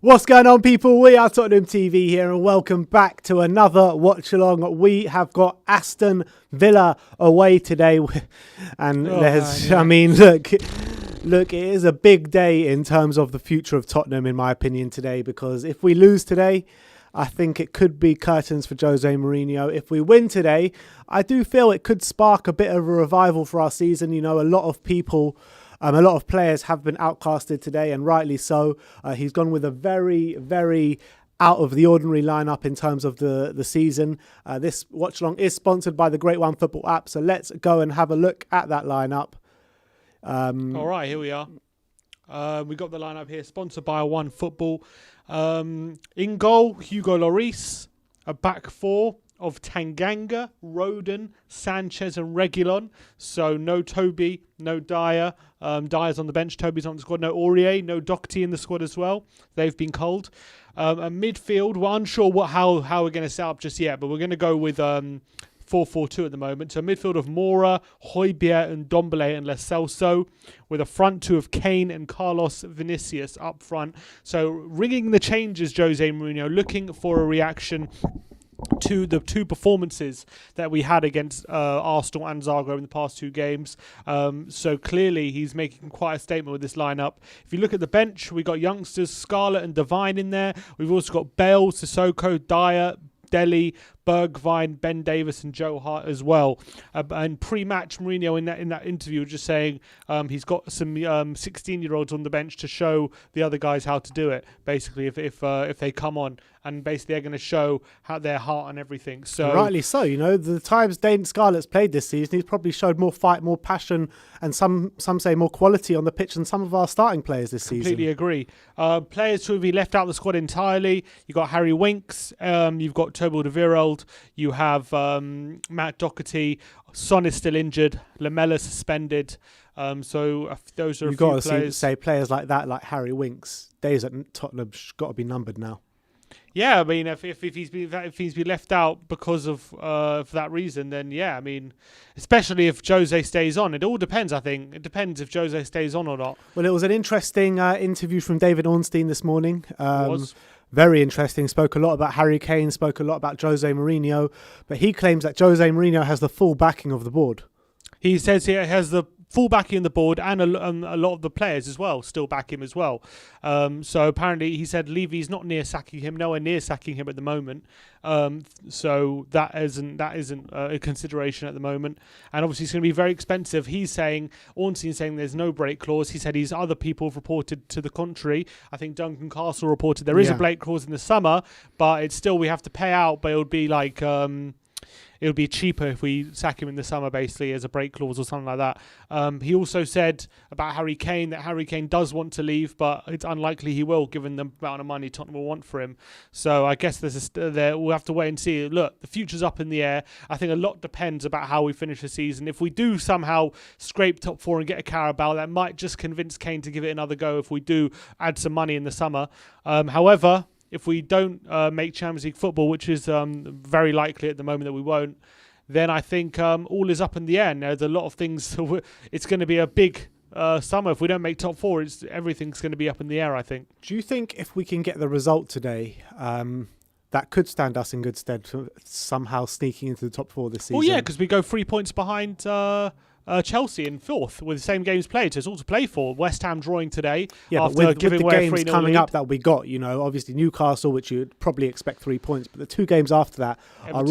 What's going on, people? We are Tottenham TV here, and welcome back to another watch along. We have got Aston Villa away today, and look, it is a big day in terms of the future of Tottenham, in my opinion, today. Because if we lose today, I think it could be curtains for Jose Mourinho. If we win today, I do feel it could spark a bit of a revival for our season. You know, a lot of players have been outcasted today, and rightly so. He's gone with a very, very out of the ordinary lineup in terms of the season. This watch along is sponsored by the Great One Football app, so let's go and have a look at that lineup. All right, here we are. We got the lineup here, sponsored by One Football. In goal, Hugo Lloris. A back four of Tanganga, Rodon, Sanchez and Reguilon. So no Toby, no Dyer. Dyer's on the bench, Toby's on the squad. No Aurier, no Doherty in the squad as well. They've been culled. A midfield, we're unsure how we're going to set up just yet, but we're going to go with 4-4-2 at the moment. So a midfield of Mora, Højbjerg and Dombele and Lo Celso, with a front two of Kane and Carlos Vinicius up front. So ringing the changes, Jose Mourinho, looking for a reaction to the two performances that we had against Arsenal and Zagreb in the past two games. So clearly he's making quite a statement with this lineup. If you look at the bench, we got youngsters Scarlett and Devine in there. We've also got Bale, Sissoko, Dyer, Dele, Bergwijn, Ben Davis and Joe Hart as well. And pre-match, Mourinho in that interview was just saying he's got some 16-year-olds on the bench to show the other guys how to do it. Basically, if they come on, and basically they're going to show how their heart and everything. So rightly so. You know, the times Dane Scarlett's played this season, he's probably showed more fight, more passion, and some say more quality on the pitch than some of our starting players this season. Completely agree. Players who have been left out of the squad entirely. You've got Harry Winks. You've got Tobel de Vireld. You have Matt Doherty. Son is still injured. Lamela suspended. So those are You've a few got to players. say players like that, like Harry Winks. Days at Tottenham got to be numbered now. Yeah, I mean, if he's been left out because of for that reason, then yeah, I mean, especially if Jose stays on, it all depends. I think it depends if Jose stays on or not. Well, it was an interesting interview from David Ornstein this morning. It was very interesting. Spoke a lot about Harry Kane. Spoke a lot about Jose Mourinho, but he claims that Jose Mourinho has the full backing of the board. He says he has the full backing on the board, and a lot of the players as well still back him as well. So apparently he said Levy's not nowhere near sacking him at the moment. So that isn't a consideration at the moment. And obviously it's going to be very expensive. Ornstein's saying there's no break clause. He said other people have reported to the contrary. I think Duncan Castle reported there is a break clause in the summer, but it's still, we have to pay out, but it would be like it would be cheaper if we sack him in the summer, basically, as a break clause or something like that. He also said about Harry Kane that Harry Kane does want to leave, but it's unlikely he will, given the amount of money Tottenham will want for him. So I guess we'll have to wait and see. Look, the future's up in the air. I think a lot depends about how we finish the season. If we do somehow scrape top four and get a Carabao, that might just convince Kane to give it another go if we do add some money in the summer. However, if we don't make Champions League football, which is very likely at the moment that we won't, then I think all is up in the air. Now, there's a lot of things. It's going to be a big summer. If we don't make top four, everything's going to be up in the air, I think. Do you think if we can get the result today, that could stand us in good stead for somehow sneaking into the top four this season? Well, yeah, because we go 3 points behind Chelsea in fourth with the same games played, so it's all to play for. West Ham drawing today, but with the games coming up that we got, you know, obviously Newcastle, which you'd probably expect 3 points, but the two games after that are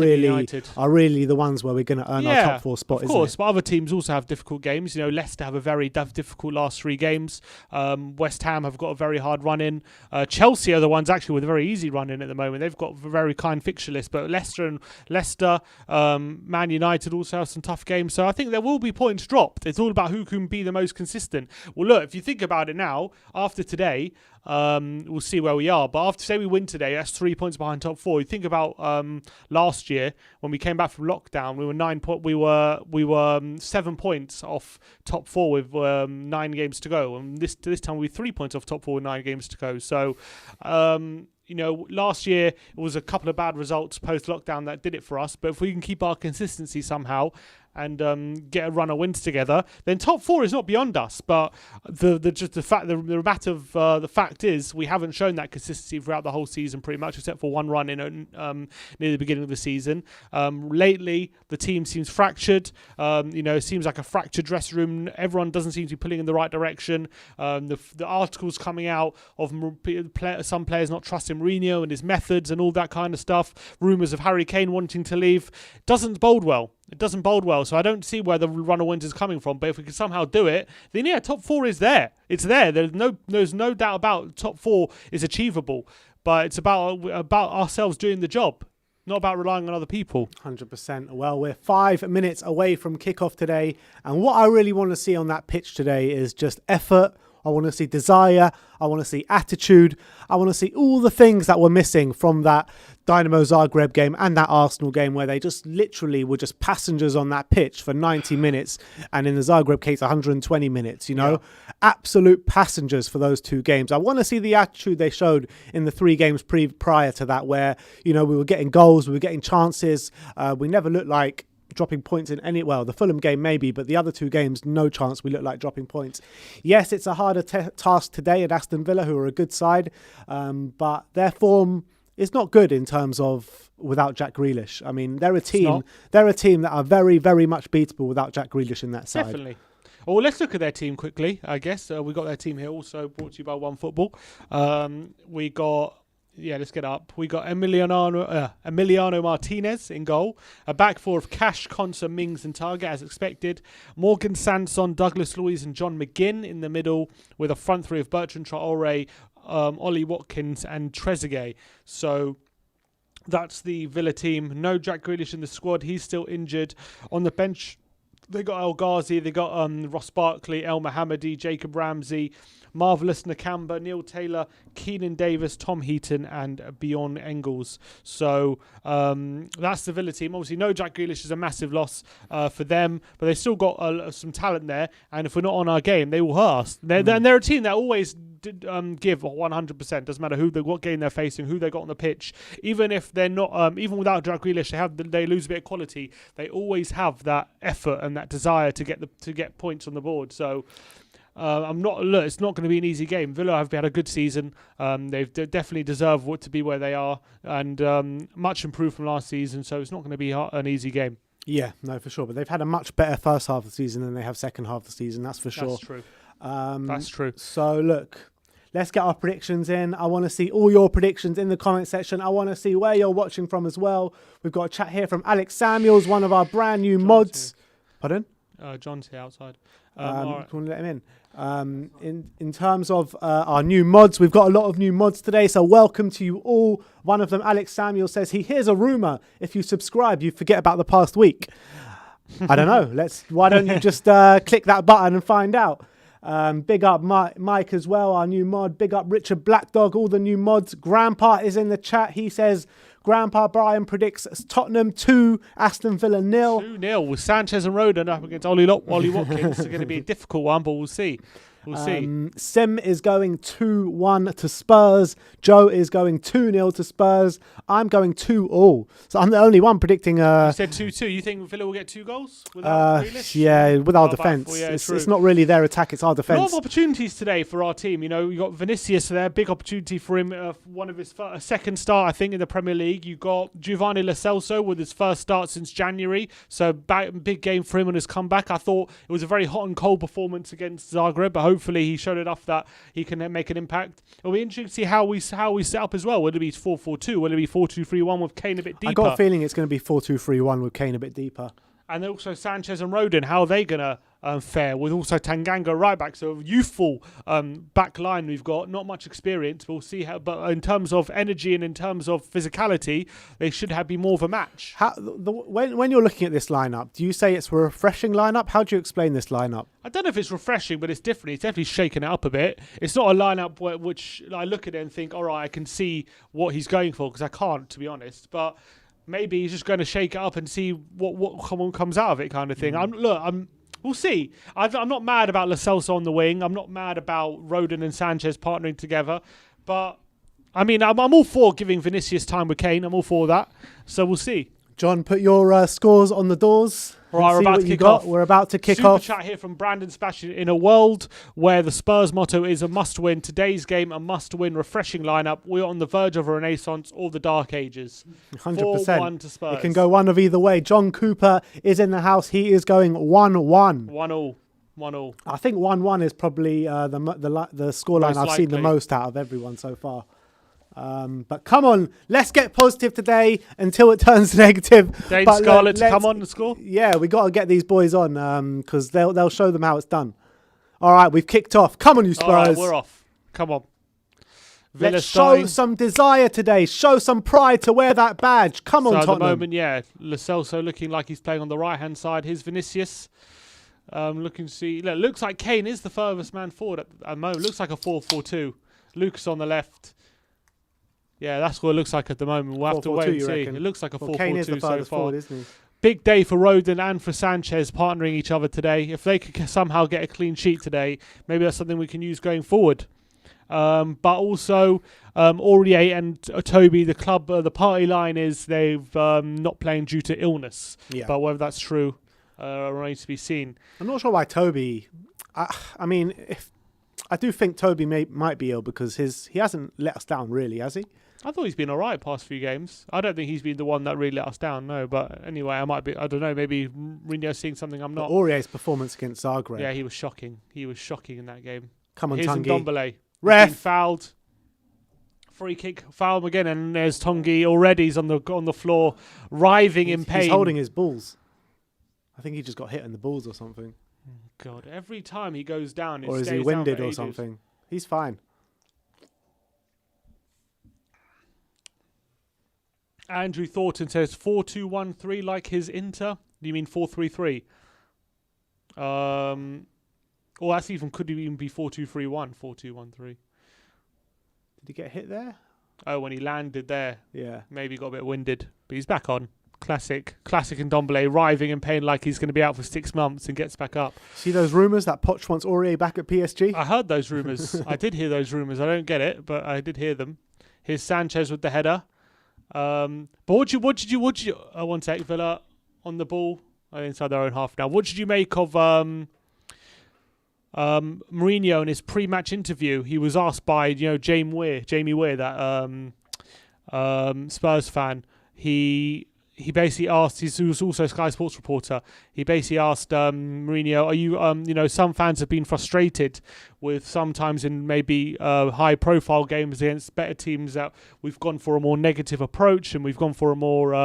really the ones where we're going to earn our top four spot. Of course, but other teams also have difficult games. You know, Leicester have a very difficult last 3 games. West Ham have got a very hard run in. Chelsea are the ones actually with a very easy run in at the moment. They've got a very kind fixture list, but Leicester, Man United also have some tough games. So I think there will be points dropped. It's all about who can be the most consistent. Well, look, if you think about it now, after today, we'll see where we are. But after, say we win today, that's 3 points behind top four. You think about last year when we came back from lockdown, we were 7 points off top four with 9 games to go, and this time we're 3 points off top four with 9 games to go. So. You know, last year it was a couple of bad results post-lockdown that did it for us. But if we can keep our consistency somehow, and get a run of wins together, then top 4 is not beyond us. But the fact is we haven't shown that consistency throughout the whole season, pretty much, except for one run in near the beginning of the season. Lately, the team seems fractured. It seems like a fractured dressing room. Everyone doesn't seem to be pulling in the right direction. The articles coming out of some players not trusting Mourinho and his methods and all that kind of stuff. Rumours of Harry Kane wanting to leave. Doesn't bode well. It doesn't bode well. So I don't see where the run of wins is coming from. But if we can somehow do it, then yeah, top 4 is there. It's there. There's no doubt about top 4 is achievable. But it's about ourselves doing the job, not about relying on other people. 100%. Well, we're 5 minutes away from kickoff today. And what I really want to see on that pitch today is just effort. I want to see desire. I want to see attitude. I want to see all the things that were missing from that Dynamo Zagreb game and that Arsenal game, where they just literally were just passengers on that pitch for 90 minutes. And in the Zagreb case, 120 minutes, absolute passengers for those 2 games. I want to see the attitude they showed in the 3 games prior to that, where, we were getting goals, we were getting chances. We never looked like dropping points in the Fulham game maybe, but the other 2 games, no chance we look like dropping points. Yes, it's a harder task today at Aston Villa, who are a good side, but their form is not good in terms of without Jack Grealish. I mean, they're a team that are very, very much beatable without Jack Grealish in that side. Definitely. Well, let's look at their team quickly, I guess. We got their team here also, brought to you by OneFootball. Let's get up. We got Emiliano Martinez in goal. A back 4 of Cash, Konsa, Mings and Target, as expected. Morgan Sanson, Douglas Luiz and John McGinn in the middle, with a front 3 of Bertrand Traore, Ollie Watkins and Trezeguet. So that's the Villa team. No Jack Grealish in the squad. He's still injured. On the bench, they got El Ghazi, they got Ross Barkley, El Mohammadi, Jacob Ramsey, Marvellous Nakamba, Neil Taylor, Keenan Davis, Tom Heaton and Bjorn Engels. So that's the Villa team. Obviously, no Jack Grealish is a massive loss for them, but they still got some talent there. And if we're not on our game, they will hurt us. They're a team that always give 100%. Doesn't matter what game they're facing, who they got on the pitch. Even if they're not, even without Jack Grealish, they lose a bit of quality. They always have that effort and that desire to get points on the board. So it's not going to be an easy game. Villa have had a good season. They've definitely deserve to be where they are, and much improved from last season. So it's not going to be an easy game. Yeah, no, for sure. But they've had a much better first half of the season than they have second half of the season. That's for sure. That's true. That's true. So look, let's get our predictions in. I want to see all your predictions in the comment section. I want to see where you're watching from as well. We've got a chat here from Alex Samuels, one of our brand new mods. Pardon? John's here outside. Right. Do you want to let him in? In terms of our new mods, we've got a lot of new mods today, so welcome to you all. One of them, Alex Samuel, says he hears a rumour: if you subscribe, you forget about the past week. I don't know. Why don't you just click that button and find out? Big up Mike as well, our new mod. Big up Richard Blackdog, all the new mods. Grandpa is in the chat. He says Grandpa Brian predicts Tottenham 2, Aston Villa 0. 2-0 with Sanchez and Rodon up against Ollie Watkins. It's going to be a difficult one, but we'll see. We'll see. Sim is going 2-1 to Spurs. Joe is going 2-0 to Spurs. I'm going 2-2. So I'm the only one predicting... You said 2-2. You think Villa will get 2 goals without Grealish? Yeah, with our defence. It's not really their attack, it's our defence. A lot of opportunities today for our team. You know, you got Vinicius there, big opportunity for him. One of his second start, I think, in the Premier League. You got Giovanni Lo Celso with his first start since January. So big game for him on his comeback. I thought it was a very hot and cold performance against Zagreb, but hopefully he showed enough that he can make an impact. It'll be interesting to see how we set up as well. Will it be 4-4-2? Will it be 4-2-3-1 with Kane a bit deeper? I got a feeling it's going to be 4-2-3-1 with Kane a bit deeper. And then also Sanchez and Rodon, how are they going to fare? With also Tanganga right back, so youthful back line we've got. Not much experience. We'll see how, but in terms of energy and in terms of physicality, they should be more of a match. When you're looking at this lineup, do you say it's a refreshing lineup? How do you explain this lineup? I don't know if it's refreshing, but it's different. It's definitely shaking it up a bit. It's not a lineup which I look at it and think, all right, I can see what he's going for, because I can't, to be honest. But maybe he's just going to shake it up and see what comes out of it, kind of thing. We'll see. I'm not mad about Lo Celso on the wing. I'm not mad about Rodon and Sanchez partnering together. But, I mean, I'm all for giving Vinicius time with Kane. I'm all for that. So we'll see. John, put your scores on the doors. Right, we're about to kick off. We're about to kick Super off. chat here from Brandon Spashin. In a world where the Spurs motto is a must-win, today's game a must-win, refreshing lineup. We're on the verge of a renaissance or the dark ages. 100%. 4-1 to Spurs. It can go one of either way. John Cooper is in the house. He is going 1-1. 1-1. I think 1-1 is probably the scoreline I've seen the most out of everyone so far. But come on, let's get positive today until it turns negative. Dane Scarlett to come on and score? Yeah, we got to get these boys on because they'll show them how it's done. All right, we've kicked off. Come on, you Spurs. All right, we're off. Come on. Let's show some desire today. Show some pride to wear that badge. Come on, Tottenham. At the moment, yeah, Lo Celso looking like he's playing on the right-hand side. Here's Vinicius. Looking to see. Looks like Kane is the furthest man forward at the moment. Looks like a 4-4-2. Lucas on the left. Yeah, that's what it looks like at the moment. We'll have to wait and see. It looks like a 4-4-2 so far. Forward, isn't he? Big day for Rodon and for Sanchez partnering each other today. If they could somehow get a clean sheet today, maybe that's something we can use going forward. But also, Aurier and Toby, the club, the party line is they've not playing due to illness. Yeah. But whether that's true remains to be seen. I'm not sure why Toby. I mean, I do think Toby might be ill because he hasn't let us down really, has he? I thought he's been all right past few games. I don't think he's been the one that really let us down, no. But anyway, I don't know, maybe Mourinho's seeing something I'm not. Aurier's performance against Zagreb. Yeah, he was shocking. He was shocking in that game. Come on, Here's Tanguy. Ndombele. Ref. Fouled. Free kick, foul him again, and there's Tanguy already. He's on the floor, writhing in pain. He's holding his balls. I think he just got hit in the balls or something. God, every time he goes down, or is he winded or something? He's fine. Andrew Thornton says 4-2-1-3 like his Inter. Do you mean 4-3-3? Or that's could even be 4-2-3-1, 4-2-1-3. Did he get hit there? Oh, when he landed there. Yeah. Maybe he got a bit winded, but he's back on. Classic Ndombele, writhing in pain like he's going to be out for 6 months and gets back up. See those rumours that Poch wants Aurier back at PSG? I heard those rumours. I did hear those rumours. I don't get it, but I did hear them. Here's Sanchez with the header. But what did you? One sec, Villa on the ball inside their own half now. What did you make of Mourinho in his pre-match interview? He was asked by Jamie Weir, that Spurs fan. He basically asked, he was also a Sky Sports reporter, he basically asked Mourinho, are you, some fans have been frustrated with sometimes in maybe high-profile games against better teams that we've gone for a more negative approach and we've gone for a more...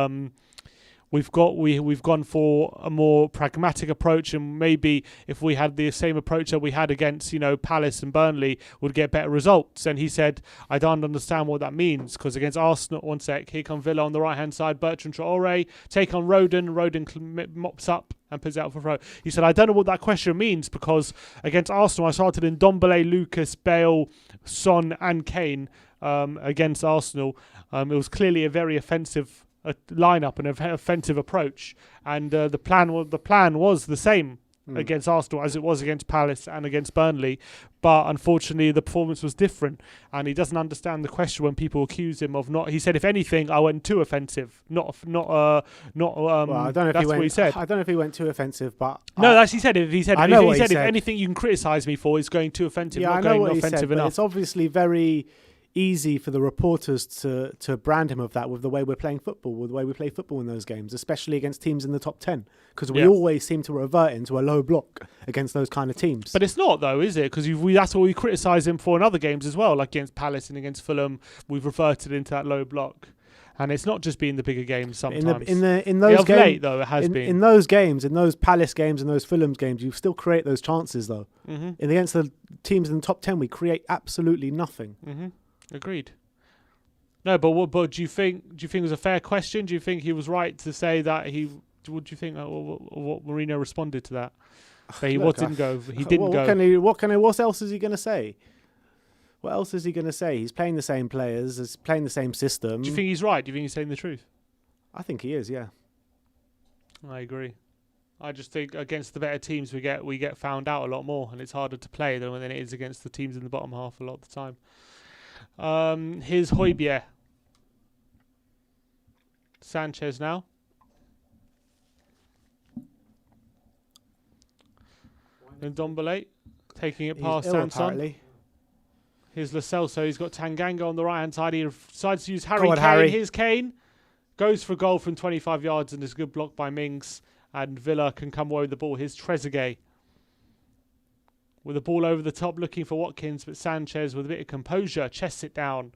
We've gone for a more pragmatic approach, and maybe if we had the same approach that we had against Palace and Burnley, would get better results. And he said, I don't understand what that means, because against Arsenal, one sec, here come Villa on the right hand side, Bertrand Traore take on Rodon mops up and puts it out for throw. He said, I don't know what that question means, because against Arsenal I started in Ndombele, Lucas, Bale, Son and Kane against Arsenal. It was clearly a very offensive lineup and an offensive approach, and the plan was the same against Arsenal as it was against Palace and against Burnley, but unfortunately the performance was different, and he doesn't understand the question when people accuse him of not. He said, if anything, I went too offensive. Well, I don't know if he said. I don't know if he went too offensive, but no, that's he said. He said if anything you can criticise me for is going too offensive, not going offensive enough. It's obviously very easy for the reporters to brand him of that with the way we're playing football, with the way we play football in those games, especially against teams in the top 10, because we always seem to revert into a low block against those kind of teams. But it's not though, is it? Because that's what we criticise him for in other games as well, like against Palace and against Fulham. We've reverted into that low block. And it's not just been the bigger games sometimes. In those games, late though, it has been. In those games, in those Palace games, and those Fulham games, you still create those chances though. Mm-hmm. And against the teams in the top 10, we create absolutely nothing. Mm-hmm. Agreed. No, but do you think it was a fair question? Do you think he was right to say that he? What do you think? What Mourinho responded to that? That he didn't go. He didn't go. What else is he going to say? What else is he going to say? He's playing the same players. He's playing the same system. Do you think he's right? Do you think he's saying the truth? I think he is. Yeah. I agree. I just think against the better teams we get found out a lot more, and it's harder to play than it is against the teams in the bottom half a lot of the time. Here's Højbjerg. Sanchez now. Ndombele taking it He's past ill, Sanson. apparently. Here's Lo Celso. He's got Tanganga on the right-hand side. He decides to use Harry on, Kane. Harry. Here's Kane. Goes for goal from 25 yards and is a good block by Mings. And Villa can come away with the ball. Here's Trezeguet. With the ball over the top looking for Watkins, but Sanchez with a bit of composure chests it down.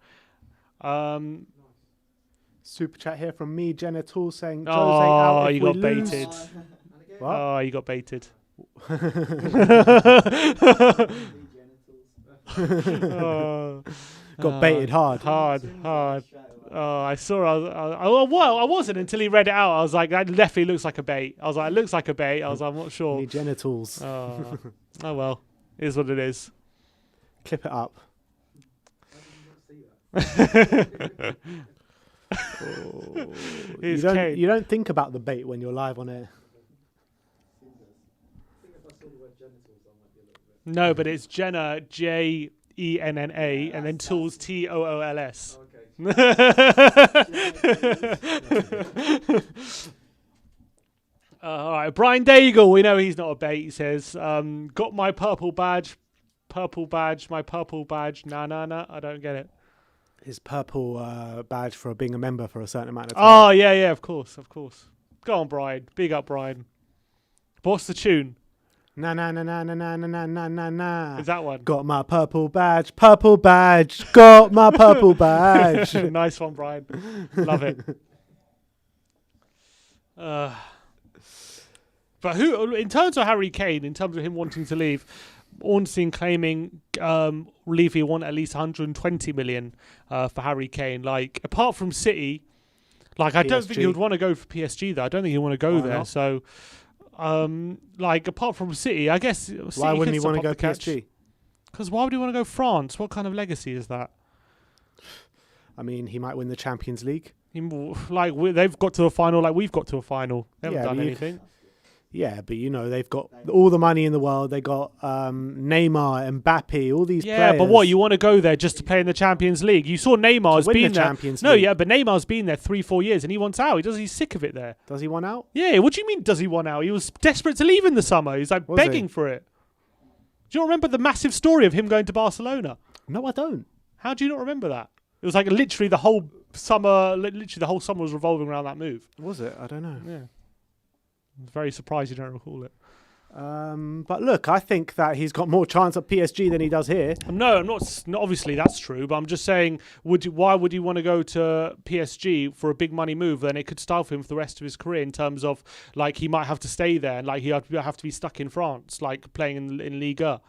Super chat here from me, Genital, saying Jose Oh, out if you we got lose. baited. What? Oh, you got baited. Got baited hard. Hard. Oh, I saw. I wasn't until he read it out. I was like, that definitely looks like a bait. I was like, it looks like a bait. I was like, I'm not sure. Me genitals. Oh well, it is what it is. Clip it up. You don't think about the bait when you're live on air. No, but it's Jenna, Jenna, and then tools, Tools. All right, Brian Daigle, we know he's not a bait. He says, got my purple badge, my purple badge. Nah, I don't get it. His purple badge for being a member for a certain amount of time. Oh, yeah, of course. Go on, Brian. Big up, Brian. What's the tune? Na na na na na na na na na na. Is that one? Got my purple badge, got my purple badge. Nice one, Brian. Love it. But who, in terms of Harry Kane, in terms of him wanting to leave, Ornstein claiming Levy want at least 120 million for Harry Kane. Like, apart from City, like I don't think he would want to go for PSG though. I don't think he'd want to go there. Not? So, like apart from City, I guess. City why wouldn't he want to go PSG? Because why would he want to go France? What kind of legacy is that? I mean, he might win the Champions League. They've got to a final, like we've got to a final. They haven't done anything. Yeah, but you know, they've got all the money in the world. They got Neymar, Mbappe, all these players. Yeah, but what, you want to go there just to play in the Champions League? You saw Neymar's been there. No, yeah, but Neymar's been there 3-4 years and he wants out. He's sick of it there. Does he want out? Yeah, what do you mean does he want out? He was desperate to leave in the summer. He's like begging for it. Do you not remember the massive story of him going to Barcelona? No, I don't. How do you not remember that? It was like literally the whole summer was revolving around that move. Was it? I don't know. Yeah. I'm very surprised you don't recall it. But look, I think that he's got more chance at PSG than he does here. No, I'm not. Obviously, that's true. But I'm just saying, why would he want to go to PSG for a big money move? Then it could stifle him for the rest of his career in terms of like he might have to stay there and like he have to be stuck in France, like playing in Liga.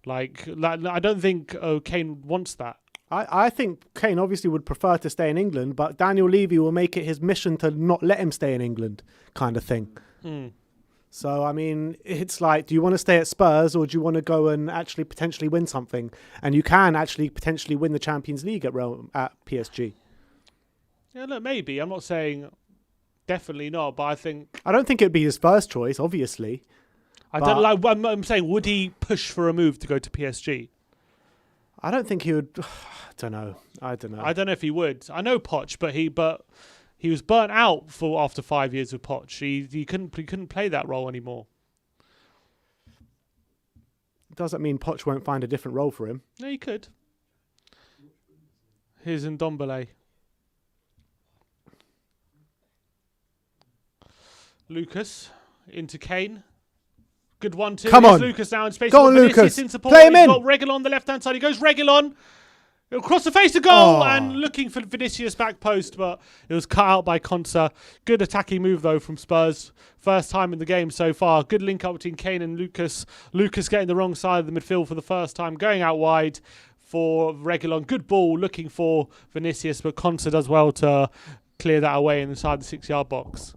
Like I don't think Kane wants that. I think Kane obviously would prefer to stay in England, but Daniel Levy will make it his mission to not let him stay in England, kind of thing. So, I mean, it's like, do you want to stay at Spurs or do you want to go and actually potentially win something? And you can actually potentially win the Champions League at PSG. Yeah, look, maybe. I'm not saying definitely not, but I don't think it'd be his first choice, obviously. I'm saying, would he push for a move to go to PSG? I don't think he would. I don't know. I don't know if he would. I know Poch, but he was burnt out after 5 years with Poch. He couldn't play that role anymore. Doesn't mean Poch won't find a different role for him. No, he could. Here's Ndombele. Lucas into Kane. Good 1-2. Come on. Lucas now in space. Go on, Lucas. Play him in. He's got Reguilon on the left-hand side. He goes Reguilon. Across the face of goal and looking for Vinicius back post, but it was cut out by Konsa. Good attacking move, though, from Spurs. First time in the game so far. Good link up between Kane and Lucas. Lucas getting the wrong side of the midfield for the first time. Going out wide for Reguilon. Good ball looking for Vinicius, but Konsa does well to clear that away inside the 6-yard box.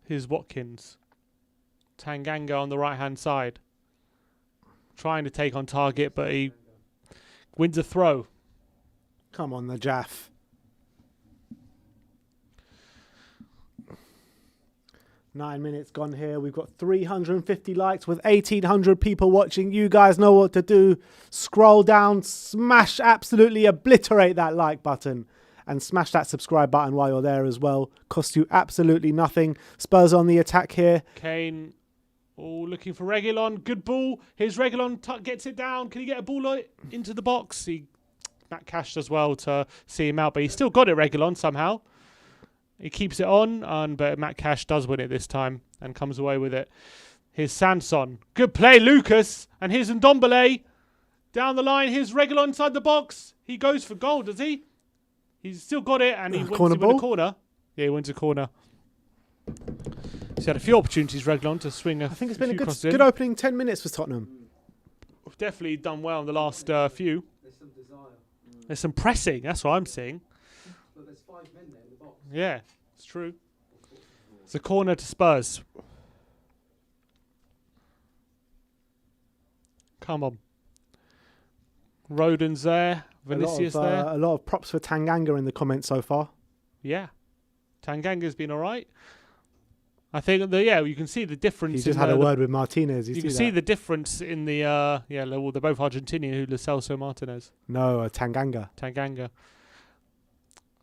Here's Watkins. Tanganga on the right-hand side. Trying to take on target, but he wins a throw. Come on, the Jaff. Nine minutes gone here. We've got 350 likes with 1,800 people watching. You guys know what to do. Scroll down, smash, absolutely obliterate that like button. and smash that subscribe button while you're there as well. Costs you absolutely nothing. Spurs on the attack here. Kane, looking for Reguilon. Good ball. Here's Reguilon, gets it down. Can he get a ball into the box? Matt Cash does well to see him out, but he's still got it, Reguilon, somehow. He keeps it on, but Matt Cash does win it this time and comes away with it. Here's Sanson. Good play, Lucas. And here's Ndombele. Down the line. Here's Reguilon inside the box. He goes for goal, does he? He's still got it, and he wins a corner. Yeah, he wins a corner. He's had a few opportunities, Reguilon, to swing I think it's been a good opening 10 minutes for Tottenham. We've definitely done well in the last few. There's some desire. There's some pressing. That's what I'm seeing. But there's 5 men there in the box. Yeah, it's true. It's a corner to Spurs. Come on. Rodon's there. Vinicius there. A lot of props for Tanganga in the comments so far. Yeah. Tanganga's been all right. I think, you can see the difference. He just had a word with Martinez. You can see the difference in the, they're both Argentinian, who Lo Celso Martinez. No, Tanganga. Tanganga.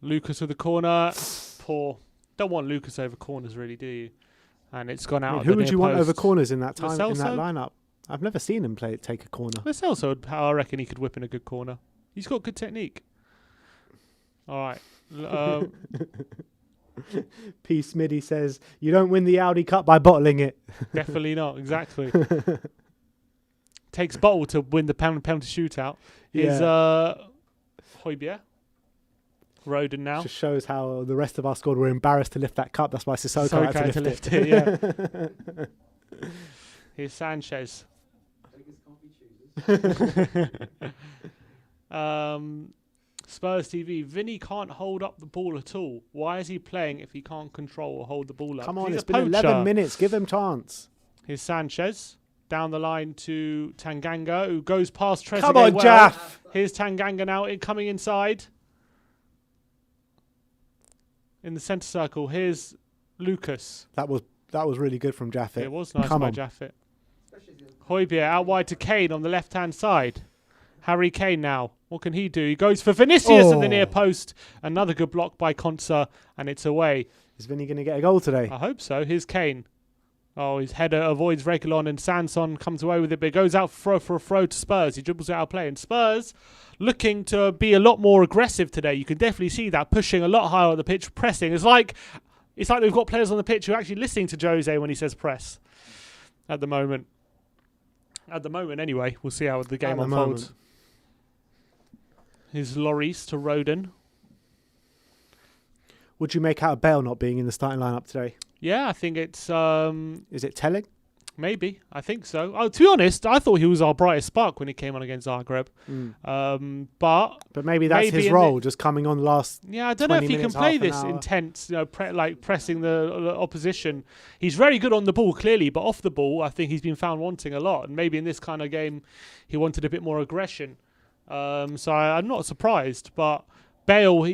Lucas with the corner. Poor. Don't want Lucas over corners, really, do you? And it's gone out. Who would you want over corners in that time, Lo in that Celso? lineup? I've never seen him take a corner. Lo Celso, I reckon he could whip in a good corner. He's got good technique. All right. P. Smitty says, you don't win the Audi Cup by bottling it. Definitely not, exactly. Takes bottle to win the penalty shootout. Is Højbjerg. Rodon now. Just shows how the rest of our squad were embarrassed to lift that cup. That's why Sissoko had to lift it. Yeah. Here's Sanchez. Spurs TV. Vinny can't hold up the ball at all. Why is he playing if he can't control or hold the ball up? Come on, it's been 11 minutes. Give him chance. Here's Sanchez. Down the line to Tanganga, who goes past Trezeguet. Come on, Jaff. Here's Tanganga now coming inside. In the centre circle. Here's Lucas. That was really good from Jaffet. It was nice by Jaffet. Højbjerg out wide to Kane on the left-hand side. Harry Kane now. What can he do? He goes for Vinicius at the near post. Another good block by Konsa, and it's away. Is Vinny going to get a goal today? I hope so. Here's Kane. Oh, his header avoids Reguilon, and Sanson comes away with it, but it goes out for a throw to Spurs. He dribbles it out of play, and Spurs looking to be a lot more aggressive today. You can definitely see that, pushing a lot higher on the pitch, pressing. It's like they've got players on the pitch who are actually listening to Jose when he says press at the moment. At the moment, anyway. We'll see how the game unfolds. Here's Lloris to Rodon. Would you make out of Bale not being in the starting lineup today? Yeah, I think it's... Is it telling? Maybe. I think so. Oh, to be honest, I thought he was our brightest spark when he came on against Zagreb. But maybe that's his role, just coming on last. Yeah, I don't know if he can play this intense, pressing the opposition. He's very good on the ball, clearly, but off the ball, I think he's been found wanting a lot. And maybe in this kind of game, he wanted a bit more aggression. So I'm not surprised, but Bale,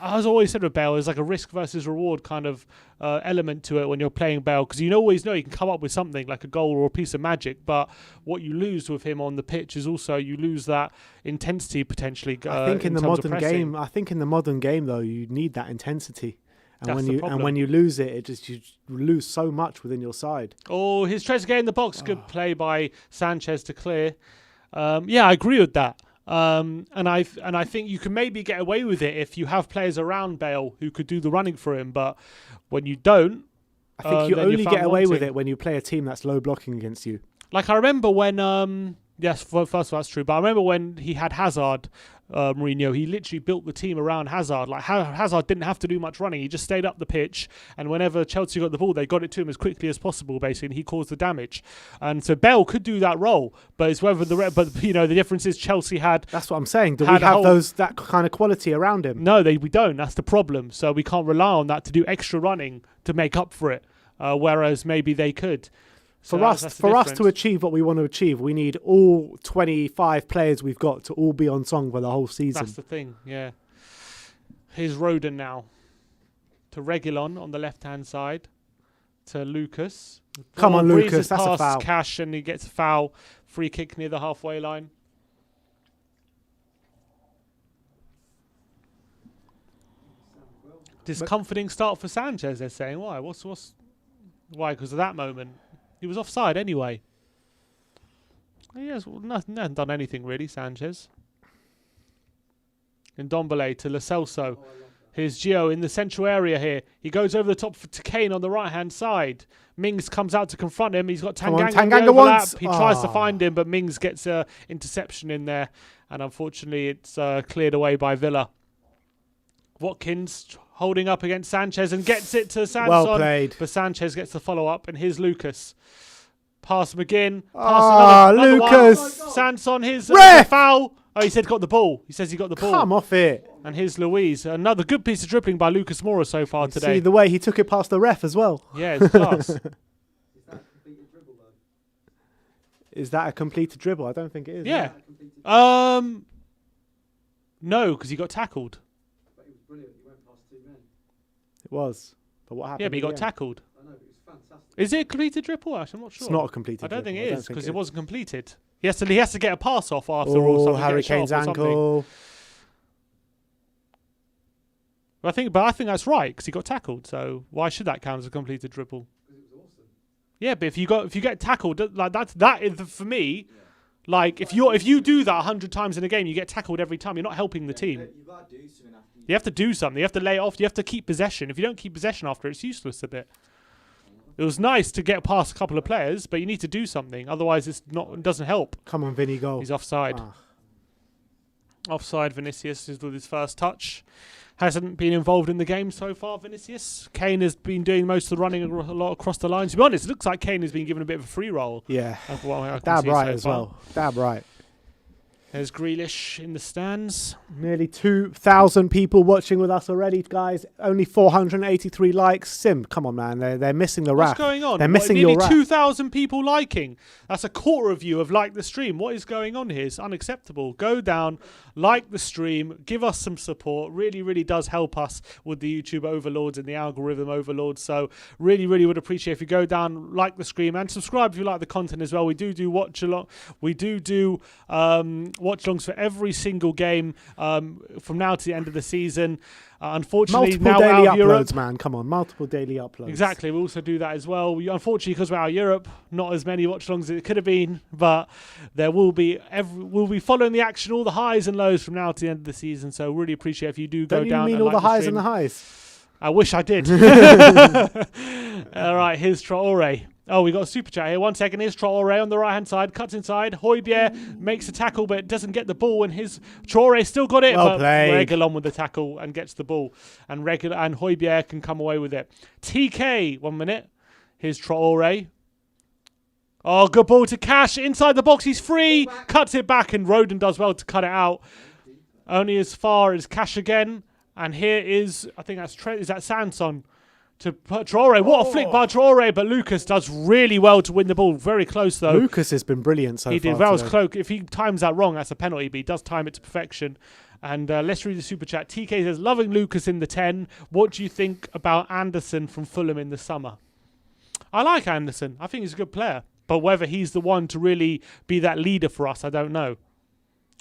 as I always said with Bale, there's like a risk versus reward kind of element to it when you're playing Bale, because you always know you can come up with something like a goal or a piece of magic, but what you lose with him on the pitch is also you lose that intensity potentially. I think in the modern game, though, you need that intensity. And when you lose it, you lose so much within your side. Oh, his Trezeguet in the box. Good play by Sanchez to clear. Yeah, I agree with that. And I think you can maybe get away with it if you have players around Bale who could do the running for him. But when you don't, I think you only get away with it when you play a team that's low blocking against you. Like I remember when, yes, first of all, that's true. But I remember when he had Hazard, Mourinho, he literally built the team around Hazard. Like Hazard didn't have to do much running. He just stayed up the pitch, and whenever Chelsea got the ball, they got it to him as quickly as possible, basically, and he caused the damage. And so Bale could do that role, but it's whether the difference is Chelsea had. That's what I'm saying. Do we have that kind of quality around him? No, we don't. That's the problem. So we can't rely on that to do extra running to make up for it. Whereas maybe they could. For us to achieve what we want to achieve, we need all 25 players we've got to all be on song for the whole season. That's the thing, yeah. Here's Rodon now. To Reguilon on the left-hand side. To Lucas. Come on, Lucas, that's a foul. Cash, and he gets a foul. Free kick near the halfway line. Discomforting start for Sanchez, they're saying. Why? Why? Because of that moment. He was offside anyway. He hasn't done anything really, Sanchez. And Ndombele to Lo Celso. Here's Gio in the central area here. He goes over the top to Kane on the right-hand side. Mings comes out to confront him. He's got Tanganga in the overlap. He tries to find him, but Mings gets an interception in there. And unfortunately, it's cleared away by Villa. Watkins holding up against Sanchez and gets it to Sanson. Well played. But Sanchez gets the follow-up. And here's Lucas. Pass McGinn. Pass another Lucas. one. Sanson, his foul. Oh, he said got the ball. He says he got the ball. Come off it. And here's Luiz. Another good piece of dribbling by Lucas Moura so far today. See the way he took it past the ref as well. Yeah, it's class. Is that a completed dribble? I don't think it is. Yeah. No, because he got tackled. But he was brilliant. He went past 2 men. It was. But what happened? Yeah, but he got tackled. I know, but it was fantastic. Is it a completed dribble? Actually, I'm not sure. It's not a completed I don't dribble. think it is because it wasn't completed. He has to get a pass off after or something. Harry Kane's ankle. But I think that's right because he got tackled. So why should that count as a completed dribble? Because it was awesome. Yeah, but if you get tackled, like that is for me. Like if you do that 100 times in a game, you get tackled every time. You're not helping the team. You've got to do something after You have to do something. You have to lay it off. You have to keep possession. If you don't keep possession after, it's useless a bit. It was nice to get past a couple of players, but you need to do something. Otherwise, it doesn't help. Come on, Vinny, go. He's offside. Offside, Vinicius is with his first touch. Hasn't been involved in the game so far, Vinicius. Kane has been doing most of the running a lot across the lines. To be honest, it looks like Kane has been given a bit of a free roll. Yeah. Dab right as well. Dab right. There's Grealish in the stands. Nearly 2,000 people watching with us already, guys. Only 483 likes. Sim, come on, man. They're missing the wrap. What's going on? They're missing your wrap. Nearly 2,000 people liking. That's a quarter of you have liked the stream. What is going on here? It's unacceptable. Go down, like the stream, give us some support. Really, really does help us with the YouTube overlords and the algorithm overlords. So really, really would appreciate if you go down, like the stream, and subscribe if you like the content as well. We do watch along. We do watch-alongs for every single game from now to the end of the season. Unfortunately, multiple now daily out of uploads, Europe, man. Come on, multiple daily uploads. Exactly, we also do that as well. Unfortunately, because we're out of Europe, not as many watch-alongs as it could have been, but there will be. We'll be following the action, all the highs and lows from now to the end of the season. So really appreciate if you do go down. Don't you mean and all like the highs stream. and the highs? I wish I did. All right, here's Traore. Oh, we got a super chat here. 1 second. Here's Traore on the right-hand side. Cuts inside. Højbjerg makes a tackle, but doesn't get the ball. And Traore still got it, well but played. Reguilón with the tackle and gets the ball. And Højbjerg can come away with it. TK, 1 minute. Here's Traore. Oh, good ball to Cash. Inside the box. He's free. Cuts it back, and Roden does well to cut it out. Only as far as Cash again. And here is, I think that's is that Sanson? To put Traore. What a flick by Traore, but Lucas does really well to win the ball. Very close, though. Lucas has been brilliant so far. He did. That was today. close. If he times that wrong, that's a penalty, but he does time it to perfection. And let's read the super chat. TK says, loving Lucas in the 10. What do you think about Anderson from Fulham in the summer? I like Anderson. I think he's a good player. But whether he's the one to really be that leader for us, I don't know.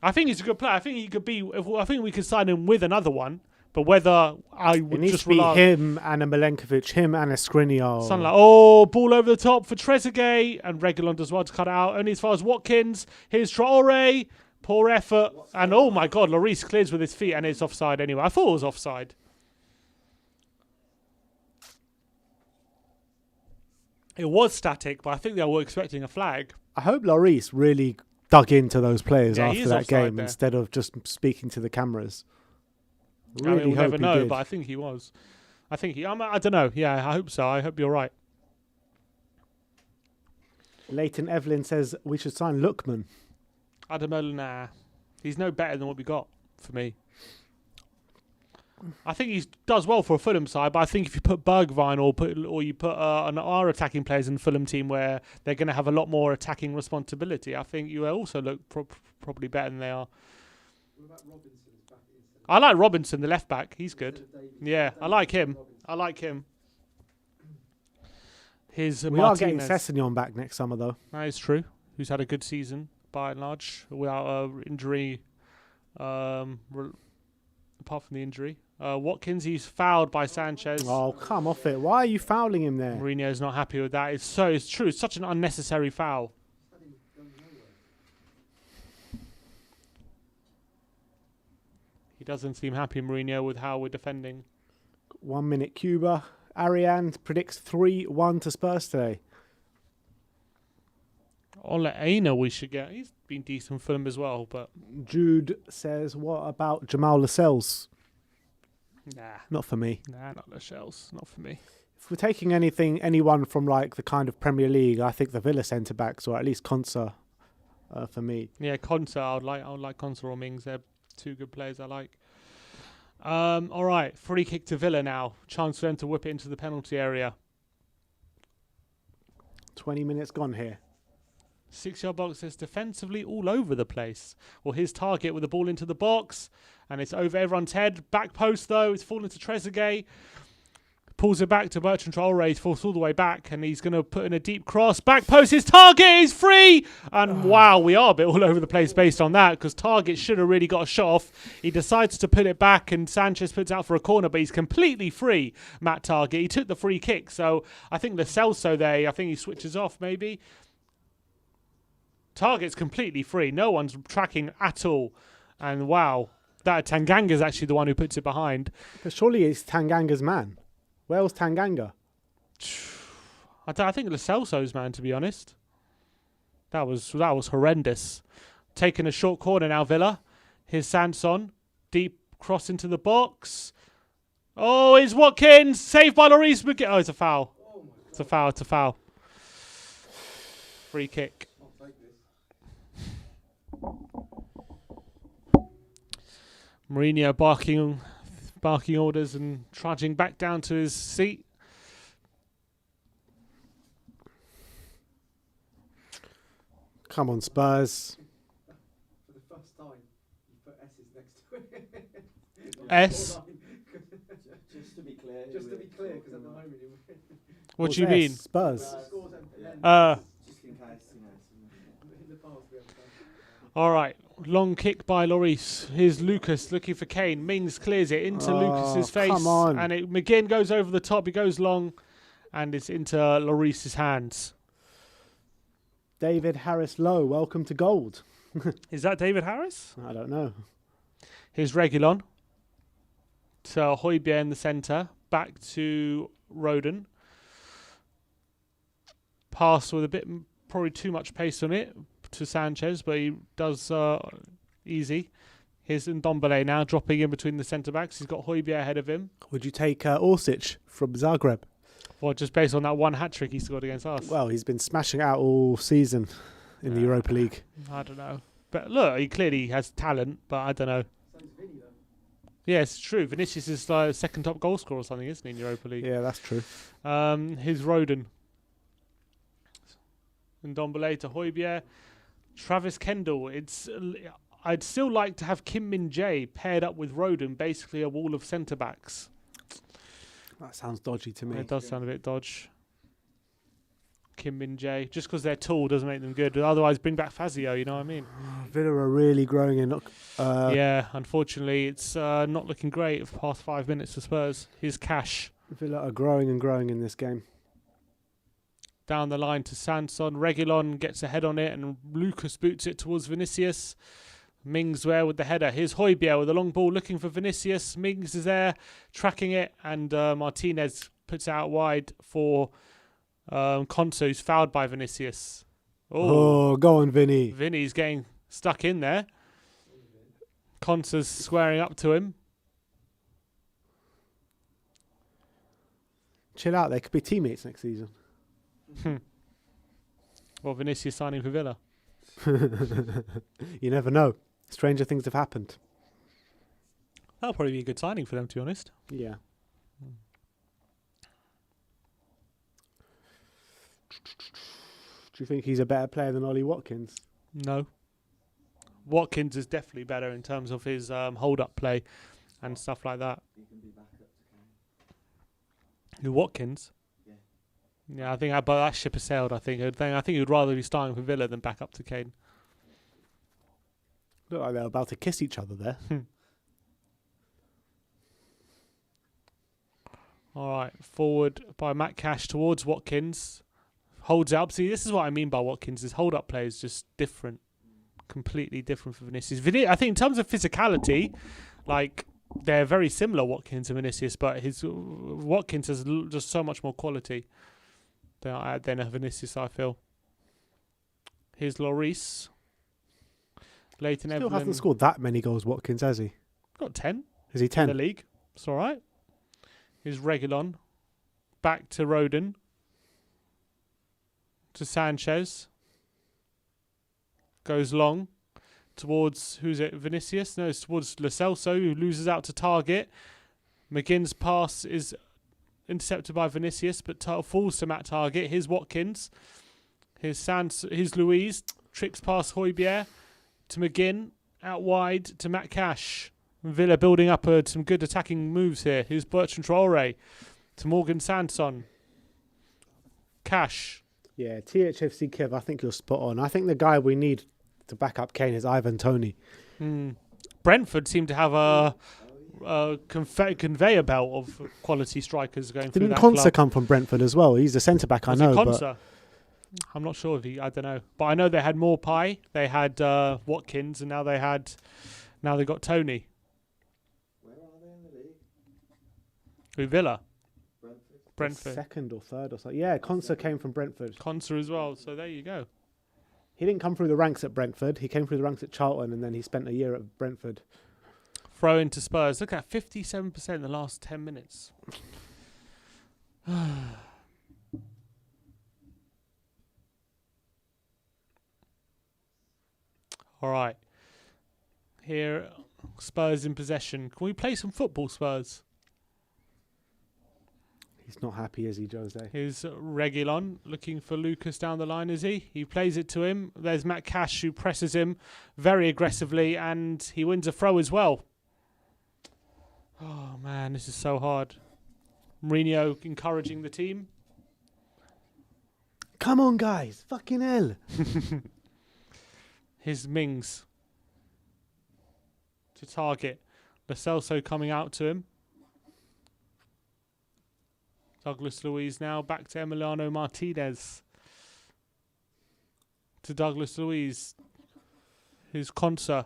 I think he's a good player. I think he could be. I think we could sign him with another one. But whether I would it needs just to be rely him and a Milenkovic, him and a Skriniar. Something like, ball over the top for Trezeguet, and Reguilón does well to cut it out. Only as far as Watkins. Here's Traore, poor effort, and oh my God, Lloris clears with his feet, and it's offside anyway. I thought it was offside. It was static, but I think they were expecting a flag. I hope Lloris really dug into those players Yeah, he after is that offside game there. instead of just speaking to the cameras. I Really mean, we'll hope never he know, did. but I think he was. I don't know. Yeah, I hope so. I hope you're right. Leighton Evelyn says we should sign Lookman. Ademola, nah. He's no better than what we got for me. I think he does well for a Fulham side, but I think if you put Bergwijn or you put our attacking players in the Fulham team where they're going to have a lot more attacking responsibility, I think you also look probably better than they are. What about Robinson? I like Robinson, the left back. He's good. Yeah, I like him. Here's We are getting Martinez. Sessegnon back next summer, though. That is true. Who's had a good season by and large without injury. Apart from the injury, Watkins, he's fouled by Sanchez. Oh, come off it. Why are you fouling him there? Mourinho's not happy with that. It's true. It's such an unnecessary foul. He doesn't seem happy, Mourinho, with how we're defending. 1 minute Cuba. Ariane predicts 3-1 to Spurs today. Ole Aina we should get. He's been decent for them as well, but... Jude says, what about Jamal Lascelles? Nah. Not for me. Nah, not the shells. Not for me. If we're taking anyone from like the kind of Premier League, I think the Villa centre-backs, or at least Konsa, for me. Yeah, Konsa. I would like Konsa or Mings. They're two good players I like. All right, free kick to Villa now. Chance for them to whip it into the penalty area. 20 minutes gone here. 6-yard box is defensively all over the place. Well, his target with the ball into the box, and it's over everyone's head. Back post, though, it's fallen to Trezeguet. Pulls it back to Bertrand Traoré. He's forced all the way back, and he's going to put in a deep cross. Back post, his target is free! And wow, we are a bit all over the place based on that, because Target should have really got a shot off. He decides to put it back, and Sanchez puts out for a corner, but he's completely free, Matt Target. He took the free kick, so I think the Celso there, I think he switches off, maybe. Target's completely free. No one's tracking at all. And wow, that Tanganga's actually the one who puts it behind. But surely it's Tanganga's man. Where's Tanganga? I think Lo Celso's man, to be honest. That was horrendous. Taking a short corner now, Villa. Here's Sanson. Deep cross into the box. Oh, it's Watkins. Saved by Lloris. Oh, it's a foul. It's a foul. It's a foul. Free kick. Mourinho barking orders and trudging back down to his seat. Come on, Spurs. For the first time, you put S's next to it. S? Just to be clear. Just to be clear, because at the moment... What do you mean? Spurs. Just in case, In the past, we haven't done All right. Long kick by Lloris. Here's Lucas looking for Kane. Mings clears it into Lucas's face. Come on. And McGinn goes over the top. He goes long. And it's into Lloris's hands. David Harris Lowe, welcome to Gold. Is that David Harris? I don't know. Here's Reguilon. To Højbjerg in the centre. Back to Rodon. Pass with a bit, probably too much pace on it to Sanchez, but he does easy. Here's Ndombele now, dropping in between the centre-backs. He's got Højbjerg ahead of him. Would you take Orsic from Zagreb? Well, just based on that one hat-trick he scored against us. Well, he's been smashing out all season in the Europa League. I don't know. But look, he clearly has talent, but I don't know. So it's Vinny, though. Yeah, it's true. Vinicius is second top goal scorer or something, isn't he, in Europa League? Yeah, that's true. Here's Rodon. Ndombele to Højbjerg. Travis Kendall. I'd still like to have Kim Min-jae paired up with Rodon, basically a wall of centre-backs. That sounds dodgy to me. It does sound a bit dodge. Kim Min-jae. Just because they're tall doesn't make them good. Otherwise, bring back Fazio, you know what I mean? Villa are really growing in. Yeah, unfortunately, it's not looking great for the past 5 minutes for Spurs. Here's Cash. Villa are growing and growing in this game. Down the line to Sanson. Reguilon gets a head on it, and Lucas boots it towards Vinicius. Mings there with the header. Here's Højbjerg with a long ball looking for Vinicius. Mings is there, tracking it, and Martinez puts it out wide for Konsa, who's fouled by Vinicius. Oh, go on, Vinny. Vinny's getting stuck in there. Konsa's squaring up to him. Chill out, they could be teammates next season. Well, Vinicius signing for Villa. You never know. Stranger things have happened. That'll probably be a good signing for them, to be honest. Yeah. Do you think he's a better player than Ollie Watkins? No. Watkins is definitely better in terms of his hold-up play and stuff like that. you can be back up to Kane. Who, Watkins? Yeah. Yeah, I think but that ship has sailed, I think. I think he'd rather be starting for Villa than back up to Kane. Look like they're about to kiss each other there. All right, forward by Matt Cash towards Watkins. Holds up. See, this is what I mean by Watkins. His hold-up play is just different. Completely different for Vinicius. I think in terms of physicality, like, they're very similar, Watkins and Vinicius, but Watkins has just so much more quality than Vinicius, I feel. Here's Lloris. Leighton Still Evelyn. hasn't scored that many goals, Watkins, has he? Got 10 Is he in 10? the league. It's all right. Here's Reguilon. Back to Rodon. To Sanchez. Goes long. Towards, who's it? Vinicius? No, it's towards Lo Celso, who loses out to Target. McGinn's pass is intercepted by Vinicius, but falls to Matt Target. Here's Watkins. Here's Louise. Tricks past Højbjerg to McGinn. Out wide to Matt Cash. Villa building up some good attacking moves here. Here's Bertrand Traore to Morgan Sanson. Cash. Yeah, THFC Kev, I think you're spot on. I think the guy we need to back up Kane is Ivan Toney. Brentford seem to have a conveyor belt of quality strikers going through Didn't that Konsa club. come from Brentford as well? He's a centre-back, I know. Konsa? I'm not sure if I don't know. But I know they had Morpie, they had Watkins, and now they got Toney. Where are they in the league? With Villa. Brentford. Second or third or something. Yeah, Konsa came from Brentford. Konsa as well, so there you go. He didn't come through the ranks at Brentford. He came through the ranks at Charlton, and then he spent a year at Brentford. Throw into Spurs. Look at 57% in the last 10 minutes. All right. Here, Spurs in possession. Can we play some football, Spurs? He's not happy, is he, Jose? Here's Reguilon looking for Lucas down the line, is he? He plays it to him. There's Matt Cash who presses him very aggressively, and he wins a throw as well. Oh, man, this is so hard. Mourinho encouraging the team. Come on, guys. Fucking hell. Here's Mings to Target. Lo Celso coming out to him. Douglas Luiz now back to Emiliano Martinez. To Douglas Luiz. Who's Konsa.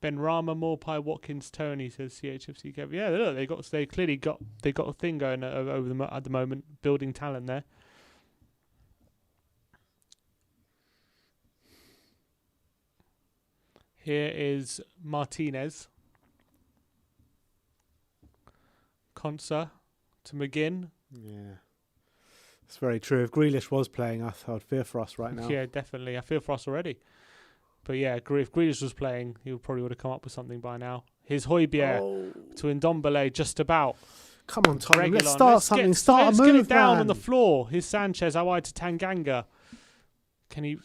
Benrahma, Morpie, Watkins, Toney, says CHFC Kev. Yeah, look, they clearly got a thing going over them at the moment, building talent there. Here is Martinez. Konsa to McGinn. Yeah. It's very true. If Grealish was playing, I'd fear for us right now. Yeah, definitely. I feel for us already. But yeah, if Grealish was playing, he probably would have come up with something by now. Here's Højbjerg to Ndombele, just about. Come on, Tottenham. Let's Reguilon. start something. Start a let's move, get it down man. on the floor. Here's Sanchez out wide to Tanganga. Can he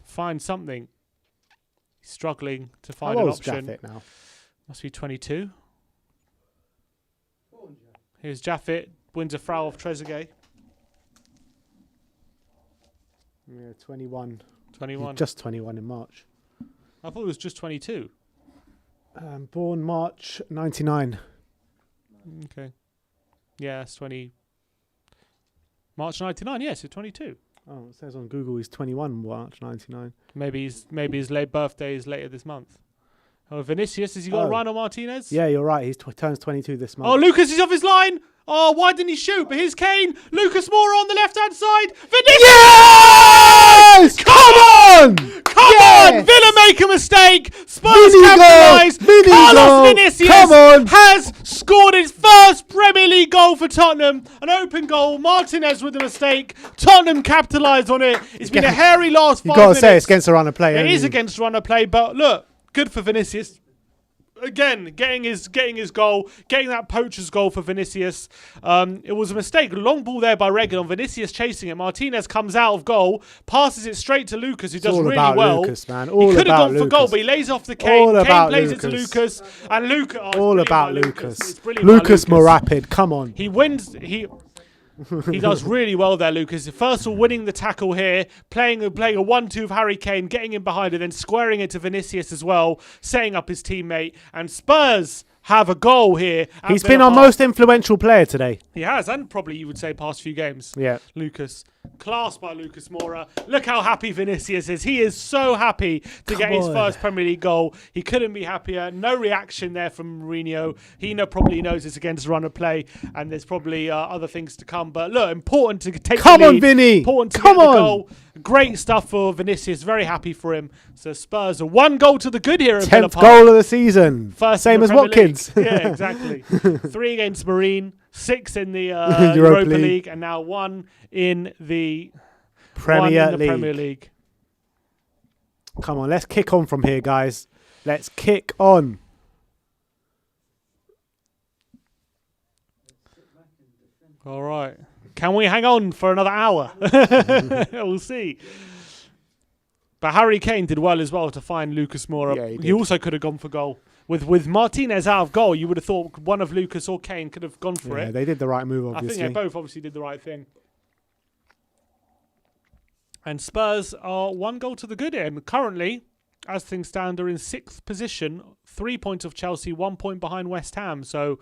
find something? He's struggling to find How an old's option. Jaffet now? Must be 22. Here's Jaffet. Wins a foul off Trezeguet. Yeah, 21. 21. He's just 21 in March. I thought it was just 22. Born March 99. Okay. Yeah, that's 20. March 99, yes, it's 22. Oh, it says on Google he's 21 March 99. Maybe his late birthday is later this month. Oh, Vinicius, has he got a run on Martinez? Yeah, you're right. He turns 22 this month. Oh, Lucas is off his line. Oh, why didn't he shoot? But here's Kane. Lucas Moura on the left-hand side. Vinicius! Yes! Come on! Come on! Villa make a mistake. Spurs capitalise. Carlos Vinicius has scored his first Premier League goal for Tottenham. An open goal. Martinez with a mistake. Tottenham capitalised on it. It's been a hairy last 5 minutes. You've got to say it's against a run of play. It is against run of play, but look, good for Vinicius. Again, getting his goal, getting that poacher's goal for Vinicius. It was a mistake. Long ball there by Reguilon. Vinicius chasing it. Martinez comes out of goal, passes it straight to Lucas, who does really well. Lucas, man. He could have gone for goal, but he lays off the Kane. Kane plays it to Lucas, and Lucas. All about Lucas. Lucas more rapid. Come on. He wins. He does really well there, Lucas. First of all, winning the tackle here, playing a 1-2 of Harry Kane, getting in behind it, then squaring it to Vinicius as well, setting up his teammate. And Spurs have a goal here. He's been our most influential player today. He has, and probably you would say past few games. Yeah. Lucas. Class by Lucas Moura. Look how happy Vinicius is. He is so happy to get his first Premier League goal. He couldn't be happier. No reaction there from Mourinho. He probably knows it's against run of play, and there's probably other things to come. But look, important to take the lead. Come on, Vinny. Important to get the goal. Great stuff for Vinicius. Very happy for him. So Spurs are 1 goal to the good here at Villa 10th Park. goal of the season. First Same as Premier Watkins. League. Yeah, exactly. 3 against Marine, 6 in the Europa League, and now 1 in the Premier League. Come on, let's kick on from here, guys. Let's kick on. All right. Can we hang on for another hour? We'll see. But Harry Kane did well as well to find Lucas Moura. Yeah, he also could have gone for goal. With Martinez out of goal, you would have thought one of Lucas or Kane could have gone for it. They did the right move, obviously. I think they both obviously did the right thing. And Spurs are 1 goal to the good end. Currently, as things stand, are in 6th position. 3 points of Chelsea, 1 point behind West Ham. So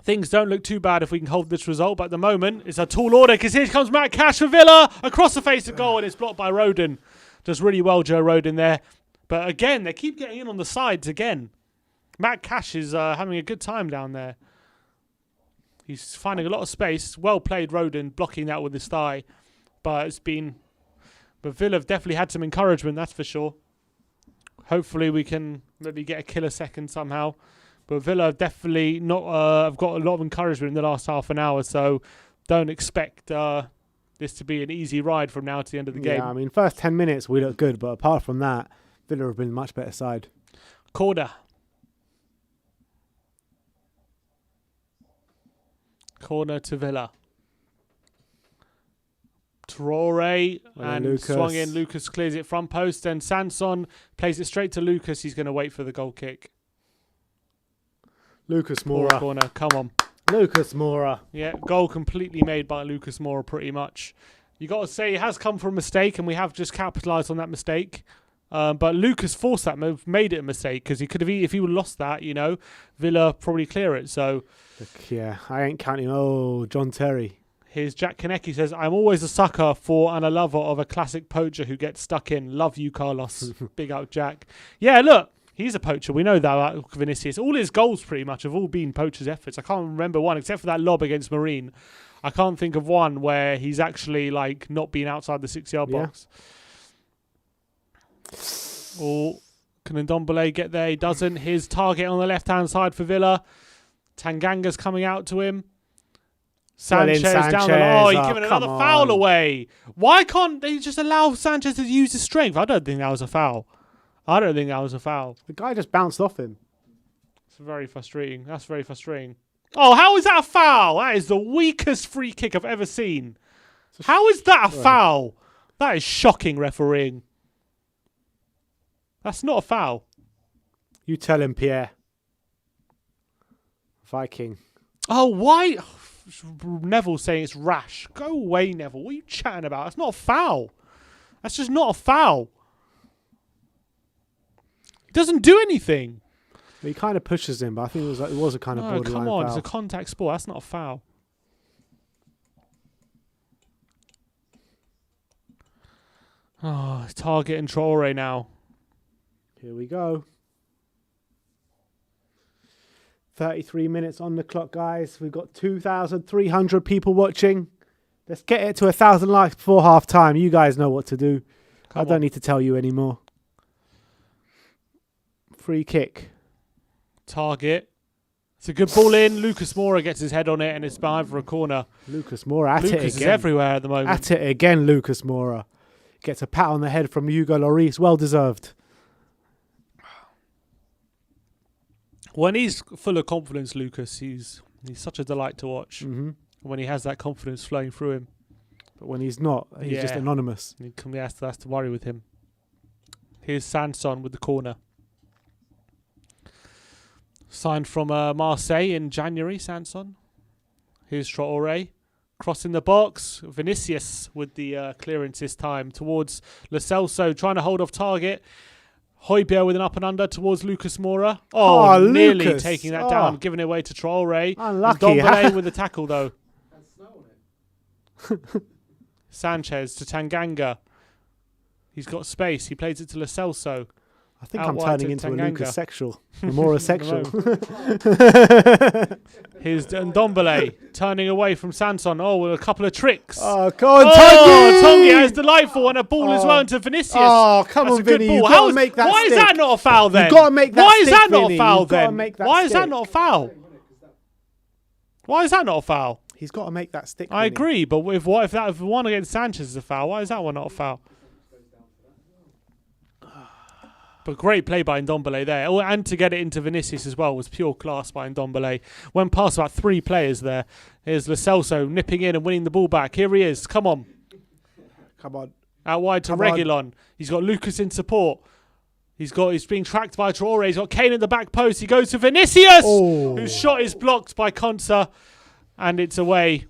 things don't look too bad if we can hold this result. But at the moment, it's a tall order because here comes Matt Cash for Villa. Across the face of goal, and it's blocked by Rodon. Does really well, Joe Rodon there. But again, they keep getting in on the sides again. Matt Cash is having a good time down there. He's finding a lot of space. Well played, Rodon, blocking that with his thigh. But Villa have definitely had some encouragement, that's for sure. Hopefully we can maybe get a killer second somehow. But Villa have definitely not have got a lot of encouragement in the last half an hour, so don't expect this to be an easy ride from now to the end of the game. Yeah, I mean, first 10 minutes we look good, but apart from that, Villa have been a much better side. Corner to Villa. Traore and swung in. Lucas clears it front post, and Sanson plays it straight to Lucas. He's going to wait for the goal kick. Lucas Moura. Corner, come on. Lucas Moura. Yeah, goal completely made by Lucas Moura pretty much. You got to say it has come from a mistake, and we have just capitalised on that mistake. But Lucas forced that move, made it a mistake, because he could have, if he would have lost that, Villa probably clear it. So, yeah, I ain't counting. Oh, John Terry. Here's Jack Konecki says, I'm always a sucker for and a lover of a classic poacher who gets stuck in. Love you, Carlos. Big out, Jack. Yeah, look, he's a poacher. We know that about Vinicius. All his goals pretty much have all been poacher's efforts. I can't remember one, except for that lob against Marine. I can't think of one where he's actually not been outside the 6-yard box. Or can Ndombele get there? He doesn't. His target on the left-hand side for Villa. Tanganga's coming out to him. Sanchez down the line. Oh, he's giving another foul away. Why can't they just allow Sanchez to use his strength? I don't think that was a foul. The guy just bounced off him. It's very frustrating. That's very frustrating. Oh, how is that a foul? That is the weakest free kick I've ever seen. How is that a foul? That is shocking refereeing. That's not a foul. You tell him, Pierre. Viking. Oh, why? Neville's saying it's rash. Go away, Neville. What are you chatting about? That's not a foul. That's just not a foul. He doesn't do anything. He kind of pushes him, but I think it was a kind of borderline foul. Come on, it's a contact sport. That's not a foul. Oh, Target and Traore now. Here we go. 33 minutes on the clock, guys. We've got 2,300 people watching. Let's get it to 1,000 likes before half time. You guys know what to do. I don't need to tell you anymore. Free kick. Target. It's a good ball in. Lucas Moura gets his head on it, and it's behind for a corner. Lucas Moura at it again. Lucas is everywhere at the moment. At it again, Lucas Moura. Gets a pat on the head from Hugo Lloris. Well deserved. When he's full of confidence, Lucas, he's such a delight to watch. Mm-hmm. When he has that confidence flowing through him. But when he's not, he's just anonymous. That's the worry with him. Here's Sanson with the corner. Signed from Marseille in January, Sanson. Here's Traore. Crossing the box. Vinicius with the clearance this time towards Lo Celso, trying to hold off Target. Højbjerg with an up and under towards Lucas Moura. Oh, nearly Lucas. taking that down, giving it away to Traore. Unlucky. Ndombele with the tackle though. Had snow on it. Sanchez to Tanganga. He's got space. He plays it to Lo Celso. I think Out I'm wide turning to into a Tanganga. Lucas sexual. More sexual. Here's Ndombele turning away from Sanson. Oh, with a couple of tricks. Oh, come on, Oh, Tongi! Tongi has delightful and a ball as well into Vinicius. Oh, come That's on, a good Vinny. You've ball. got to make that Why stick. is that not a foul then? You've got to make that Why is stick, that not Vinny. a foul You've got to then? make that Why is that stick. not a foul? Why is that not a foul? He's got to make that stick. I Vinny. agree, but if the one against Sanchez is a foul, why is that one not a foul? But great play by Ndombele there. Oh, and to get it into Vinicius as well was pure class by Ndombele. Went past about 3 players there. Here's Lo Celso nipping in and winning the ball back. Here he is. Come on. Come on. Out wide to Reguilon. He's got Lucas in support. He's being tracked by Traore. He's got Kane in the back post. He goes to Vinicius, whose shot is blocked by Konsa, and it's away.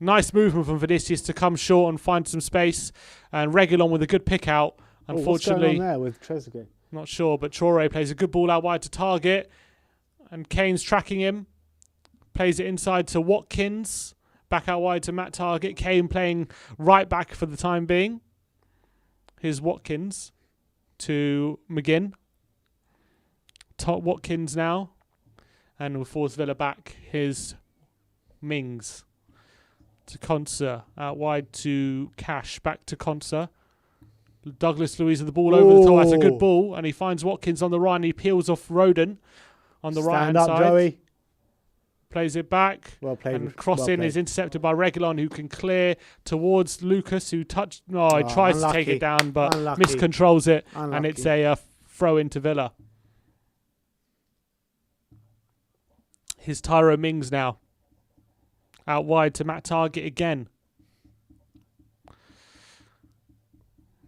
Nice movement from Vinicius to come short and find some space. And Reguilon with a good pick out. Unfortunately, what's going on there with Trezeguet? not sure, but Traore plays a good ball out wide to Target, and Kane's tracking him. Plays it inside to Watkins. Back out wide to Matt Target. Kane playing right back for the time being. Here's Watkins to McGinn. Watkins now. And we'll force Villa back. Here's Mings to Konsa. Out wide to Cash. Back to Konsa. Douglas Luiz with the ball over the top. That's a good ball. And he finds Watkins on the right and he peels off Roden on the right-hand Stand up, side. Joey. Plays it back. Well played. And crossing is intercepted by Reguilon, who can clear towards Lucas, who touched. No, he tries to take it down, but miscontrols it. And it's a throw into Villa. Here's Tyro Mings now. Out wide to Matt Target again.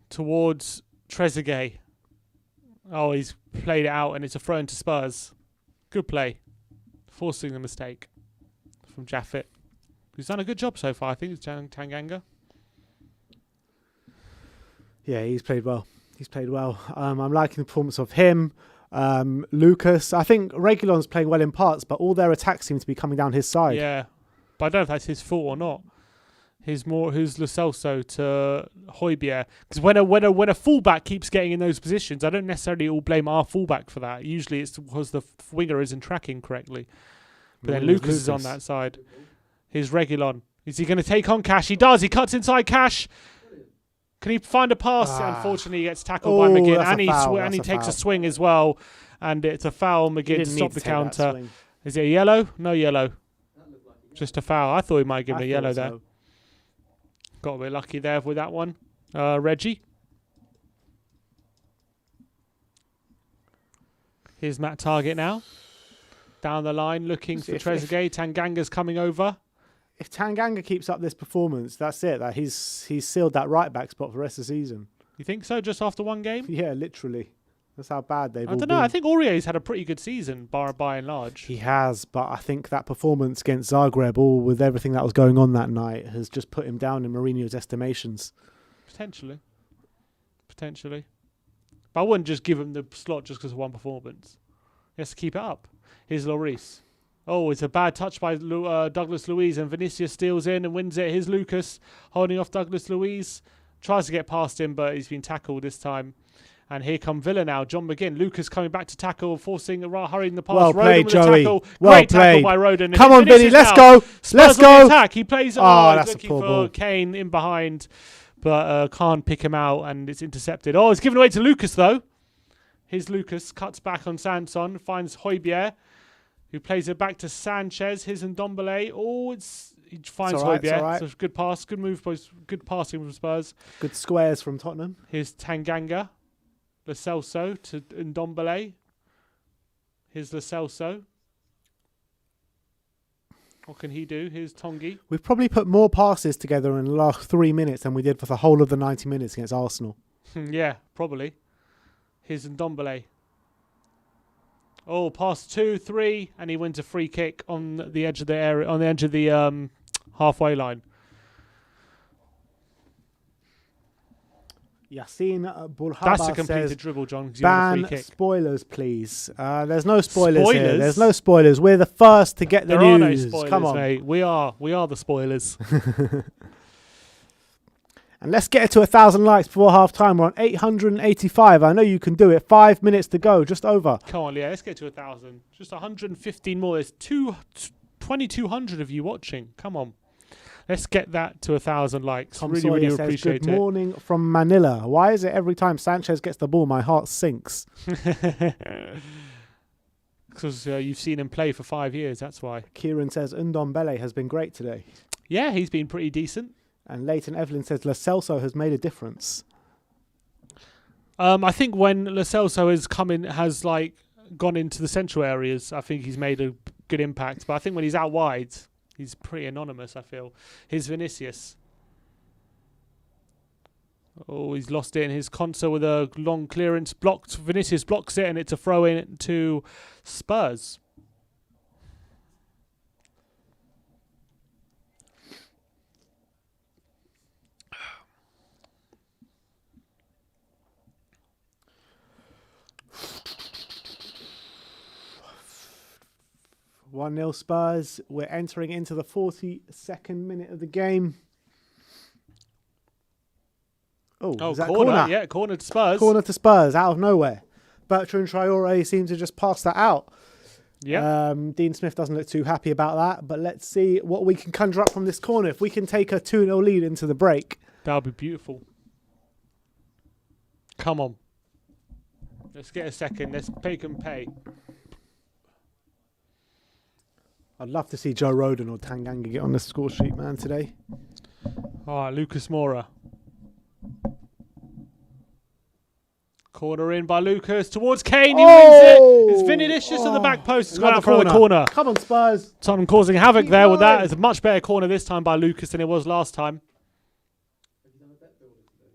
Towards Trezeguet. Oh, he's played it out and it's a throw into Spurs. Good play. Forcing the mistake from Jaffet, who's done a good job so far. I think it's Tanganga. Yeah, he's played well. I'm liking the performance of him. Lucas. I think Reguilon's playing well in parts, but all their attacks seem to be coming down his side. Yeah, but I don't know if that's his fault or not. Who's Lo Celso to Højbjerg? Because when a fullback keeps getting in those positions, I don't necessarily all blame our fullback for that. Usually it's because the winger isn't tracking correctly. But then Lucas is on that side. Here's Reguilon. Is he going to take on Cash? He does. He cuts inside Cash. Can he find a pass? Unfortunately, he gets tackled by McGinn, and he takes a swing as well. And it's a foul. McGinn to stop the counter. Is it a yellow? No yellow. Just a foul. I thought he might give him a yellow there. Got a bit lucky there with that one. Reggie. Here's Matt Target now. Down the line looking for Trezeguet. Tanganga's coming over. If Tanganga keeps up this performance, that's it. He's sealed that right back spot for the rest of the season. You think so? Just after one game? Yeah, literally. That's how bad they've all been. I don't know. I think Aurier's had a pretty good season by and large. He has, but I think that performance against Zagreb, all with everything that was going on that night, has just put him down in Mourinho's estimations. Potentially. But I wouldn't just give him the slot just because of one performance. He has to keep it up. Here's Lloris. Oh, it's a bad touch by Douglas Luiz, and Vinicius steals in and wins it. Here's Lucas holding off Douglas Luiz. Tries to get past him, but he's been tackled this time. And here come Villa now. John McGinn. Lucas coming back to tackle, hurrying the pass. Well played, Joey. Well Great tackle by Roden. Come on, Vinny, let's go. Let's go. Attack. He plays. That's looking a poor for ball. Kane in behind, but can't pick him out, and it's intercepted. Oh, it's given away to Lucas though. Here's Lucas. Cuts back on Sanson. Finds Højbjerg, who plays it back to Sanchez. Here's Ndombele. Oh, he finds Højbjerg. Right. So good pass. Good move. Good passing from Spurs. Good squares from Tottenham. Here's Tanganga. Lo Celso to Ndombele. Here's Lo Celso. What can he do? Here's Tongi. We've probably put more passes together in the last 3 minutes than we did for the whole of the 90 minutes against Arsenal. Yeah, probably. Here's Ndombele. Oh, pass 2, 3, and he wins a free kick on the edge of the area, on the edge of the halfway line. Yassine That's a Bulhaba completed says, dribble, John, because you want a ban free kick. spoilers, please. There's no spoilers here. Spoilers? There's no spoilers. We're the first to get the There are no news. spoilers, Come on. mate. We are the spoilers. And let's get it to 1,000 likes before half time. We're on 885. I know you can do it. 5 minutes to go, just over. Come on, let's get to 1,000. Just 115 more. There's 2,200 of you watching. Come on. Let's get that to 1,000 likes. Tom Really, Sawyer really says, appreciate good morning from Manila. Why is it every time Sanchez gets the ball, my heart sinks? it. Because you've seen him play for 5 years, that's why. Kieran says, Ndombele has been great today. Yeah, he's been pretty decent. And Leighton Evelyn says, Lo Celso has made a difference. I think when Lo Celso has gone into the central areas, I think he's made a good impact. But I think when he's out wide, he's pretty anonymous, I feel. Here's Vinicius. Oh, he's lost it in his concert with a long clearance. Blocked. Vinicius blocks it, and it's a throw in to Spurs. One 0 Spurs. We're entering into the 42nd minute of the game. Oh, is that corner? Yeah, corner to Spurs. Corner to Spurs, out of nowhere. Bertrand Traore seems to just pass that out. Yeah. Dean Smith doesn't look too happy about that, but let's see what we can conjure up from this corner. If we can take a 2-0 lead into the break. That would be beautiful. Come on. Let's get a second. Let's take and pay. I'd love to see Joe Rodon or Tanganga get on the score sheet, man, today. All right, Lucas Moura. Corner in by Lucas towards Kane. He wins it. It's Vinicius at the back post. It's gone out for the corner. Come on, Spurs. Tottenham causing havoc there with that. going. It's a much better corner this time by Lucas than it was last time. Have you done a bet builder today?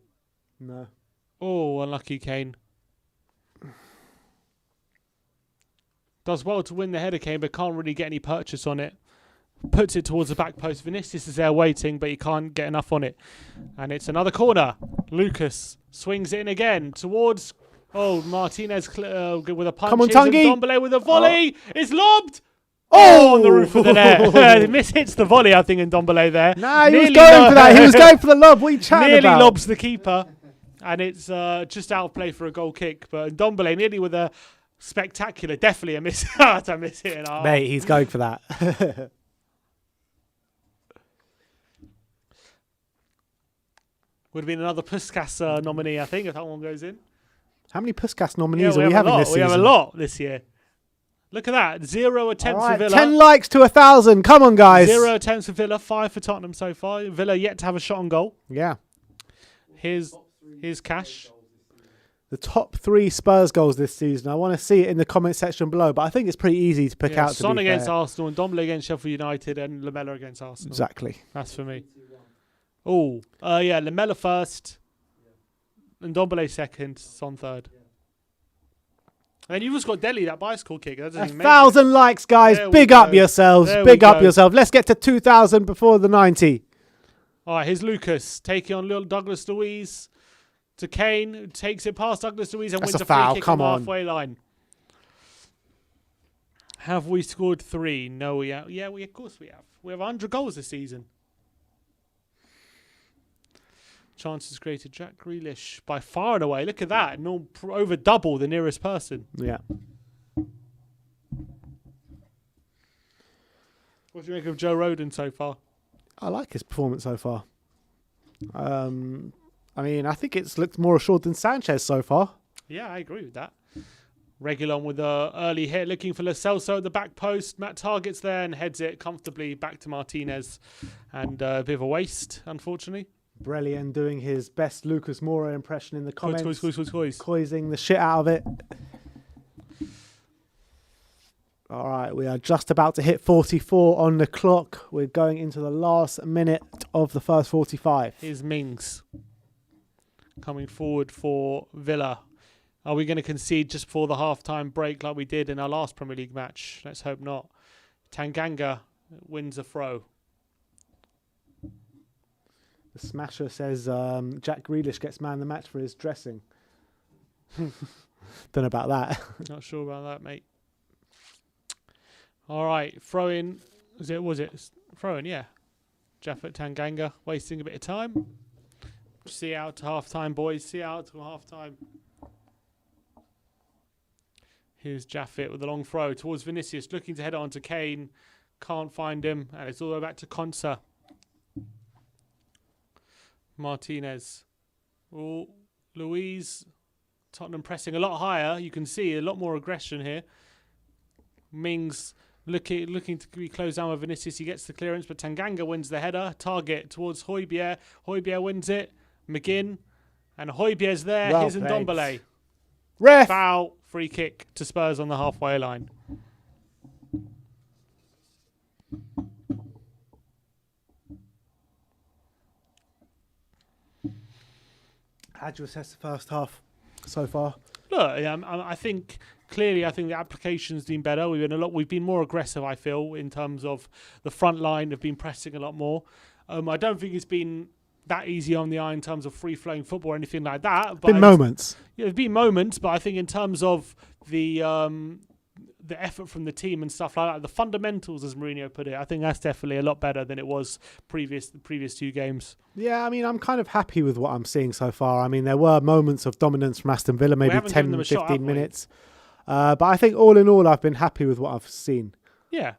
No. Oh, unlucky Kane. Does well to win the header, Kane, but can't really get any purchase on it. Puts it towards the back post. Vinicius is there waiting, but he can't get enough on it. And it's another corner. Lucas swings it in again towards... Oh, Martinez with a punch. Come on, Here's Tungy. Ndombele with a volley. It's lobbed. Oh, On the roof of the net. Miss hits the volley, I think, in Ndombele there. Nah, he was Nearly going for that. He was going for the lob. What are you chatting Nearly about? lobs the keeper. And it's just out of play for a goal kick. But Ndombele nearly with a spectacular, definitely a miss. To miss it in our Mate, he's going for that. Would have been another Puskas nominee, I think, if that one goes in. How many Puskas nominees are we having this We season? have a lot this year. Look at that. 0 attempts All right, for Villa. 10 likes to 1,000. Come on, guys. 0 attempts for Villa. 5 for Tottenham so far. Villa yet to have a shot on goal. Yeah. Here's Cash. The top 3 Spurs goals this season. I want to see it in the comment section below, but I think it's pretty easy to pick out. To Son be against fair. Arsenal and Ndombele against Sheffield United and Lamella against Arsenal. Exactly. That's for me. Oh, yeah, Lamella first. And Ndombele second. Son third. And you've just got Delhi, that bicycle kick. That doesn't even make it. 1,000 likes, guys. There we Big up go. yourselves. There Big we up go. yourself. Let's get to 2,000 before the 90. All right, here's Lucas taking on little Douglas Luiz to Kane, takes it past Douglas Luiz and That's wins a a free foul, kick come on the on. halfway line. Have we scored 3? No, we have. Yeah, of course we have. We have 100 goals this season. Chances created. Jack Grealish by far and away. Look at that. No, over double the nearest person. Yeah. What do you make of Joe Rodon so far? I like his performance so far. I mean, I think it's looked more assured than Sanchez so far. Yeah, I agree with that. Reguilon with the early hit, looking for Lo Celso at the back post. Matt targets there and heads it comfortably back to Martinez. And a bit of a waste, unfortunately. Brellian doing his best Lucas Moura impression in the comments. Coys. Coising the shit out of it. All right, we are just about to hit 44 on the clock. We're going into the last minute of the first 45. Here's Mings coming forward for Villa. Are we going to concede just before the half-time break like we did in our last Premier League match? Let's hope not. Tanganga wins a throw. The Smasher says Jack Grealish gets man of the match for his dressing. Don't know about that. Not sure about that, mate. All right, throw in. Was it throw in? Yeah. Jaffet Tanganga wasting a bit of time. See out to half time, boys. See out to half time. Here's Jaffet with a long throw towards Vinicius, looking to head on to Kane. Can't find him, and it's all the way back to Konsa. Martinez. Oh, Louise. Tottenham pressing a lot higher. You can see a lot more aggression here. Mings looking to be closed down with Vinicius. He gets the clearance, but Tanganga wins the header. Target towards Højbjerg. Højbjerg wins it. McGinn. And Højbjerg's there. Well Here's played. Ndombele. Ref! Foul. Free kick to Spurs on the halfway line. How do you assess the first half so far? Look, I think clearly, the application's been better. We've been more aggressive. I feel in terms of the front line have been pressing a lot more. I don't think it's been that easy on the eye in terms of free flowing football or anything like that. But Been moments. Yeah, there's been moments, but I think in terms of the effort from the team and stuff like that, the fundamentals, as Mourinho put it, I think that's definitely a lot better than it was the previous 2 games. Yeah, I mean, I'm kind of happy with what I'm seeing so far. I mean, there were moments of dominance from Aston Villa, maybe 10, 15 minutes. But I think all in all, I've been happy with what I've seen. Yeah.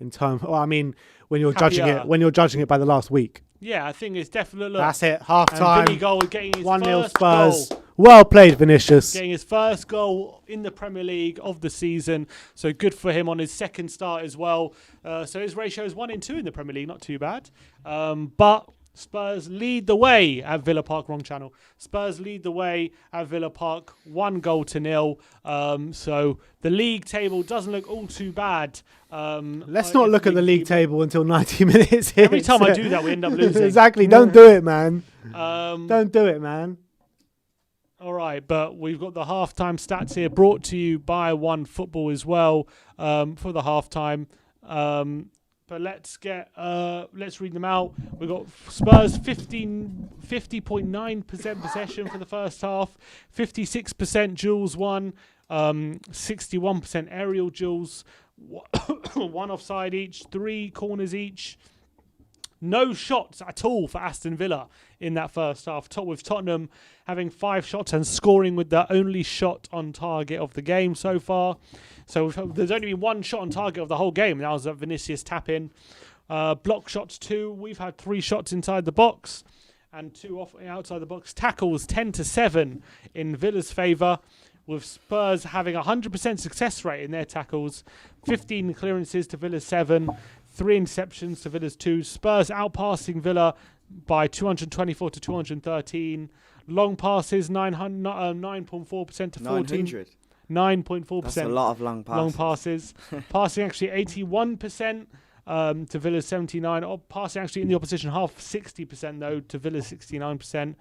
In terms, well, I mean, when you're judging it by the last week. Yeah, I think it's definitely. That's it. Half time. Vinny goal getting his 1-0 first Spurs. goal. Well played, Vinicius. Getting his first goal in the Premier League of the season. So good for him on his second start as well. So his ratio is 1-2 in the Premier League. Not too bad. But Spurs lead the way at Villa Park. Wrong channel. Spurs lead the way at Villa Park. 1-0. So the league table doesn't look all too bad. Let's not look at the league table until 90 minutes. Every time I do that, we end up losing. Exactly. Don't do it, man. Don't do it, man. All right, but we've got the halftime stats here brought to you by OneFootball as well for the halftime. But let's read them out. We've got Spurs 50.9% possession for the first half, 56% duels won, 61% aerial duels, 1 offside each, 3 corners each. No shots at all for Aston Villa in that first half, with Tottenham having 5 shots and scoring with their only shot on target of the game so far. So there's only been 1 shot on target of the whole game. That was a Vinicius tap-in. Block shots 2. We've had 3 shots inside the box and 2 outside the box. Tackles 10-7 in Villa's favour, with Spurs having 100% success rate in their tackles. 15 clearances to Villa's 7. 3 interceptions to Villa's 2. Spurs outpassing Villa by 224 to 213. Long passes 9.4% to 14. 9.4%. That's a lot of long passes. Passing actually 81% to Villa's 79. Passing actually in the opposition half 60% though to Villa's 69%.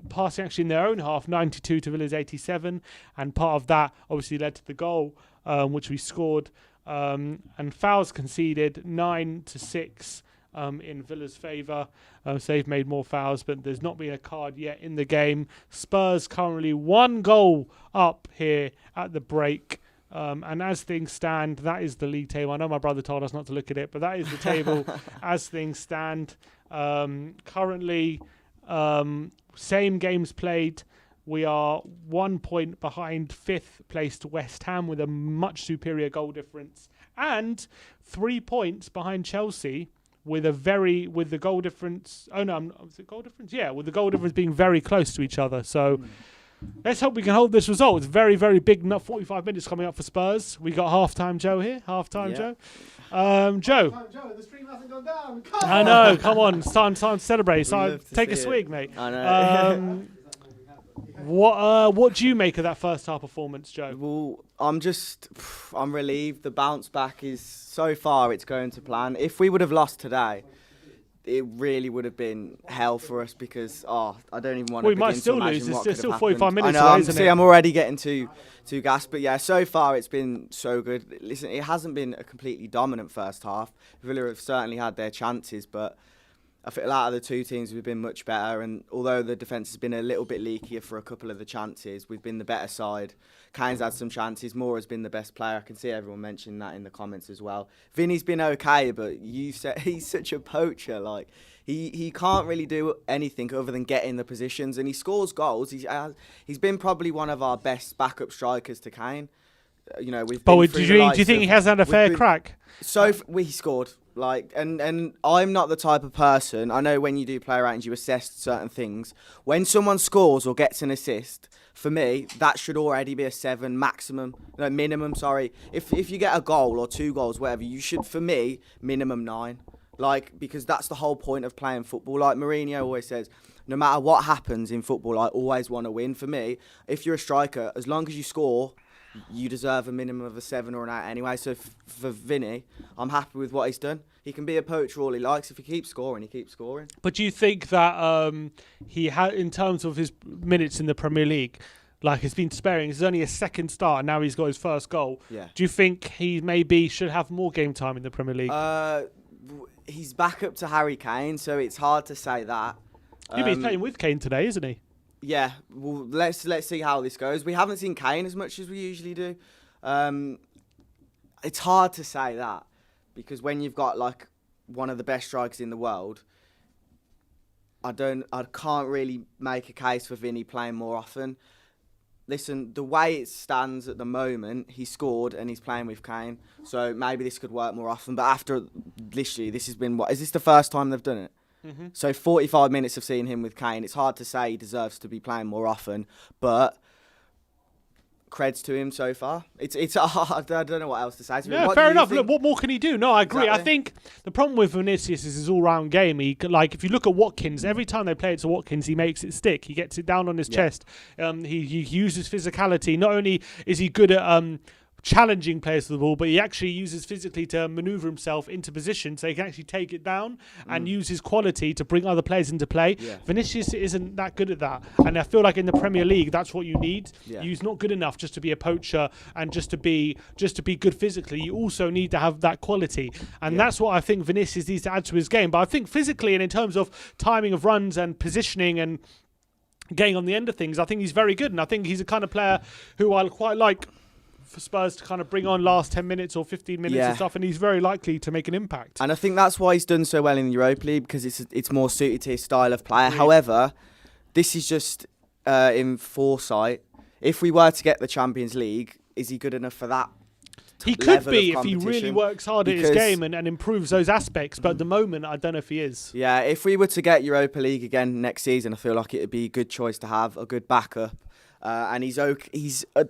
Passing actually in their own half 92 to Villa's 87. And part of that obviously led to the goal which we scored. And fouls conceded 9-6 in Villa's favour. So they've made more fouls, but there's not been a card yet in the game. Spurs currently 1 goal up here at the break. And as things stand, that is the league table. I know my brother told us not to look at it, but that is the table as things stand. Currently, same games played. We are 1 point behind 5th placed West Ham with a much superior goal difference, and 3 points behind Chelsea with the goal difference. Oh no, is it goal difference? Yeah, with the goal difference being very close to each other. So let's hope we can hold this result. It's very, very big. 45 minutes coming up for Spurs. We got halftime Joe here. Halftime Joe. Joe. Joe, the stream hasn't gone down. I know. Come on, it's time to celebrate. So take a swig, mate. I know. What do you make of that first half performance, Joe? Well, I'm relieved. The bounce back is so far it's going to plan. If we would have lost today, it really would have been hell for us because I don't even want to. We might still lose. There's still 45 minutes. I know. I'm already getting too gassed, but yeah, so far it's been so good. Listen, it hasn't been a completely dominant first half. Villa have certainly had their chances, but I feel out of the two teams we've been much better, and although the defence has been a little bit leakier for a couple of the chances, we've been the better side. Kane's had some chances. Moore has been the best player. I can see everyone mentioning that in the comments as well. Vinny's been okay, but you said he's such a poacher. Like he can't really do anything other than get in the positions, and he scores goals. He's been probably one of our best backup strikers to Kane. You know, we've. But do you think he hasn't had a fair crack? So he scored. Like, and I'm not the type of person, I know when you do player ratings, you assess certain things. When someone scores or gets an assist, for me, that should already be a 7 minimum, sorry. If you get a goal or 2 goals, whatever, you should, for me, minimum 9. Like, because that's the whole point of playing football. Like Mourinho always says, no matter what happens in football, I always want to win. For me, if you're a striker, as long as you score, you deserve a minimum of a 7 or an 8 anyway. So for Vinny, I'm happy with what he's done. He can be a poacher all he likes. If he keeps scoring, he keeps scoring. But do you think that he had, in terms of his minutes in the Premier League, like he's been sparing, it's only a second start and now he's got his first goal. Yeah. Do you think he maybe should have more game time in the Premier League? He's back up to Harry Kane, so it's hard to say that. He's playing with Kane today, isn't he? Yeah, well, let's see how this goes. We haven't seen Kane as much as we usually do. It's hard to say that because when you've got like one of the best strikers in the world, I can't really make a case for Vinny playing more often. Listen, the way it stands at the moment, he scored and he's playing with Kane, so maybe this could work more often. But after literally, this has been is this the first time they've done it? Mm-hmm. So 45 minutes of seeing him with Kane, it's hard to say he deserves to be playing more often, but creds to him so far. It's I don't know what else to say. Yeah, fair enough. Look, what more can he do? No, I agree. Exactly. I think the problem with Vinicius is his all-round game. If you look at Watkins, every time they play it to Watkins, he makes it stick. He gets it down on his chest. He uses physicality. Not only is he good at challenging players to the ball, but he actually uses physically to maneuver himself into position so he can actually take it down and use his quality to bring other players into play. Vinicius isn't that good at that, and I feel like in the Premier League that's what you need. He's not good enough just to be a poacher and just to be good physically. You also need to have that quality, and that's what I think Vinicius needs to add to his game. But I think physically and in terms of timing of runs and positioning and getting on the end of things, I think he's very good, and I think he's the kind of player who I quite like for Spurs to kind of bring on last 10 minutes or 15 minutes and stuff, and he's very likely to make an impact. And I think that's why he's done so well in the Europa League, because it's more suited to his style of player. However, this is just in foresight. If we were to get the Champions League, is he good enough for that? He could be if he really works hard at his game and improves those aspects, but at the moment, I don't know if he is. Yeah, if we were to get Europa League again next season, I feel like it would be a good choice to have, a good backup. And he's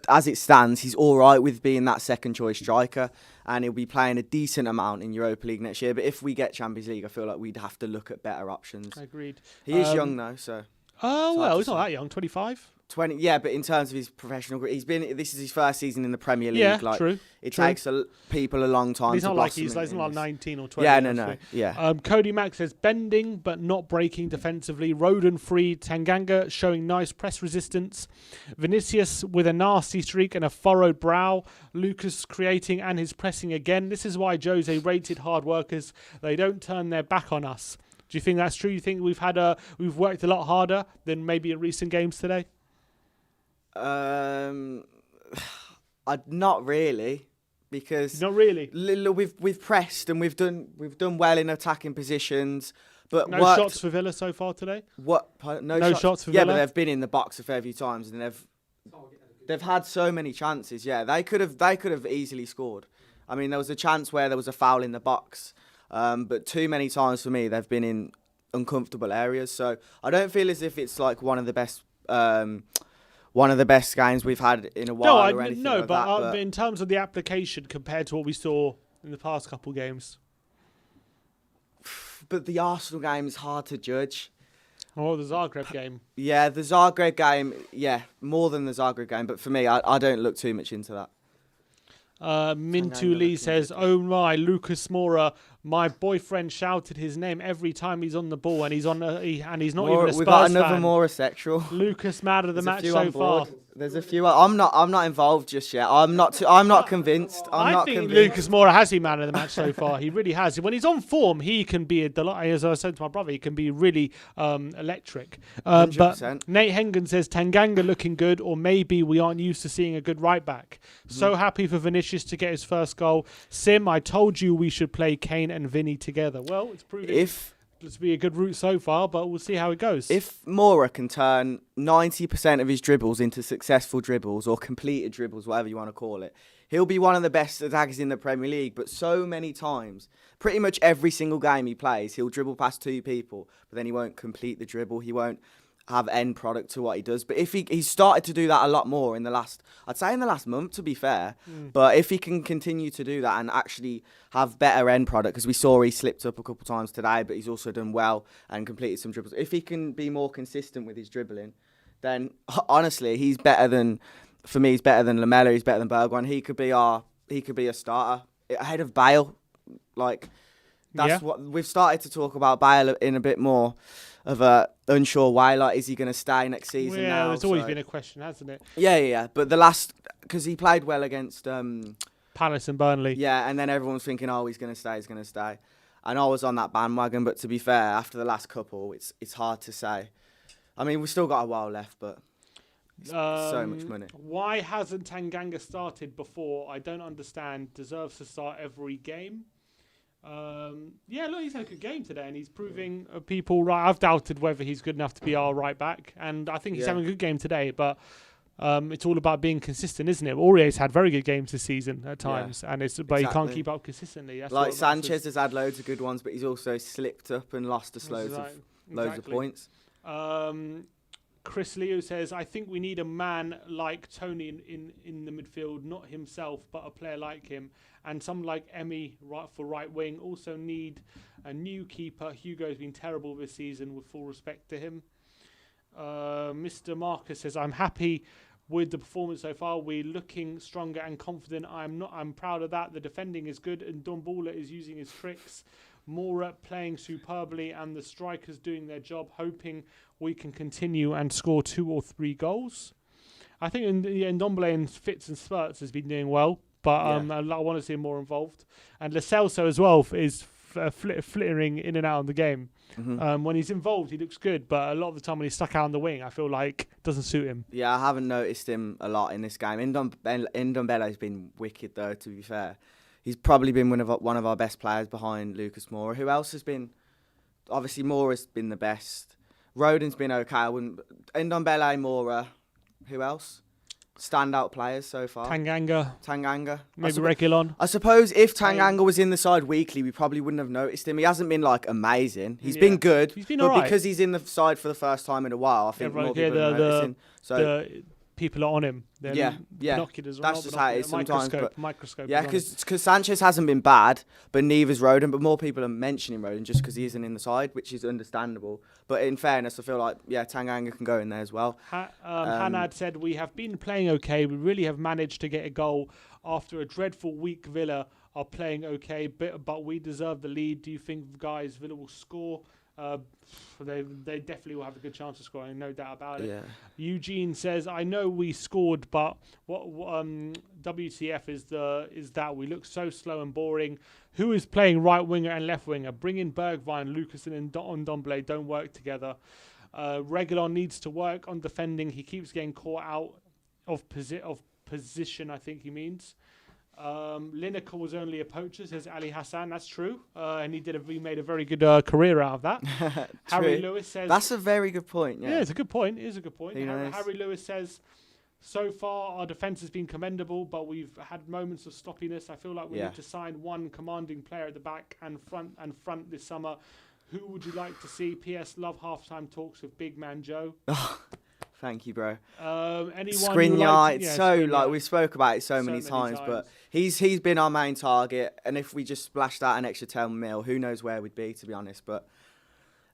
as it stands, he's all right with being that second choice striker, and he'll be playing a decent amount in Europa League next year. But if we get Champions League, I feel like we'd have to look at better options. Agreed. He is young though, so. Oh well, he's not that young, 25. 20, yeah, but in terms of his professional career, this is his first season in the Premier League. Yeah, true. It takes people a long time. He's to not like he's not like 19 or 20. Yeah, no. Yeah. Cody Mack says bending but not breaking defensively. Roden free. Tanganga showing nice press resistance. Vinicius with a nasty streak and a furrowed brow. Lucas creating and his pressing again. This is why Jose rated hard workers. They don't turn their back on us. Do you think that's true? You think we've worked a lot harder than maybe in recent games today? Not really, because not really. We've pressed and we've done well in attacking positions, but no shots for Villa so far today. No shots for Villa. Yeah, but they've been in the box a fair few times and they've had so many chances. Yeah, they could have easily scored. I mean, there was a chance where there was a foul in the box, but too many times for me they've been in uncomfortable areas. So I don't feel as if it's like one of the best games we've had in a while or anything like that. But in terms of the application compared to what we saw in the past couple games. But the Arsenal game is hard to judge. Or the Zagreb game. Yeah, the Zagreb game, more than the Zagreb game. But for me, I don't look too much into that. Mintu Lee says, "Oh my, Lucas Moura, my boyfriend shouted his name every time he's on the ball, and he's not even a Spurs fan. We've got another Moura sexual. Lucas mad of the match so far. There's a few. I'm not involved just yet. I'm not convinced. I think Lucas Moura has been man of the match so far. He really has. When he's on form, he can be a delight. As I said to my brother, he can be really electric. But 100%. Nate Hengen says Tanganga looking good, or maybe we aren't used to seeing a good right back. So happy for Vinicius to get his first goal. Sim, I told you we should play Kane and Vinny together. Well, it's proven to be a good route so far, but we'll see how it goes. If Moura can turn 90% of his dribbles into successful dribbles or completed dribbles, whatever you want to call it, he'll be one of the best attackers in the Premier League. But so many times, pretty much every single game he plays, he'll dribble past 2 people, but then he won't complete the dribble. He won't have end product to what he does. But if he's started to do that a lot more in the last month, to be fair. But if he can continue to do that and actually have better end product, because we saw he slipped up a couple of times today, but he's also done well and completed some dribbles. If he can be more consistent with his dribbling, then honestly, he's better than Lamela. He's better than Bergwijn. He could be a starter ahead of Bale. Like, that's what we've started to talk about Bale in a bit more of a unsure way. Like, is he going to stay next season? Yeah, now? there's always been a question, hasn't it? Yeah. But because he played well against Palace and Burnley. Yeah, and then everyone's thinking, oh, he's going to stay. And I was on that bandwagon, but to be fair, after the last couple, it's hard to say. I mean, we've still got a while left, but it's so much money. Why hasn't Tanganga started before? I don't understand. Deserves to start every game. Look, he's had a good game today, and he's proving people right. I've doubted whether he's good enough to be our right back, and I think he's having a good game today. But it's all about being consistent, isn't it? Aurier's had very good games this season at times, and but he can't keep up consistently. That's like Sanchez has had loads of good ones, but he's also slipped up and lost us loads of points. Chris Leo says, I think we need a man like Tony in the midfield, not himself, but a player like him. And some like Emmy for right wing. Also need a new keeper. Hugo's been terrible this season, with full respect to him. Mr. Marcus says, I'm happy with the performance so far. We're looking stronger and confident. I'm proud of that. The defending is good, and Dombula is using his tricks. Moura playing superbly, and the strikers doing their job, hoping we can continue and score 2 or 3 goals. I think Ndombele in fits and spurts has been doing well, but I want to see him more involved. And Lo Celso as well is flittering in and out of the game. When he's involved, he looks good, but a lot of the time when he's stuck out on the wing, I feel like it doesn't suit him. Yeah, I haven't noticed him a lot in this game. Ndombele has been wicked, though, to be fair. He's probably been one of our best players behind Lucas Moura. Who else has been? Obviously, Moura's been the best. Rodon's been okay. Ndombele, Moura. Who else? Standout players so far. Tanganga. Maybe Reguilon. I suppose if Tanganga was in the side weekly, we probably wouldn't have noticed him. He hasn't been been good. He's been but alright. Because he's in the side for the first time in a while, I think more people are noticing. The people are on him. Binoculars. That's just how it is sometimes. Microscope. Yeah, because Sanchez hasn't been bad, but neither's Rodon. But more people are mentioning Rodon just because he isn't in the side, which is understandable. But in fairness, I feel like Tanganga can go in there as well. Hanad said, we have been playing okay. We really have managed to get a goal after a dreadful week. Villa are playing okay, but we deserve the lead. Do you think, guys, Villa will score? They definitely will have a good chance of scoring, no doubt about it. Eugene says, I know we scored, but what WTF is that we look so slow and boring. Who is playing right winger and left winger? Bring in Bergwijn, Lucas and Ndombele don't work together. Reguilon needs to work on defending. He keeps getting caught out of position, I think he means. Lineker was only a poacher, says Ali Hassan. That's true, and he made a very good career out of that. Harry Lewis says that's a very good point. Yeah, it's a good point. It is a good point. Harry Lewis says, so far our defence has been commendable, but we've had moments of sloppiness. I feel like we need to sign one commanding player at the back and front this summer. Who would you like to see? P.S. Love halftime talks with Big Man Joe. Thank you, bro. Skriniar, we spoke about it so many times, but he's been our main target. And if we just splashed out an extra 10 mil, who knows where we'd be, to be honest. But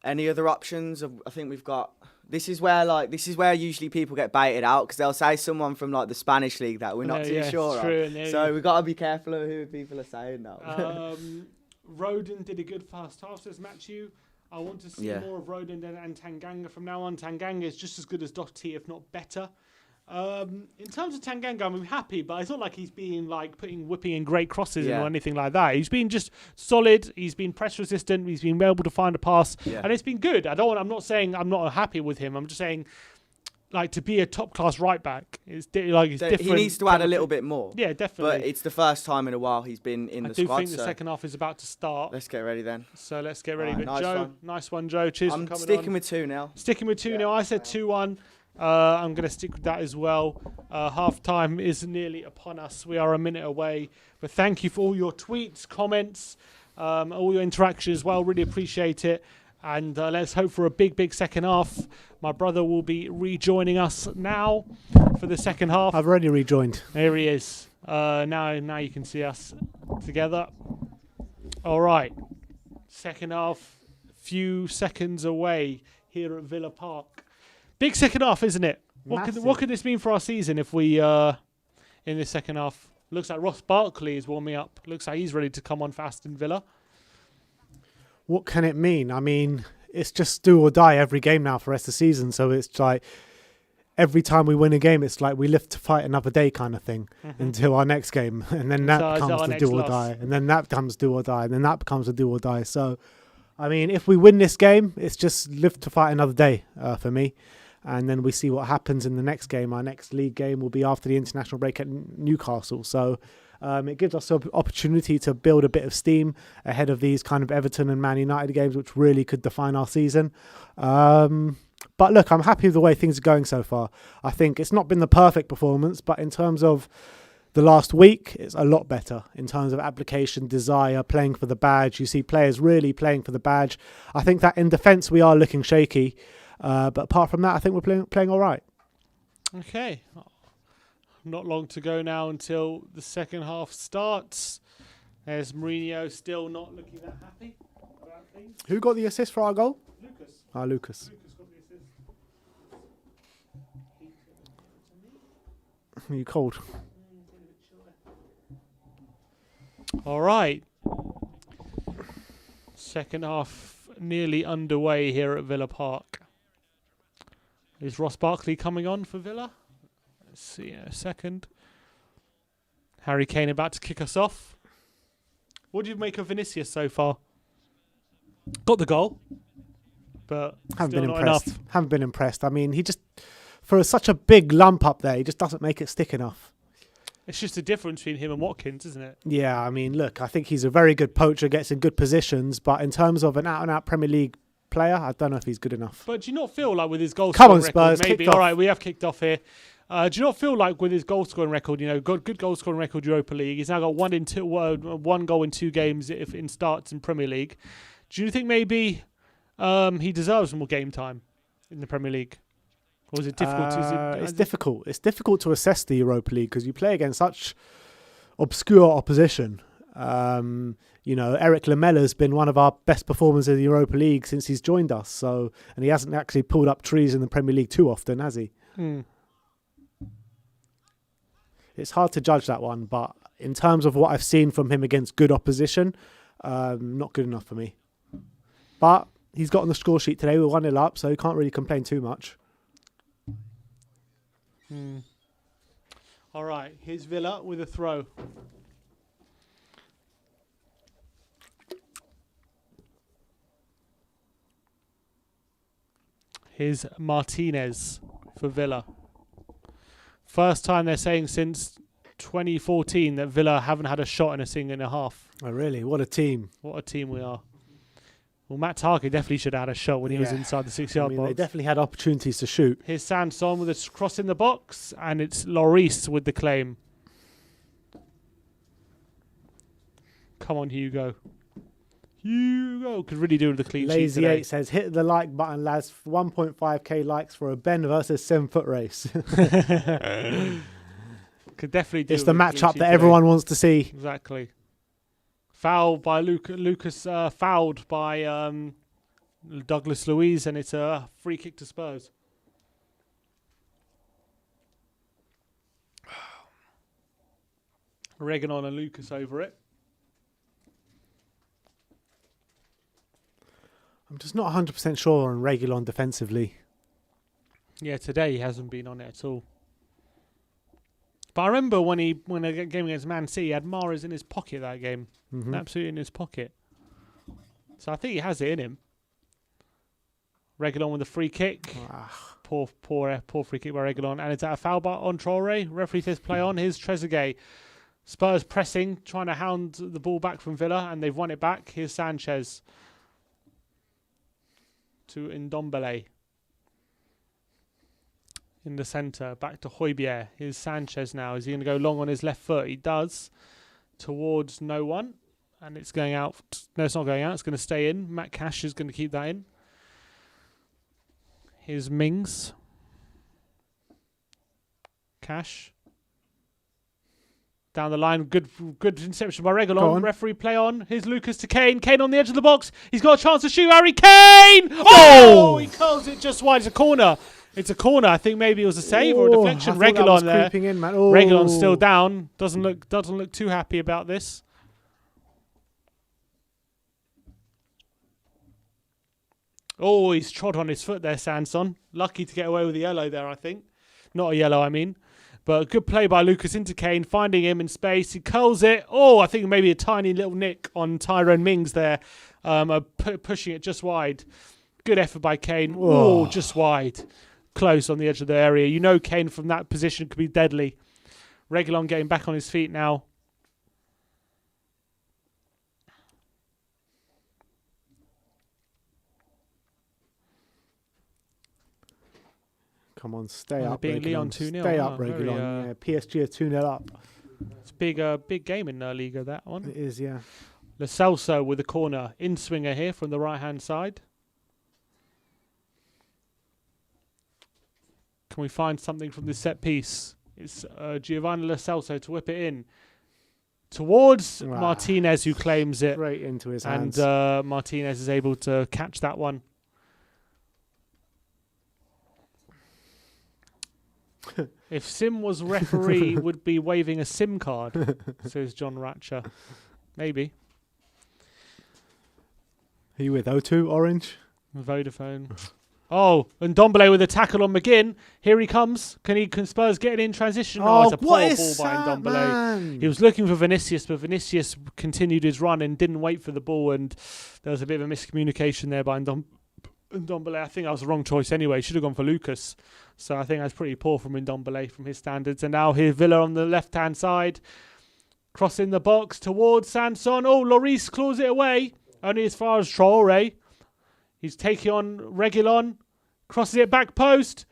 any other options? I think we've got. This is where usually people get baited out because they'll say someone from like the Spanish league that we're not too sure of. So we've got to be careful of who people are saying now. Rodon did a good first half, says Matthew. I want to see more of Rodon and Tanganga from now on. Tanganga is just as good as Doherty, if not better. In terms of Tanganga, I'm happy, but it's not like he's been like whipping in great crosses Yeah. or anything like that. He's been just solid. He's been press resistant. He's been able to find a pass, Yeah. and it's been good. I'm not saying I'm not happy with him. I'm just saying, like, to be a top class right back, it's different. He needs to add a little bit more. Yeah, definitely. But it's the first time in a while he's been in the squad. I do think the so second half is about to start. let's get ready then. So let's get ready. Alright, But nice Joe, one. nice one, Joe. Cheers I'm for coming sticking on. with 2-0. Sticking with 2-0. I said 2-1. I'm going to stick with that as well. Half time is nearly upon us. We are a minute away. But thank you for all your tweets, comments, all your interaction as well. Really appreciate it. And let's hope for a big second half. My brother will be rejoining us now for the second half. I've already rejoined. There he is. Now you can see us together. All right. Second half, few seconds away here at Villa Park. Big second half, isn't it? What could this mean for our season if we, in this second half? Looks like Ross Barkley is warming up. Looks like he's ready to come on for Aston Villa. What can it mean? I mean, it's just do or die every game now for the rest of the season. So it's like every time we win a game, it's like we live to fight another day kind of thing until our next game. And then that becomes the do or die. And then that becomes do or die. And then that becomes a do or die. So, I mean, if we win this game, it's just live to fight another day for me. And then we see what happens in the next game. Our next league game will be after the international break at Newcastle. So it gives us an opportunity to build a bit of steam ahead of these kind of Everton and Man United games, which really could define our season. But look, I'm happy with the way things are going so far. I think it's not been the perfect performance, but in terms of the last week, it's a lot better in terms of application, desire, playing for the badge. You see players really playing for the badge. I think that in defence we are looking shaky. But apart from that, I think we're playing all right. Okay. Not long to go now until the second half starts. There's Mourinho still not looking that happy about things. Who got the assist for our goal? Lucas. Lucas. Lucas got the assist. Are you cold? All right. Second half nearly underway here at Villa Park. Is Ross Barkley coming on for Villa? Let's see in a second. Harry Kane about to kick us off. What do you make of Vinicius so far? Got the goal, but Haven't still been not impressed. enough. Haven't been impressed. I mean, he just, for such a big lump up there, he just doesn't make it stick enough. It's just the difference between him and Watkins, isn't it? Yeah, I mean, look, I think he's a very good poacher, gets in good positions, but in terms of an out-and-out Premier League player, I don't know if he's good enough. But do you not feel like with his goal Come scoring on, record, Spurs, maybe? kicked off. All right, we have kicked off here. Do you not feel like with his goal scoring record, good goal scoring record Europa League, he's now got one goal in 2 games if in starts in Premier League. Do you think maybe he deserves more game time in the Premier League? Or is it difficult? It's difficult. It's difficult to assess the Europa League because you play against such obscure opposition. Eric Lamella's been one of our best performers in the Europa League since he's joined us. So, and he hasn't actually pulled up trees in the Premier League too often, has he? It's hard to judge that one, but in terms of what I've seen from him against good opposition, not good enough for me. But he's got on the score sheet today. We're 1-0 up, so he can't really complain too much. All right, here's Villa with a throw. Here's Martinez for Villa. First time they're saying since 2014 that Villa haven't had a shot in a single and a half. Oh, really? What a team. What a team we are. Well, Matt Target definitely should have had a shot when he was inside the 6-yard box. They definitely had opportunities to shoot. Here's Sanson with a cross in the box, and it's Lloris with the claim. Come on, Hugo. Hugo could really do with the clean sheet Lazy today. 8 says, hit the like button, lads. 1.5k likes for a Ben versus 7-foot race. Could definitely do It's with the a clean matchup sheet that today. everyone wants to see. Exactly. Foul by Lucas, fouled by Douglas Luiz, and it's a free kick to Spurs. Reguilon and Lucas over it. I'm just not 100% sure on Reguilon defensively. Yeah, today he hasn't been on it at all. But I remember when a game against Man City, he had Mahrez in his pocket that game. Mm-hmm. Absolutely in his pocket. So I think he has it in him. Reguilon with a free kick. Poor free kick by Reguilon. And it's at a foul on Traore. Referee says play on. Here's Trezeguet. Spurs pressing, trying to hound the ball back from Villa, and they've won it back. Here's Sanchez to Ndombele. In the centre, back to Højbjerg. Here's Sanchez now. Is he going to go long on his left foot? He does. Towards no one. And it's going out. No, it's not going out. It's going to stay in. Matt Cash is going to keep that in. Here's Mings. Cash. Down the line. Good interception by Reguilon. Referee play on. Here's Lucas to Kane. Kane on the edge of the box. He's got a chance to shoot. Harry Kane! Oh! He curls it just wide. It's a corner. It's a corner. I think maybe it was a save or a deflection. Reguilon there. In, man. Reguilon's still down. Doesn't look too happy about this. Oh, he's trod on his foot there, Sanson. Lucky to get away with a yellow there, I think. Not a yellow, I mean. But a good play by Lucas into Kane, finding him in space. He curls it. Oh, I think maybe a tiny little nick on Tyrone Mings there, pushing it just wide. Good effort by Kane. Oh, just wide. Close on the edge of the area. You know Kane from that position could be deadly. Reguilon getting back on his feet now. Come on, stay up. Being Leon 2-0. Stay up, Reguilon. Yeah, PSG are 2-0 up. It's a big game in La Liga, that one. It is, yeah. Lo Celso with a corner. In-swinger here from the right-hand side. Can we find something from this set piece? It's Giovanni Lo Celso to whip it in. Towards Martinez, who claims it. Right into his hands. And Martinez is able to catch that one. If Sim was referee, would be waving a SIM card, says John Ratcher. Maybe. Are you with O2, Orange? Vodafone. Oh, and Ndombele with a tackle on McGinn. Here he comes. Can Spurs get it in transition? Oh, it's a poor ball by Ndombele. He was looking for Vinicius, but Vinicius continued his run and didn't wait for the ball, and there was a bit of a miscommunication there by Ndombele. I think that was the wrong choice anyway. Should have gone for Lucas. So I think that's pretty poor from Ndombele from his standards. And now here Villa on the left-hand side. Crossing the box towards Sanson. Oh, Lloris claws it away. Only as far as Traore. He's taking on Reguilon. Crosses it back post.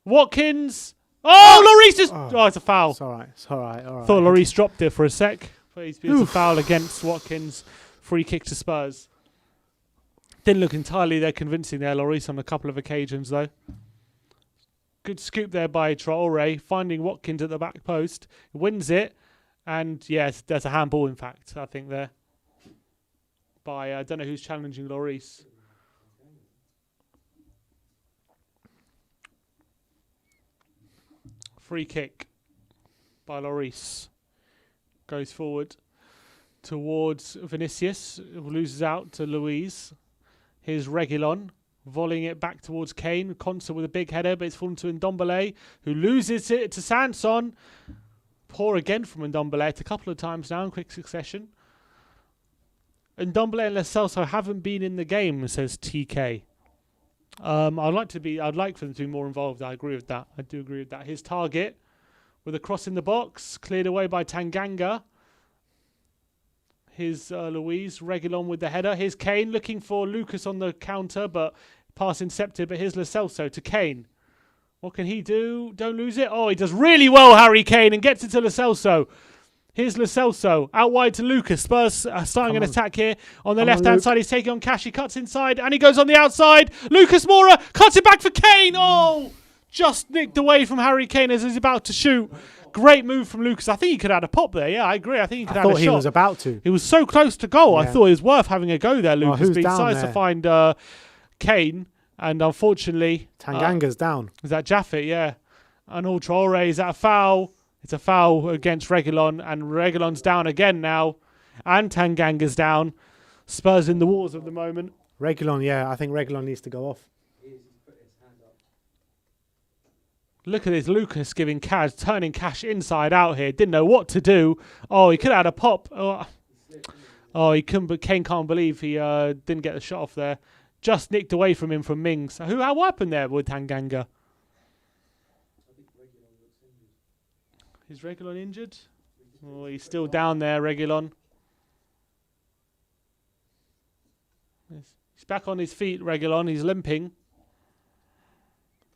Watkins. Oh, Lloris is... Oh, it's a foul. It's all right. It's all right. All right. Thought Lloris dropped it for a sec. But it's a foul against Watkins. Free kick to Spurs. Didn't look entirely there convincing there, Lloris, on a couple of occasions, though. Good scoop there by Traore, finding Watkins at the back post. Wins it. And, yes, there's a handball, in fact, I think, there. By, I don't know who's challenging Lloris. Free kick by Lloris. Goes forward towards Vinicius. Loses out to Luiz. Here's Reguilon. Volleying it back towards Kane. Conser with a big header, but it's fallen to Ndombele, who loses it to Sanson. Poor again from Ndombele. A couple of times now in quick succession. Ndombele and Lo Celso haven't been in the game, says TK. I'd like for them to be more involved. I agree with that. I do agree with that. His target with a cross in the box, cleared away by Tanganga. Here's Luiz. Reguilon with the header. Here's Kane looking for Lucas on the counter, but pass intercepted. But here's Lo Celso to Kane. What can he do? Don't lose it. Oh, he does really well, Harry Kane, and gets it to Lo Celso. Here's Lo Celso. Out wide to Lucas. Spurs starting an attack here. On the left-hand side, he's taking on Cash. He cuts inside, and he goes on the outside. Lucas Moura cuts it back for Kane. Oh, just nicked away from Harry Kane as he's about to shoot. Great move from Lucas. I think he could have had a pop there. Yeah, I agree. I think he could have had a shot. I thought he was about to. He was so close to goal. Yeah. I thought it was worth having a go there, Lucas. Who's down decides to find Kane, and unfortunately... Tanganga's down. Is that Jaffet? Yeah. And Traore, is that a foul? It's a foul against Reguilon, and Reguilon's down again now. And Tanganga's down. Spurs in the wars at the moment. Reguilon, yeah. I think Reguilon needs to go off. Look at this, Lucas turning Cash inside out here. Didn't know what to do. Oh, he could have had a pop. Oh, he couldn't. But Kane can't believe he didn't get the shot off there. Just nicked away from him from Mings. What happened there with Tanganga? Is Reguilon injured? Oh, he's still down there, Reguilon. He's back on his feet, Reguilon. He's limping.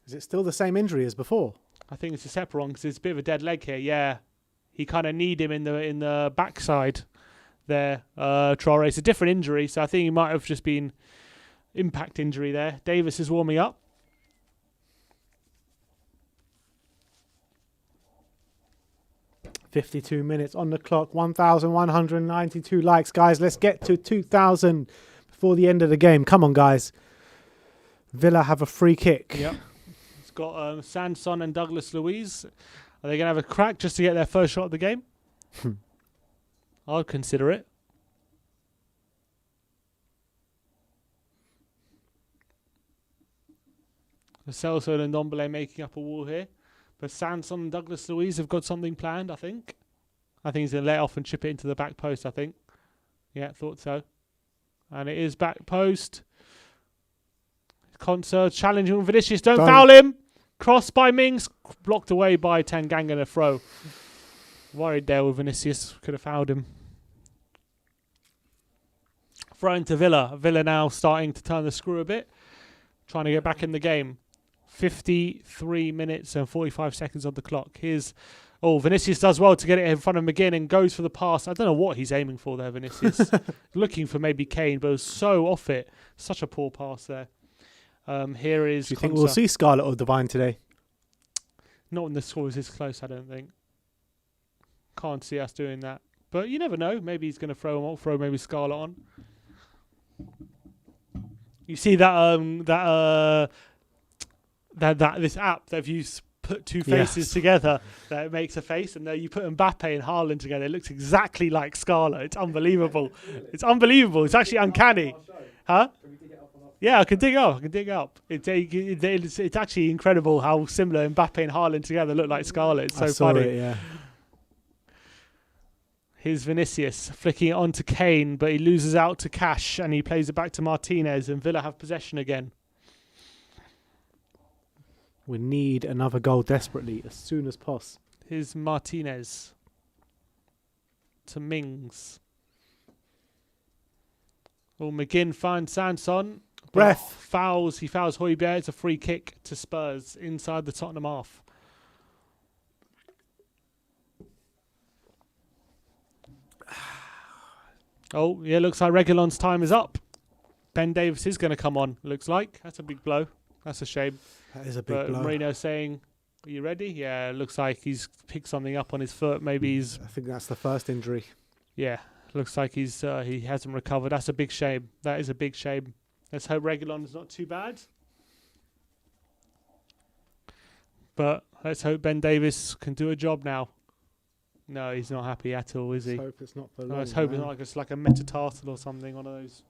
Is it still the same injury as before? I think it's a separate one because it's a bit of a dead leg here. Yeah, he kind of need him in the backside there. Traore. It's a different injury, so I think he might have just been impact injury there. Davis is warming up. "52 minutes on the clock, 1,192 likes, guys. Let's get to 2,000 before the end of the game. Come on, guys. Villa have a free kick. Yep. It's got Sanson and Douglas Luiz. Are they going to have a crack just to get their first shot of the game? I'd consider it. Celso and Ndombele making up a wall here. But Sanson and Douglas Luiz have got something planned, I think. I think he's going to let off and chip it into the back post, I think. Yeah, thought so. And it is back post. Concert challenging Vinicius. Don't foul him. Cross by Mings. Blocked away by Tanganga and a throw. Worried there with Vinicius. Could have fouled him. Throw into Villa. Villa now starting to turn the screw a bit. Trying to get back in the game. 53 minutes and 45 seconds on the clock. Vinicius does well to get it in front of McGinn and goes for the pass. I don't know what he's aiming for there, Vinicius. Looking for maybe Kane, but it was so off it. Such a poor pass there. Here is. Do you think we'll see Scarlett or Divine today? Not when the score is this close, I don't think. Can't see us doing that. But you never know. Maybe he's going to throw maybe Scarlett on. You see that this app that if you put two faces together, that it makes a face, and then you put Mbappe and Haaland together, it looks exactly like Scarlett. It's unbelievable. It's unbelievable. It's actually uncanny. Huh? Yeah, I can dig up. It's actually incredible how similar Mbappe and Haaland together look like Scarlett. It's so funny. It, yeah. Here's Vinicius flicking it on to Kane, but he loses out to Cash and he plays it back to Martinez, and Villa have possession again. We need another goal desperately as soon as possible. Here's Martinez to Mings. McGinn finds Sanson. Breath. He fouls Højbjerg. It's a free kick to Spurs inside the Tottenham half. Looks like Reguilon's time is up. Ben Davis is going to come on, looks like. That's a big blow. That's a shame. That is a big blow. Marino saying, "Are you ready?" Yeah, looks like he's picked something up on his foot. Maybe he's... I think that's the first injury. Yeah, looks like he hasn't recovered. That's a big shame. That is a big shame. Let's hope Reguilon's not too bad. But let's hope Ben Davis can do a job now. No, he's not happy at all, is he? Let's hope it's not for long. Let's hope it's like a metatarsal or something, one of those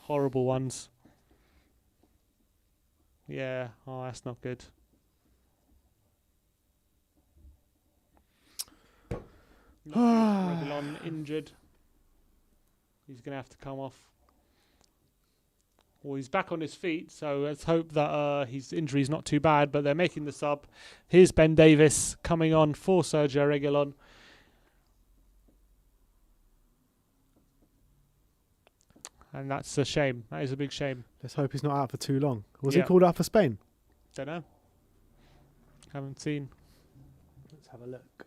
horrible ones. Yeah, that's not good. Reguilon injured. He's going to have to come off. Well, he's back on his feet, so let's hope that his injury is not too bad, but they're making the sub. Here's Ben Davis coming on for Sergio Reguilon. And that's a shame. That is a big shame. Let's hope he's not out for too long. Was he called out for Spain? Don't know. Haven't seen. Let's have a look.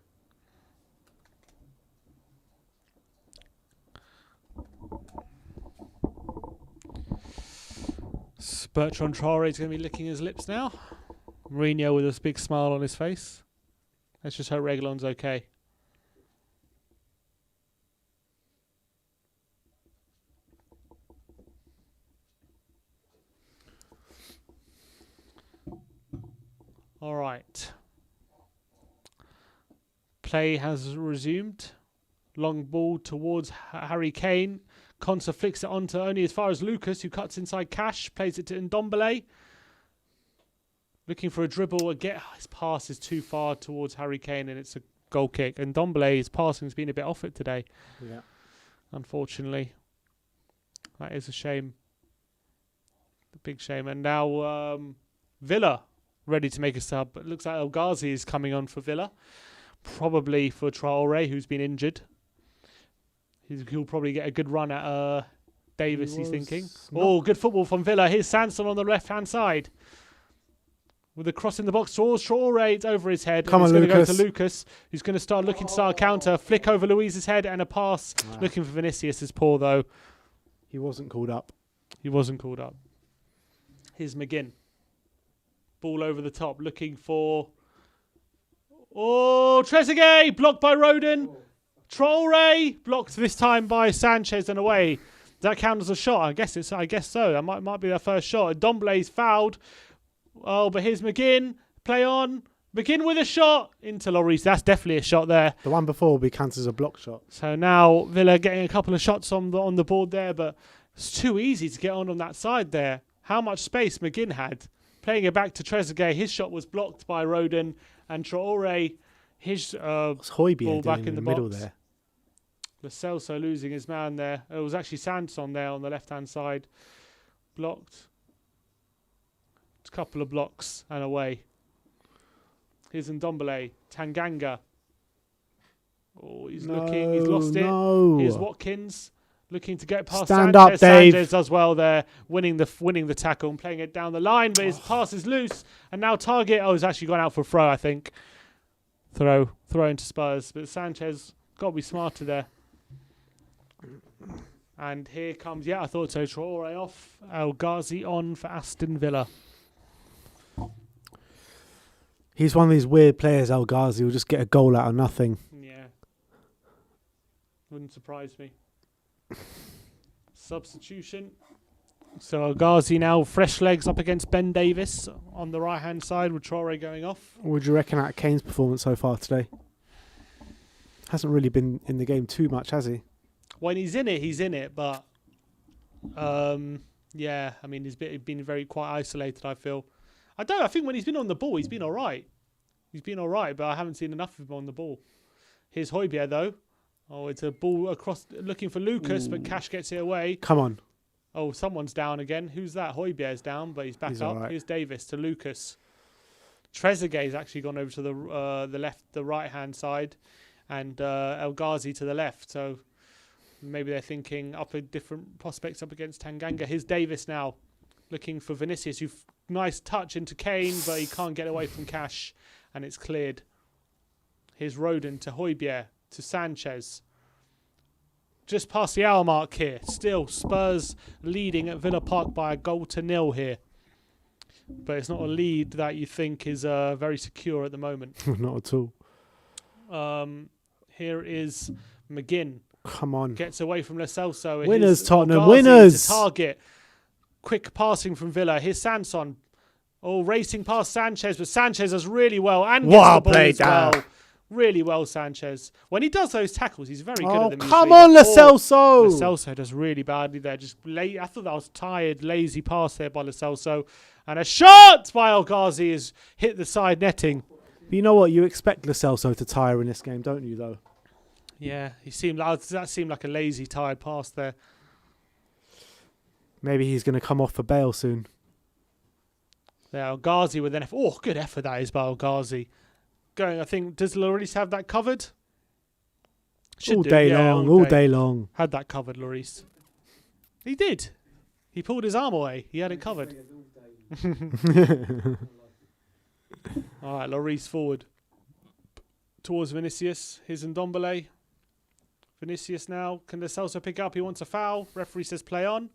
Bertrand Traore is going to be licking his lips now. Mourinho with a big smile on his face. Let's just hope Reguilon's okay. All right. Play has resumed. Long ball towards Harry Kane. Konsa flicks it onto only as far as Lucas, who cuts inside Cash, plays it to Ndombele. looking for a dribble. His pass is too far towards Harry Kane, and it's a goal kick. And Ndombele's passing's been a bit off it today. Yeah. Unfortunately. That is a shame. A big shame. And now Villa ready to make a sub. It looks like El Ghazi is coming on for Villa. Probably for Traore, who's been injured. He'll probably get a good run at Davis, he's thinking. Oh, good football from Villa. Here's Sanson on the left-hand side. With a cross in the box towards Traore. It's over his head. Come on, Lucas. Going to go Lucas. to Lucas, who's going to start looking to start a counter. Flick over Luiz's head and a pass. Wow. Looking for Vinicius is poor, though. He wasn't called up. He wasn't called up. Here's McGinn. Ball over the top. Looking for... Oh, Trezeguet. Blocked by Rodon. Traore. Blocked this time by Sanchez and away. Does that count as a shot? I guess so. That might be their first shot. Ndombele's fouled. Oh, but here's McGinn. Play on. McGinn with a shot. Into Lloris. That's definitely a shot there. The one before will be counted as a block shot. So now Villa getting a couple of shots on the board there, but it's too easy to get on that side there. How much space McGinn had. Playing it back to Trezeguet. His shot was blocked by Rodon. And Traore, his What's Højbjerg ball back doing in the middle box. there? Lo Celso losing his man there. It was actually Sanson there on the left-hand side. Blocked. A couple of blocks and away. Here's Ndombele. Tanganga. Oh, he's looking. He's lost it. No. Here's Watkins. Looking to get past Stand Sanchez. up, Dave. Sanchez does well there, winning the tackle and playing it down the line, but his pass is loose. And now Target, he's actually gone out for a throw, I think. Throw into Spurs. But Sanchez got to be smarter there. And here comes, I thought so, Traore off. El Ghazi on for Aston Villa. He's one of these weird players, El Ghazi, will just get a goal out of nothing. Yeah. Wouldn't surprise me. Substitution. So El Ghazi now, fresh legs up against Ben Davis on the right-hand side with Traore going off. What would you reckon out of Kane's performance so far today? Hasn't really been in the game too much, has he? When he's in it, but yeah, I mean, he's been very quite isolated, I feel. I think when he's been on the ball, he's been all right. But I haven't seen enough of him on the ball. Here's Højbjerg, though. Oh, it's a ball across, looking for Lucas, but Cash gets it away. Come on. Oh, someone's down again. Who's that? Højbjerg's down, but he's back up. Right. Here's Davis to Lucas. Trezeguet's actually gone over to the right-hand side, and El Ghazi to the left. So maybe they're thinking different prospects up against Tanganga. Here's Davis now, looking for Vinicius. Nice touch into Kane, but he can't get away from Cash, and it's cleared. Here's Rodon to Højbjerg to Sanchez. Just past the hour mark here. Still Spurs leading at Villa Park by a 1-0 here. But it's not a lead that you think is very secure at the moment. Not at all. Here is McGinn. Come on. Gets away from Lo Celso. Winners, Tottenham, Ghazi winners! to Target. Quick passing from Villa. Here's Sanson. Oh, racing past Sanchez, but Sanchez does really well and gets Well the ball played, as well. Really well, Sanchez. When he does those tackles, he's very good at them. Come usually. on, Lo Lo Celso! Celso does really badly there. I thought that was tired, lazy pass there by Lo Celso. And a shot by El Ghazi has hit the side netting. But you know what? You expect Lo Celso to tire in this game, don't you, though? Yeah, that seemed like a lazy, tired pass there. Maybe he's going to come off for Bale soon. There, El Ghazi with an effort. Oh, good effort that is by El Ghazi. Going, I think, does Lloris have that covered? All day long. Had that covered, Lloris. He did. He pulled his arm away. He had it covered. All right, Lloris forward. Towards Vinicius. Here's Ndombele. Vinicius now. Can Lo Celso pick up? He wants a foul. Referee says play on.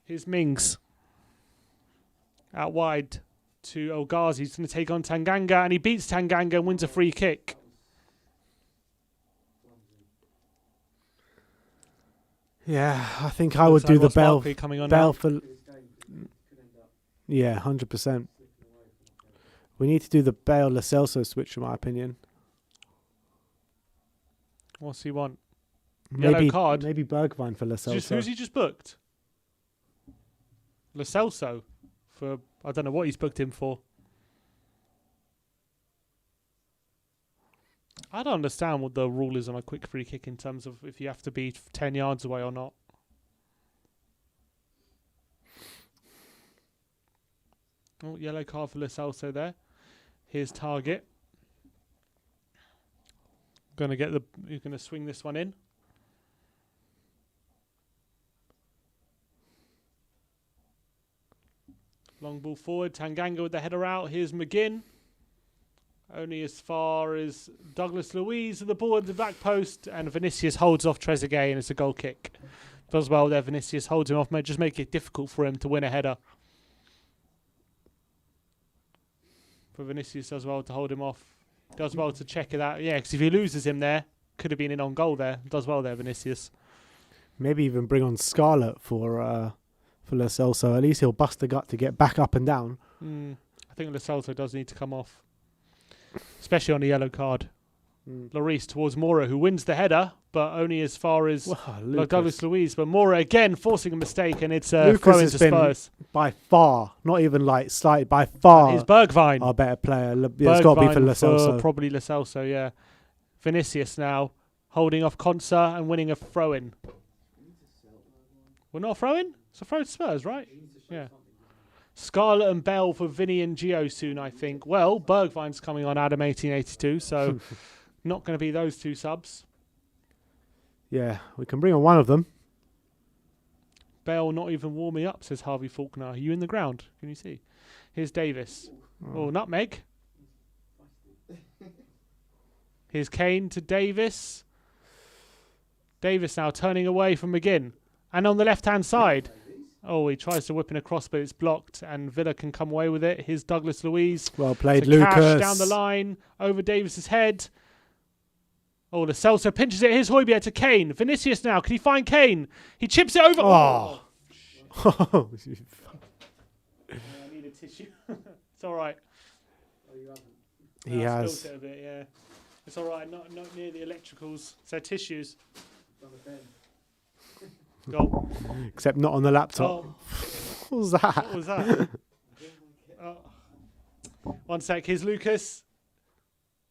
Here's Mings. Out wide to El Ghazi. He's going to take on Tanganga, and he beats Tanganga and wins a free kick. Yeah, I think I would do the Bale for... Yeah, 100%. We need to do the Bale Lo Celso switch, in my opinion. What's he want? Maybe, Yellow card. Maybe Bergwijn for Lo Celso. Who's he just booked? Lo Celso. For I don't know what he's booked him for. I don't understand what the rule is on a quick free kick in terms of if you have to be 10 yards away or not. Oh, yellow card for Lo Celso there. Here's target. You're gonna swing this one in. Long ball forward. Tanganga with the header out. Here's McGinn. Only as far as Douglas Luiz with the ball at the back post, and Vinicius holds off Trezeguet, and it's a goal kick. Does well there. Vinicius holds him off, just make it difficult for him to win a header. But Vinicius does well to hold him off. Does well to check it out. Yeah, because if he loses him there, could have been in on goal there. Does well there, Vinicius. Maybe even bring on Scarlett for Lo Celso. At least he'll bust the gut to get back up and down. I think Lo Celso does need to come off, especially on a yellow card. Lloris towards Mora, who wins the header, but only as far as Douglas Luiz. But Mora again forcing a mistake, and it's a throw into Spurs. By far, not even like slight, by far. Is Bergwijn our better player? It's got to be for Lo Celso. Probably Lo Celso, yeah. Vinicius now holding off Konsa and winning a throw-in. We're not a throw-in? It's a throw to Spurs, right? Yeah. Scarlett and Bell for Vinny and Gio soon, I think. Well, Bergwijn's coming on Adam 1882, so not going to be those two subs. Yeah, we can bring on one of them. Bell not even warming up, says Harvey Faulkner. Are you in the ground? Can you see? Here's Davis. Oh, nutmeg. Here's Kane to Davis. Davis now turning away from McGinn. And on the left-hand side. Oh, he tries to whip in across, but it's blocked, and Villa can come away with it. Here's Douglas Luiz. Well played, Lucas. Cash down the line, over Davis's head. Oh, Lo Celso pinches it. Here's Højbjerg to Kane. Vinicius now. Can he find Kane? He chips it over. Oh. I need a tissue. It's all right. Oh, you haven't? He has. Spilt it a bit, yeah. It's all right. Not near the electricals. So tissues. On the pen. Go. Except not on the laptop. Oh. What was that? What was that? Oh. One sec. Here's Lucas.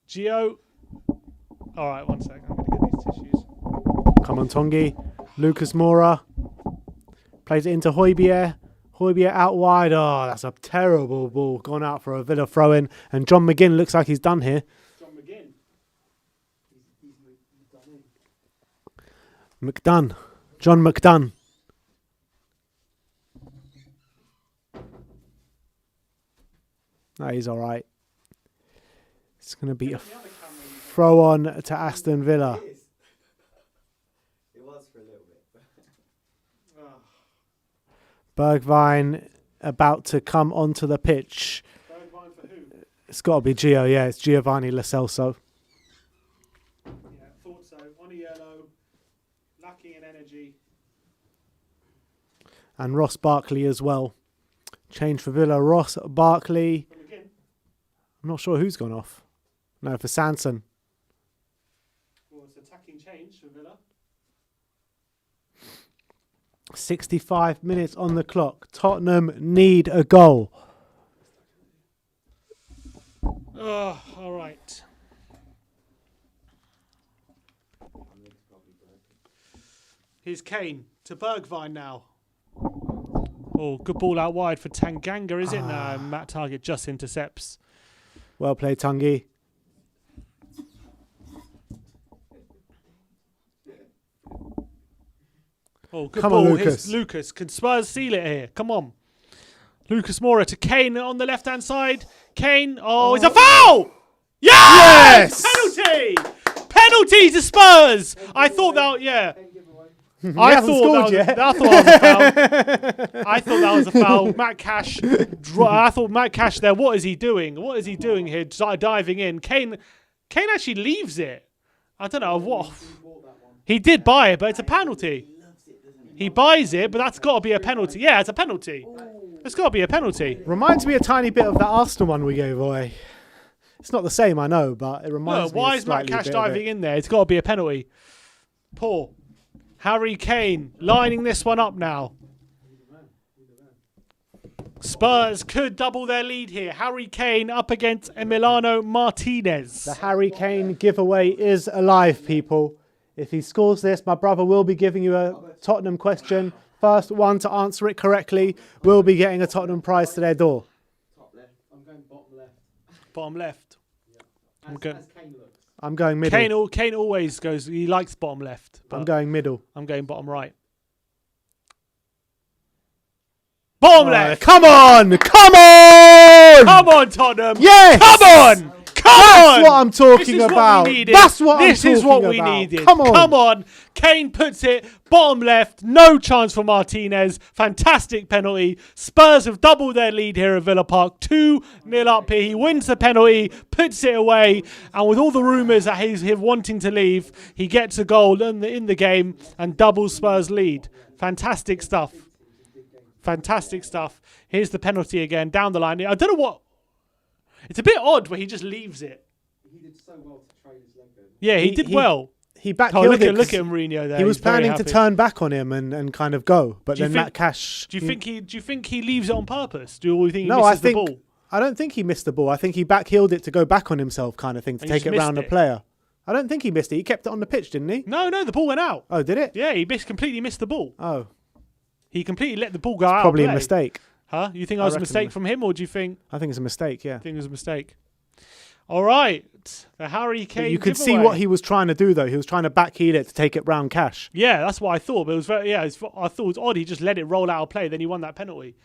Gio. All right, one sec. I'm going to get these tissues. Come on, Tongi. Lucas Moura. Plays it into Højbjerg. Højbjerg out wide. Oh, that's a terrible ball. Gone out for a Villa throw-in. And John McGinn looks like he's done here. John McGinn. McDunn. John McDunn. No, he's all right. It's going to be a throw on to Aston Villa. It was for a little bit. Bergwijn about to come onto the pitch. Bergwijn for who? It's got to be Gio, yeah. It's Giovanni Lo Celso. Yeah, thought so. On a yellow. Lacking in energy. And Ross Barkley as well. Change for Villa. Ross Barkley. I'm not sure who's gone off. No, for Sanson. Well, it's attacking change for Villa. 65 minutes on the clock. Tottenham need a goal. Oh, all right. Here's Kane to Bergwijn now. Oh, good ball out wide for Tanganga, is it? No, Matt Target just intercepts. Well played, Tanguy. Oh, good Come ball. on, Here's Lucas. Can Spurs seal it here? Come on. Lucas Moura to Kane on the left-hand side. Kane. Oh, it's a foul! Yes! Penalty! Penalty to Spurs! I thought that, yeah. I thought that was a foul. Matt Cash. I thought Matt Cash there. What is he doing? What is he doing here? Diving in. Kane actually leaves it. I don't know what. He did buy it, but it's a penalty. He buys it, but that's got to be a penalty. Yeah, it's a penalty. It's got to be a penalty. Reminds me a tiny bit of that Arsenal one we gave away. It's not the same, I know, but it reminds me. Why is Matt Cash diving in there? It's got to be a penalty. Poor Harry Kane lining this one up now. Spurs could double their lead here. Harry Kane up against Emiliano Martinez. The Harry Kane giveaway is alive, people. If he scores this, my brother will be giving you a Tottenham question. First one to answer it correctly will be getting a Tottenham prize to their door. Top left. I'm going bottom left. Bottom left. As Kane looks. I'm going middle. Kane always goes, he likes bottom left. I'm going middle. I'm going bottom right. Bottom left. Come on! Come on! Come on, Tottenham. Yes! Come on! That's what I'm talking about. That's what I'm talking about. This is what we needed. Come on. Come on. Kane puts it bottom left. No chance for Martinez. Fantastic penalty. Spurs have doubled their lead here at Villa Park. 2-0 up here. He wins the penalty, puts it away, and with all the rumours that he's wanting to leave, he gets a goal in the game and doubles Spurs' lead. Fantastic stuff. Fantastic stuff. Here's the penalty again down the line. I don't know what. It's a bit odd where he just leaves it. He did so well to train his leg over. Yeah, he did well. He backheeled it. Look at Mourinho there. He was planning to turn back on him and kind of go, but then Matt Cash. Do you think he leaves it on purpose? Do you think he no, misses the ball? I don't think he missed the ball. I think he backheeled it to go back on himself, kind of thing, to take it round the player. I don't think he missed it. He kept it on the pitch, didn't he? No, the ball went out. Oh, did it? Yeah, he completely missed the ball. Oh. He completely let the ball go out. Probably a mistake. Huh? You think that was a mistake from him, or do you think? I think it's a mistake, yeah. I think it was a mistake. All right. The Harry Kane You could giveaway. see what he was trying to do, though. He was trying to backheel it to take it round Cash. Yeah, that's what I thought. But it was I thought it was odd. He just let it roll out of play. Then he won that penalty.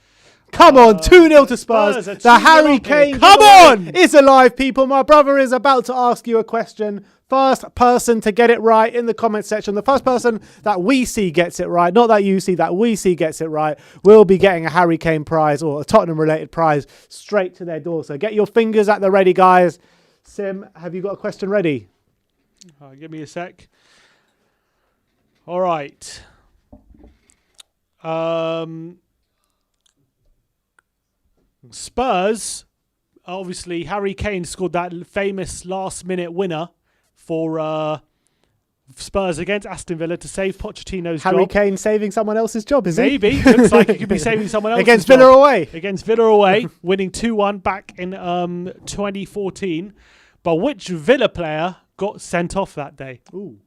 Come on, 2-0 to Spurs. The Harry Kane Come on! is alive, people. My brother is about to ask you a question. First person to get it right in the comment section. The first person that we see gets it right, not that you see, that we see gets it right, will be getting a Harry Kane prize or a Tottenham-related prize straight to their door. So get your fingers at the ready, guys. Sim, have you got a question ready? Give me a sec. All right. Spurs, obviously, Harry Kane scored that famous last-minute winner for Spurs against Aston Villa to save Pochettino's job. Harry Kane saving someone else's job, is he? Maybe. Looks like he could be saving someone else's Against job. Villa away. Against Villa away, winning 2-1 back in 2014. But which Villa player got sent off that day? Ooh.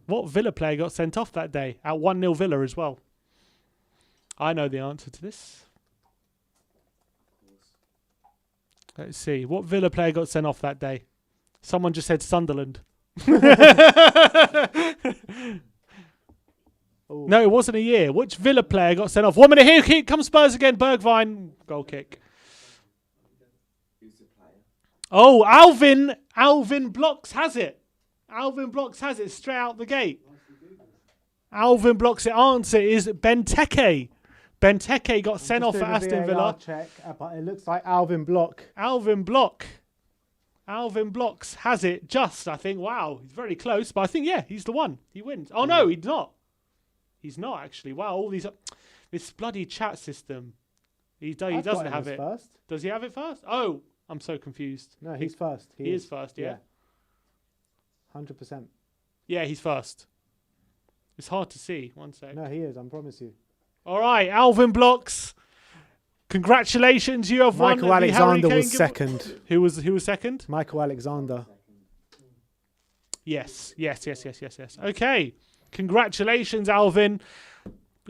What Villa player got sent off that day? At 1-0 Villa as well. I know the answer to this. Let's see. What Villa player got sent off that day? Someone just said Sunderland. No, it wasn't a year. Which Villa player got sent off? 1 minute here. Here comes Spurs again. Bergwijn. Goal kick. Oh, Alvin Blocks has it. Alvin Blocks has it straight out the gate. Alvin Blocks' answer is Benteke. Benteke got sent off at Aston Villa. Check, but it looks like Alvin Blocks has it just, I think. Wow, he's very close, but I think, yeah, he's the one. He wins. Oh, no, he's not. He's not, actually. Wow, all these... This bloody chat system. He doesn't have it. First. Does he have it first? Oh, I'm so confused. No, he's first. He is first, yeah. 100%. Yeah, he's first. It's hard to see. 1 sec. No, he is, I promise you. All right, Alvin Blocks. Congratulations, you have won. Michael Alexander was second. Who was second? Michael Alexander. Yes. Okay. Congratulations, Alvin.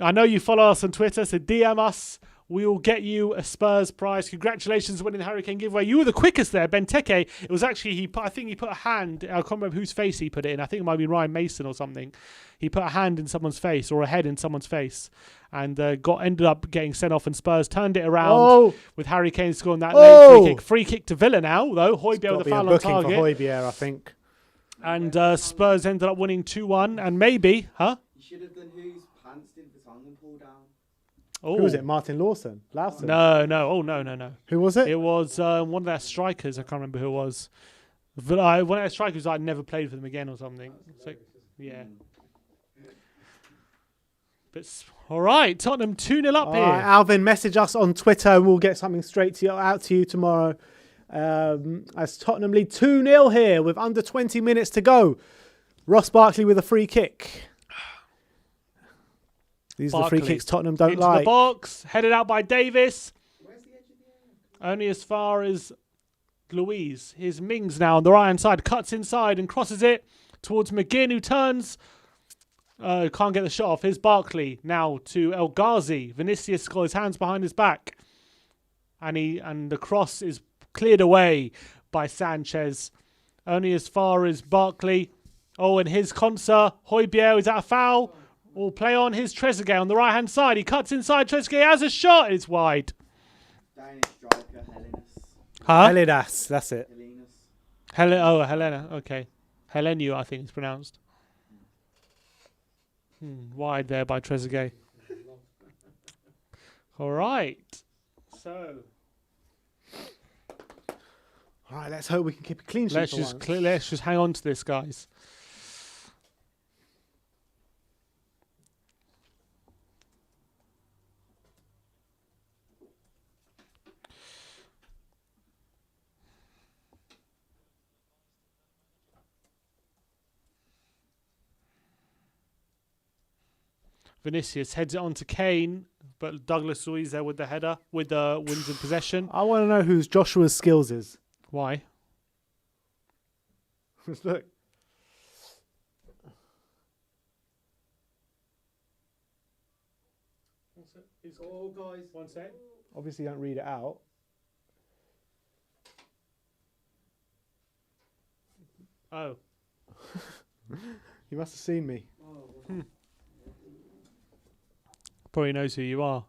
I know you follow us on Twitter, so DM us. We will get you a Spurs prize. Congratulations on winning the Harry Kane giveaway. You were the quickest there, Benteke. It was actually, I think he put a hand, I can't remember whose face he put it in. I think it might be Ryan Mason or something. He put a hand in someone's face or a head in someone's face and ended up getting sent off, and Spurs turned it around with Harry Kane scoring that late free kick. Free kick to Villa now, though. Højbjerg with the foul on target. For Højbjerg, I think. And Spurs ended up winning 2-1, and maybe, You should have done whose pants did the tongue pull down. Oh. Who was it? Martin Lawson? No. Oh, no. Who was it? It was one of their strikers. I can't remember who it was. One of their strikers I never played for them again or something. So, yeah. But all right, Tottenham 2-0 up here. Alvin, message us on Twitter and we'll get something straight out to you tomorrow. As Tottenham lead 2-0 here with under 20 minutes to go. Ross Barkley with a free kick. These are the free kicks Tottenham don't Into like. the box, headed out by Davis. Where's the Only as far as Louise. Here's Mings now on the right-hand side. Cuts inside and crosses it towards McGinn, who turns. Can't get the shot off. Here's Barkley now to El Ghazi. Vinicius got his hands behind his back. And the cross is cleared away by Sanchez. Only as far as Barkley. Oh, and his Konsa. Højbjerg, is that a foul? Will play on his Trezeguet on the right-hand side. He cuts inside. Trezeguet has a shot. It's wide. Danish striker, Helenus. Huh? Helidas, that's it. Helenus. Helena. Okay. Helenu, I think it's pronounced. Wide there by Trezeguet. All right. So All right, let's hope we can keep a clean sheet. let's just hang on to this, guys. Vinicius heads it on to Kane, but Douglas Luiz there with the header, with the wins in possession. I want to know whose Joshua's skills is. Why? Look. Oh, guys. One sec. Obviously, don't read it out. Oh. You must have seen me. Oh, Probably knows who you are.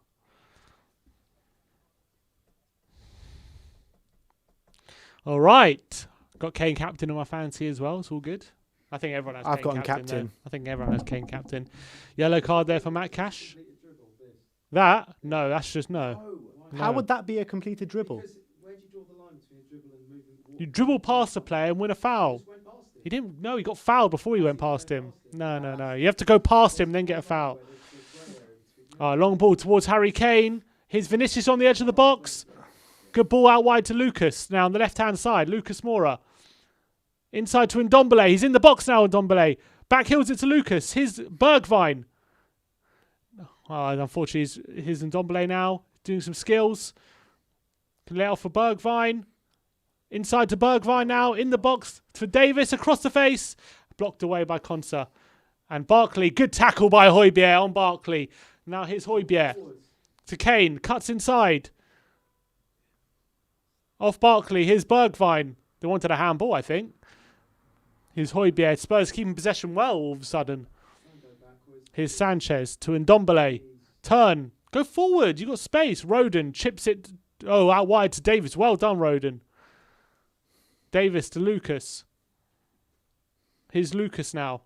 All right. Got Kane captain on my fantasy as well. It's all good. I think everyone has I've Kane got him captain. captain. There. I think everyone has Kane captain. Yellow card there for Matt Cash. complete a dribble, this. That? No, that's just no. Oh, why? How No. would that be a completed dribble? Because where do you draw the line between a dribble and moving? You dribble past the player and win a foul. Just went past him. He didn't. No, he got fouled before he went past him. No. You have to go past him, then get a foul. Long ball towards Harry Kane. Here's Vinicius on the edge of the box. Good ball out wide to Lucas. Now on the left-hand side, Lucas Moura. Inside to Ndombele. He's in the box now, Ndombele. Backheels it to Lucas. Here's Bergwijn. Unfortunately, here's Ndombele now. Doing some skills. Can lay off for Bergwijn. Inside to Bergwijn now. In the box for Davis. Across the face. Blocked away by Konsa. And Barkley. Good tackle by Højbjerg on Barkley. Now here's Højbjerg. To Kane. Cuts inside. Off Barkley. Here's Bergwijn. They wanted a handball, I think. Here's Højbjerg. Spurs keeping possession well all of a sudden. Here's Sanchez to Ndombele. Turn. Go forward. You got space. Rodon chips it. Out wide to Davis. Well done, Rodon. Davis to Lucas. Here's Lucas now.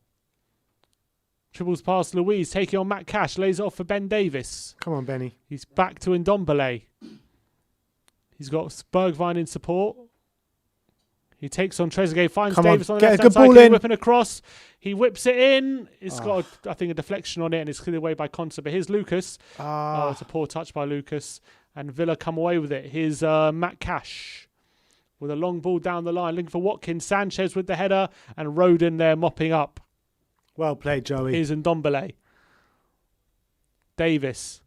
Triples past Louise. Taking on Matt Cash. Lays it off for Ben Davis. Come on, Benny. He's back to Ndombele. He's got Bergwijn in support. He takes on Trezeguet, finds Davis on the left-hand side, whipping across. He whips it in. It's got, I think, a deflection on it, and it's cleared away by Konsa. But here's Lucas. It's a poor touch by Lucas. And Villa come away with it. Here's Matt Cash with a long ball down the line, looking for Watkins. Sanchez with the header, and Rodon there mopping up. Well played, Joey. Here's Ndombele. Davis.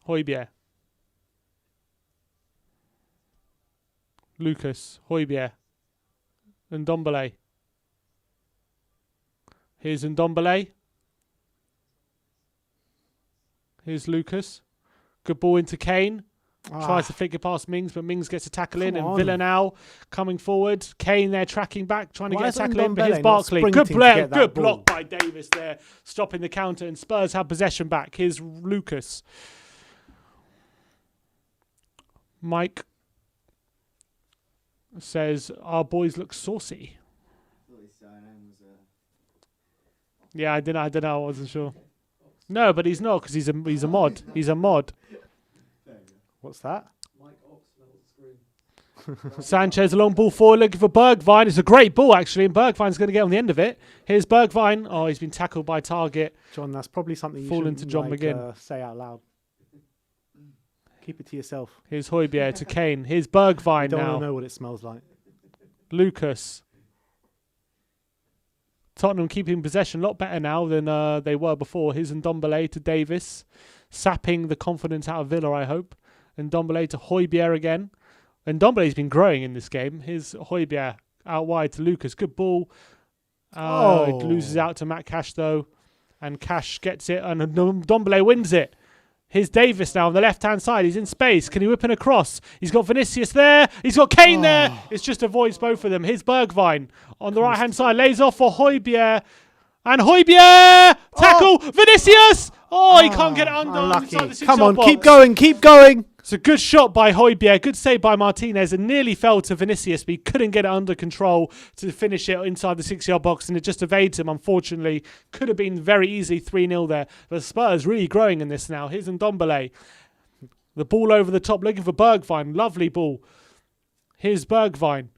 Højbjerg. Lucas, Højbjerg, Ndombele. Here's Ndombele. Here's Lucas. Good ball into Kane. Tries to flick it past Mings, but Mings gets a tackle in. And Villa now coming forward. Kane there tracking back, trying to get a tackle in. But here's Barkley. Good play. Good block by Davis there, stopping the counter. And Spurs have possession back. Here's Lucas. Mike says our boys look saucy. Yeah, I don't know. I wasn't sure. No, but he's not, because he's a mod. He's a mod. What's that? Mike Ox smelled the screen. Sanchez, a long ball forward, looking for Bergwijn. It's a great ball, actually, and Bergwijn's going to get on the end of it. Here's Bergwijn. Oh, he's been tackled by Target. John, that's probably something you Fallen shouldn't to John McGinn. Say out loud. Keep it to yourself. Here's Højbjerg to Kane. Here's Bergwijn You don't now. want to know what it smells like. Lucas. Tottenham keeping possession a lot better now than they were before. Here's Ndombele to Davis. sapping the confidence out of Villa, I hope. And Ndombele to Højbjerg again. And Ndombele's been growing in this game. Here's Højbjerg out wide to Lucas. Good ball. It loses out to Matt Cash, though. And Cash gets it, and Ndombele wins it. Here's Davis now on the left-hand side. He's in space. Can he whip in across? He's got Vinicius there. He's got Kane there. It just avoids both of them. Here's Bergwijn on the right-hand side. Lays off for Højbjerg. And Højbjerg! Tackle! Vinicius! He can't get it under. Inside the Come on, box. keep going, keep going. It's a good shot by Højbjerg. Good save by Martinez. And nearly fell to Vinicius, but he couldn't get it under control to finish it inside the 6-yard box. And it just evades him, unfortunately. Could have been very easy 3-0 there. But Spurs really growing in this now. Here's Ndombele. The ball over the top, looking for Bergwijn. Lovely ball. Here's Bergwijn.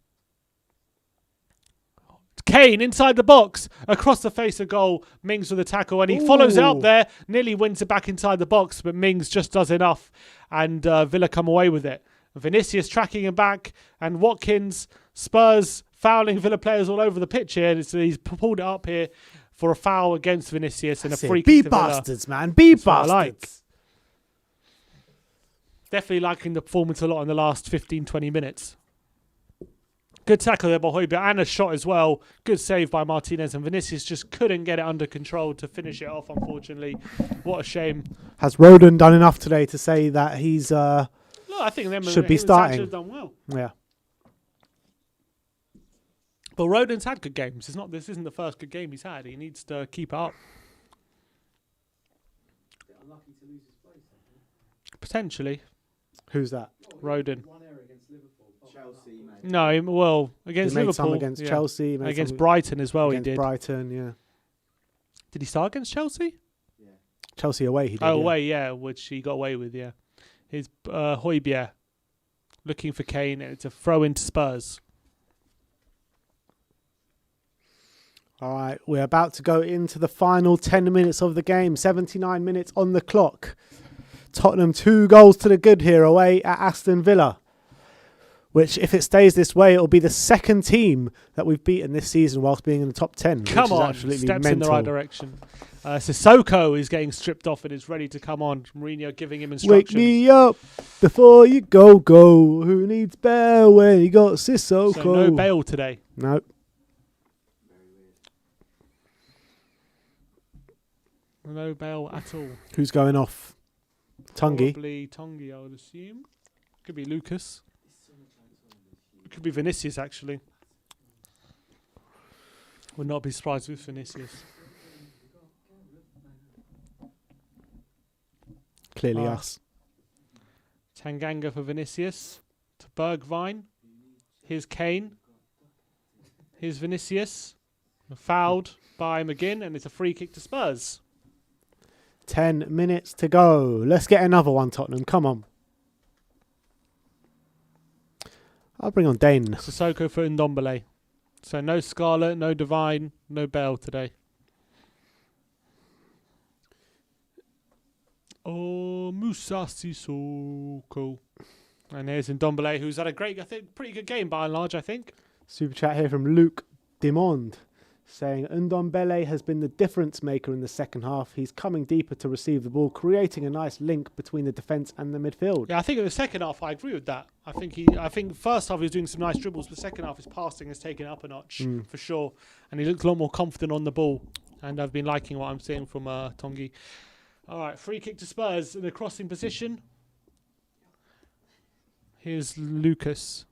Kane inside the box, across the face of goal. Mings with a tackle, and he follows it up there. Nearly wins it back inside the box, but Mings just does enough, and Villa come away with it. Vinicius tracking him back, and Watkins. Spurs fouling Villa players all over the pitch here. He's pulled it up here for a foul against Vinicius and a free kick to Villa. Be bastards, man. Be bastards. Like. Definitely liking the performance a lot in the last 15-20 minutes. Good tackle there by Højbjerg and a shot as well. Good save by Martinez, and Vinicius just couldn't get it under control to finish it off, unfortunately. What a shame. Has Rodon done enough today to say that he's I think them should be starting? Have done well. Yeah. But Rodon's had good games. This isn't the first good game he's had. He needs to keep it up. Unlucky to lose his place, I think. Potentially. Who's that? Rodon. One error against Liverpool. Chelsea, mate. No, well, against He made Liverpool. some against Chelsea. Against Brighton as well, against he did. Brighton, yeah. Did he start against Chelsea? Yeah. Chelsea away, he did. Away, yeah, which he got away with, yeah. Here's Højbjerg looking for Kane. It's a throw into Spurs. All right, we're about to go into the final 10 minutes of the game. 79 minutes on the clock. Tottenham 2 goals to the good here away at Aston Villa, which, if it stays this way, it'll be the second team that we've beaten this season whilst being in the top 10. Come on, absolutely steps mental. in the right direction. Sissoko is getting stripped off and is ready to come on. Mourinho giving him instructions. Wake me up before you go. Who needs Bale when you got Sissoko? So no Bale today. No. No Bale at all. Who's going off? Tungi. Probably Tongi, I would assume. Could be Lucas. It could be Vinicius, actually. Would not be surprised with Vinicius. Clearly us. Tanganga for Vinicius. To Bergwijn. Here's Kane. Here's Vinicius. Fouled by McGinn, and it's a free kick to Spurs. 10 minutes to go. Let's get another one, Tottenham. Come on. I'll bring on Dane. Sissoko for Ndombele. So no Scarlett, no Divine, no Bale today. Musa Sissoko. And here's Ndombele, who's had a pretty good game by and large, I think. Super chat here from Luke Dimond, saying Ndombele has been the difference maker in the second half. He's coming deeper to receive the ball, creating a nice link between the defence and the midfield. Yeah, I think in the second half I agree with that. I think first half he was doing some nice dribbles, but second half his passing has taken it up a notch for sure. And he looks a lot more confident on the ball. And I've been liking what I'm seeing from Tongi. All right, free kick to Spurs in the crossing position. Here's Lucas.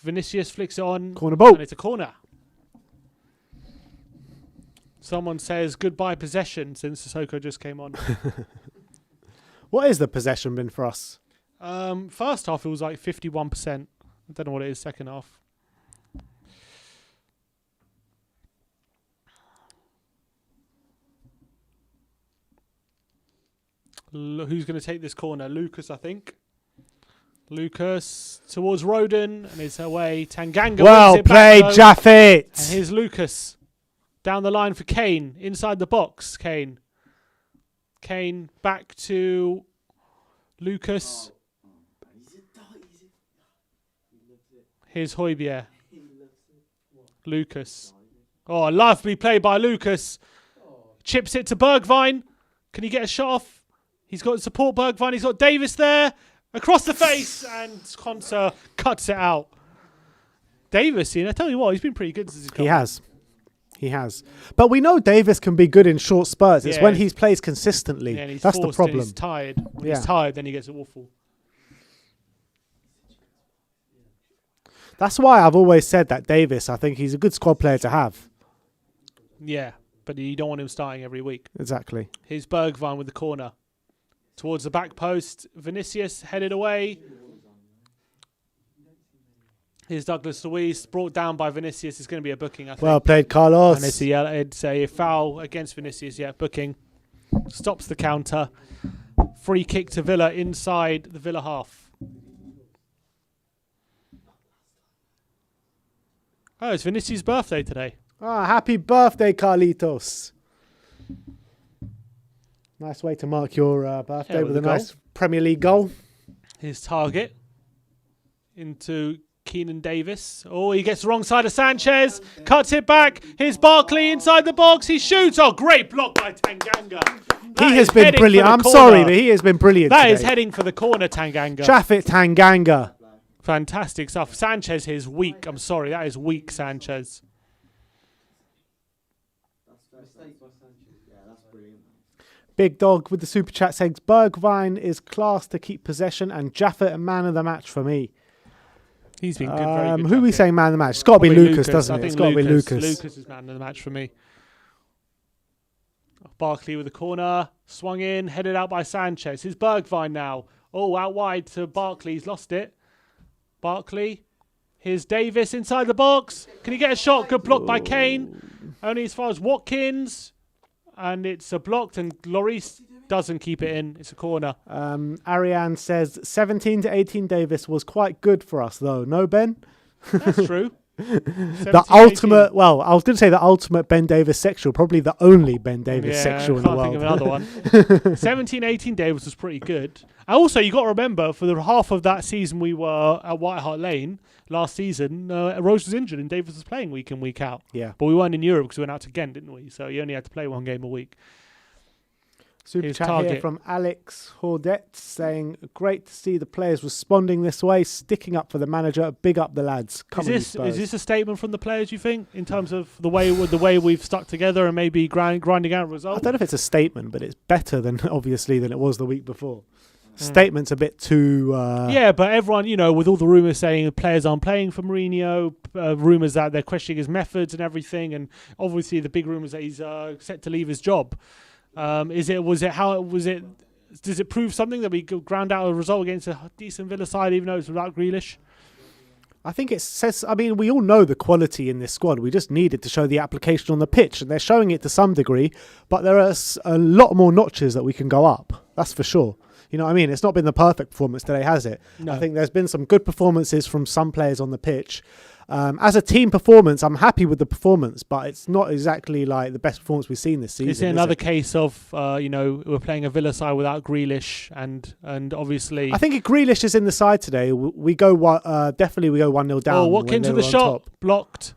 Vinicius flicks it on. Corner ball. And it's a corner. Someone says goodbye possession since Sissoko just came on. What is the possession been for us? First half it was like 51%. I don't know what it is second half. Who's going to take this corner? Lucas, I think. Lucas towards Rodon, and it's away. Tanganga. Well played, Jaffet. And here's Lucas down the line for Kane inside the box. Kane back to Lucas. Here's Højbjerg. Lucas. Oh, lovely play by Lucas. Chips it to Bergwijn. Can he get a shot off? He's got support Bergwijn. He's got Davis there. Across the face. And Konsa cuts it out. Davis, I tell you what, he's been pretty good since he's come. He has. But we know Davis can be good in short spurts. It's when he plays consistently. Yeah, and he's that's the problem. He's tired. When he's tired, then he gets awful. That's why I've always said that Davis, I think he's a good squad player to have. Yeah, but you don't want him starting every week. Exactly. Here's Bergwijn with the corner. Towards the back post. Vinicius headed away. Here's Douglas Luiz, brought down by Vinicius. It's going to be a booking, I think. Well played, Carlos. And it's a foul against Vinicius. Yeah, booking. Stops the counter. Free kick to Villa inside the Villa half. Oh, it's Vinicius' birthday today. Happy birthday, Carlitos. Nice way to mark your birthday with a nice Premier League goal. His target into Keenan Davis. Oh, he gets the wrong side of Sanchez. Cuts it back. Here's Barkley inside the box. He shoots. Oh, great block by Tanganga. He has been brilliant. I'm sorry, but he has been brilliant That today. is heading for the corner, Tanganga. Traffic Tanganga. Fantastic stuff. Sanchez is weak. I'm sorry. That is weak, Sanchez. Big Dog with the super chat saying Bergwijn is class to keep possession and Jaffet a man of the match for me. He's been good, very good. Who are we saying man of the match? It's got to be Lucas, doesn't it? It's got to be Lucas. Lucas is man of the match for me. Barkley with the corner. Swung in. Headed out by Sanchez. Here's Bergwijn now. Oh, out wide to Barkley. He's lost it. Barkley. Here's Davis inside the box. Can he get a shot? Good block by Kane. Only as far as Watkins. And it's blocked and Lloris doesn't keep it in. It's a corner. Ariane says 17 to 18 Davis was quite good for us though. No, Ben? That's true. The ultimate, well, I was going to say the ultimate Ben Davis sexual, probably the only Ben Davis sexual in the world. I can't think of another one. 17-18 Davis was pretty good. And also, you got to remember, for the half of that season we were at White Hart Lane last season, Rose was injured and Davis was playing week in, week out. Yeah. But we weren't in Europe because we went out to Ghent, didn't we? So you only had to play one game a week. Super chat here from Alex Hordet saying, great to see the players responding this way, sticking up for the manager. Big up the lads. Is this a statement from the players, you think, in terms of the way we've stuck together and maybe grinding out a result? I don't know if it's a statement, but it's better than obviously than it was the week before. Statement's a bit too... Yeah, but everyone, with all the rumours saying the players aren't playing for Mourinho, rumours that they're questioning his methods and everything, and obviously the big rumours that he's set to leave his job. Does it prove something that we ground out a result against a decent Villa side, even though it's without Grealish? I think it says, we all know the quality in this squad. We just needed to show the application on the pitch, and they're showing it to some degree, but there are a lot more notches that we can go up. That's for sure. You know what I mean? It's not been the perfect performance today, has it? No. I think there's been some good performances from some players on the pitch. As a team performance, I'm happy with the performance, but it's not exactly like the best performance we've seen this season. Is it another case of, we're playing a Villa side without Grealish and obviously... I think if Grealish is in the side today, we go 1-0 down. Oh, Watkins with the shot, blocked.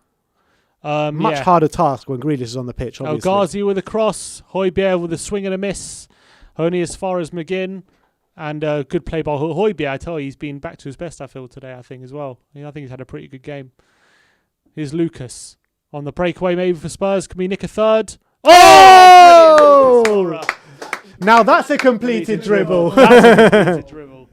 Much harder task when Grealish is on the pitch, obviously. Ghazi with a cross, Højbjerg with a swing and a miss, only as far as McGinn. And good play by Højbjerg. I tell you, he's been back to his best, I feel, today, I think, as well. I think he's had a pretty good game. Here's Lucas. On the breakaway, maybe for Spurs. Can we nick a third? Oh! Now that's a completed dribble. That's a completed dribble.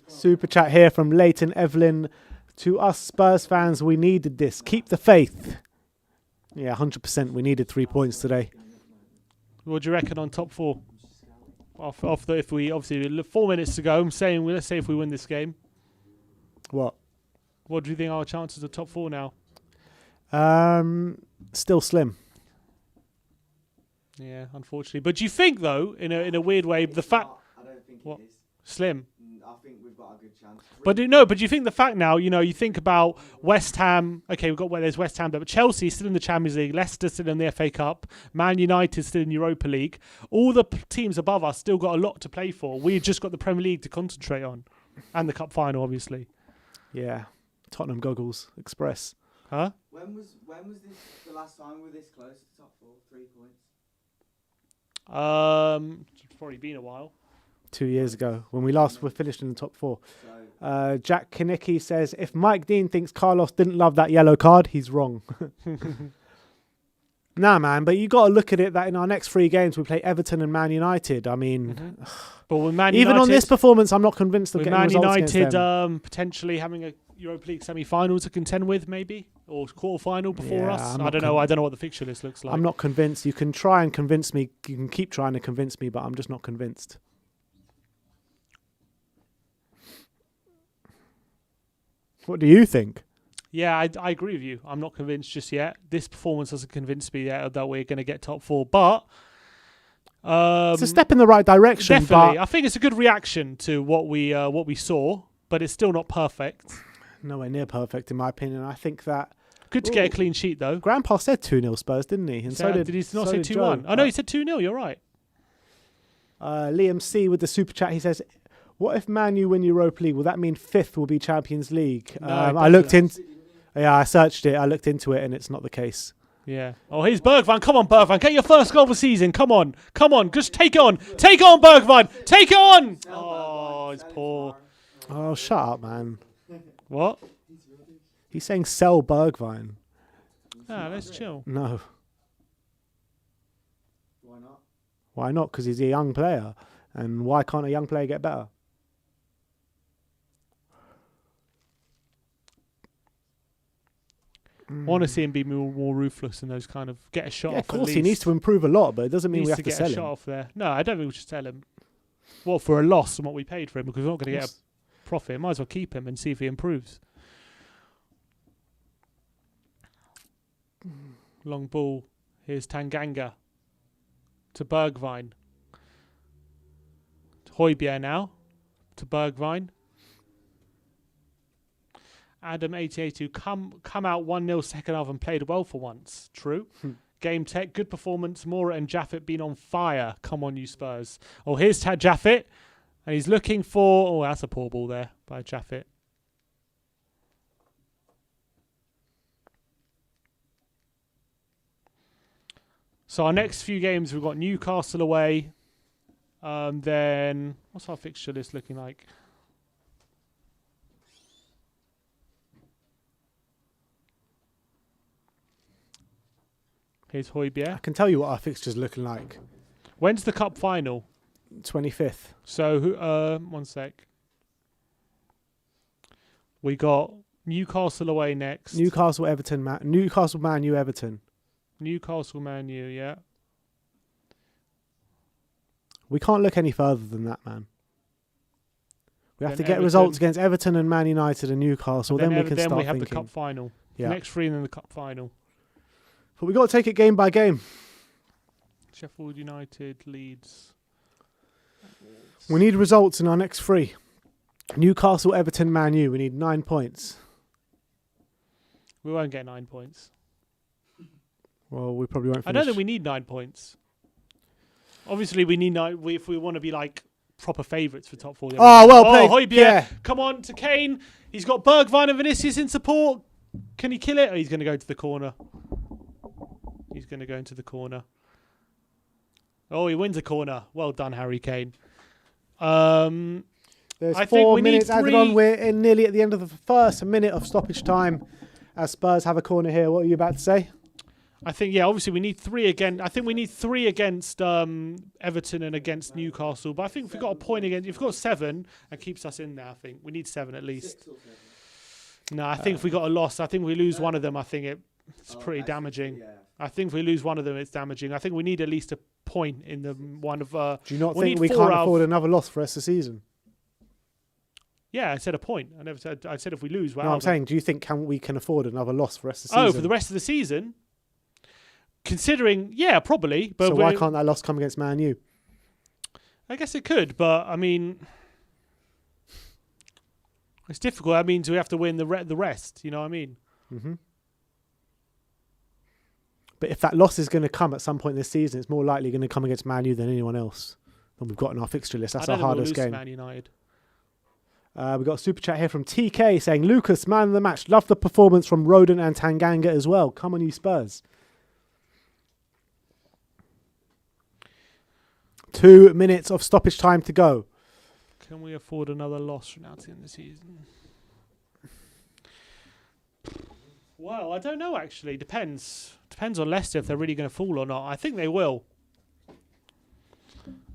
Super chat here from Leighton Evelyn. To us Spurs fans, we needed this. Keep the faith. Yeah, 100%. We needed 3 points today. What do you reckon on top four? If we obviously 4 minutes to go, I'm saying let's say if we win this game. What do you think our chances of top four now? Still slim. Yeah, unfortunately. But do you think though, in a weird way, the fact I don't think what? It is. Slim. I think we've got a good chance. But do you think the fact now, you think about West Ham, okay, there's West Ham there, but Chelsea still in the Champions League, Leicester still in the FA Cup, Man United still in Europa League. All the teams above us still got a lot to play for. We've just got the Premier League to concentrate on. And the Cup final, obviously. Yeah. Tottenham goggles, Express. Huh? When was this the last time we were this close to top 4? 3 points. It's probably been a while. 2 years ago when we last were finished in the top 4. So Jack Kanicki says, if Mike Dean thinks Carlos didn't love that yellow card, he's wrong. Nah, man, but you got to look at it that in our next 3 games we play Everton and Man United. I mean, but with Man even United, on this performance, I'm not convinced of with getting Man results against United them. potentially having a Europa League semi-final to contend with, maybe, or quarter-final before Yeah, us. I'm I not don't know. I don't know what the fixture list looks like. I'm not convinced. You can try and convince me. You can keep trying to convince me, but I'm just not convinced. What do you think? Yeah, I agree with you. I'm not convinced just yet. This performance doesn't convince me yet that we're going to get top 4, but It's a step in the right direction. definitely, But I think it's a good reaction to what we saw, but it's still not perfect. nowhere near perfect, in my opinion. I think that Good to get a clean sheet, though. Grandpa said 2-0 Spurs, didn't he? And so did he not so say did 2-1? Joe. Oh, no, he said 2-0. You're right. Liam C with the super chat. He says, "What if Man U win Europa League? Will that mean 5th will be Champions League?" No, I looked in. Yeah, I searched it. I looked into it, and it's not the case. Yeah. Oh, here's Bergwijn. Come on, Bergwijn. Get your first goal of the season. Come on. Come on. Just take it on. Take it on, Bergwijn. Take it on. Oh, it's poor. Oh, shut up, man. What? He's saying sell Bergwijn. Ah, let's chill. No. why not? Why not? Because he's a young player. And why can't a young player get better? I want to see him be more ruthless and those kind of get a shot Yeah, off. of course, he needs to improve a lot, but it doesn't mean we have to get sell a shot him. off there. No, I don't think we should sell him. Well, for a loss on what we paid for him, because we're not going to get a profit. Might as well keep him and see if he improves. Long ball. Here's Tanganga to Bergwijn. Højbjerg now to Bergwijn. Adam 88 who come out 1-0 second half and played well for once. True. Game tech, good performance. Mora and Jaffet been on fire. Come on, you Spurs. Oh, here's Tad Jaffet. And he's looking for... Oh, that's a poor ball there by Jaffet. So our next few games, we've got Newcastle away. Then, what's our fixture list looking like? Here's I Højbjerg. can tell you what our fixture's looking like. When's the cup final? 25th. So, one sec. We got Newcastle away next. Newcastle, Man U, Everton. Newcastle, Man U, yeah. We can't look any further than that, man. We have Then to get Everton. results against Everton and Man United and Newcastle. Then we can then start we have thinking. the cup final. Yeah. Next 3 and then the cup final. But we got to take it game by game. Sheffield United, Leeds. We need results in our next 3. Newcastle, Everton, Man U. We need 9 points. We won't get 9 points. Well, we probably won't I finish. don't think we need 9 points. Obviously, we need 9 if we want to be like proper favourites for top 4. Oh, well played. Højbjerg. Yeah. Come on to Kane. He's got Bergwijn and Vinicius in support. Can he kill it? Or he's going to go to the corner. He's going to go into the corner. Oh, he wins a corner. Well done, Harry Kane. There's I think 4 we need minutes added 3. on. We're in nearly at the end of the first minute of stoppage time as Spurs have a corner here. What are you about to say? I think, yeah, obviously we need 3 again. I think we need 3 against Everton and against Newcastle. But I think if we've got a point against, if we've got 7, that keeps us in there, I think. We need 7 at least. No, I think if we got a loss, I think we lose one of them, I think it's pretty damaging. I think if we lose one of them, it's damaging. I think we need at least a point in the one of... Do you not we think need we 4 can't out of- afford another loss for the rest of the season? Yeah, I said a point. I said if we lose, we're No, out I'm of it. saying, do you think we can afford another loss for the rest of the season? Oh, for the rest of the season? Considering, yeah, probably. But So why can't that loss come against Man U? I guess it could, but I mean... It's difficult. That means we have to win the rest. You know what I mean? Mm-hmm. But if that loss is going to come at some point this season, it's more likely going to come against Man U than anyone else that we've got in our fixture list. That's our hardest game. Man United. We got a super chat here from TK saying, Lucas, man of the match. Love the performance from Rodon and Tanganga as well. Come on, you Spurs. 2 minutes of stoppage time to go. Can we afford another loss from now to the end of the season? Well, I don't know, actually. Depends on Leicester if they're really going to fall or not. I think they will.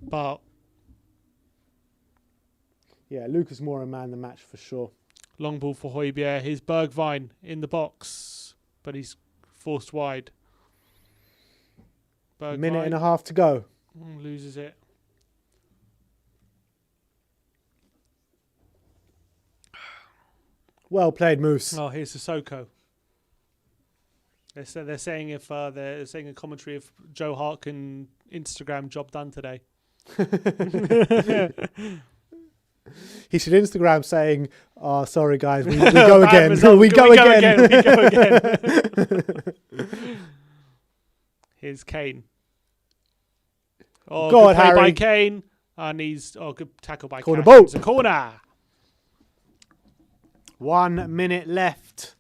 But yeah, Lucas Moura man the match for sure. Long ball for Højbjerg. Here's Bergwijn in the box, but he's forced wide. Bergwijn. Minute and a half to go. Loses it. Well played, Moose. Oh, here's Sissoko. They're saying if they're saying a commentary of Joe Hart can Instagram job done today. He should Instagram saying, "Oh, sorry guys, we go again. We go again. We go again." Here's Kane. Oh, God, good play Harry. by Kane, and he's good tackle by Corner Cash. ball. It's a corner. 1 minute left.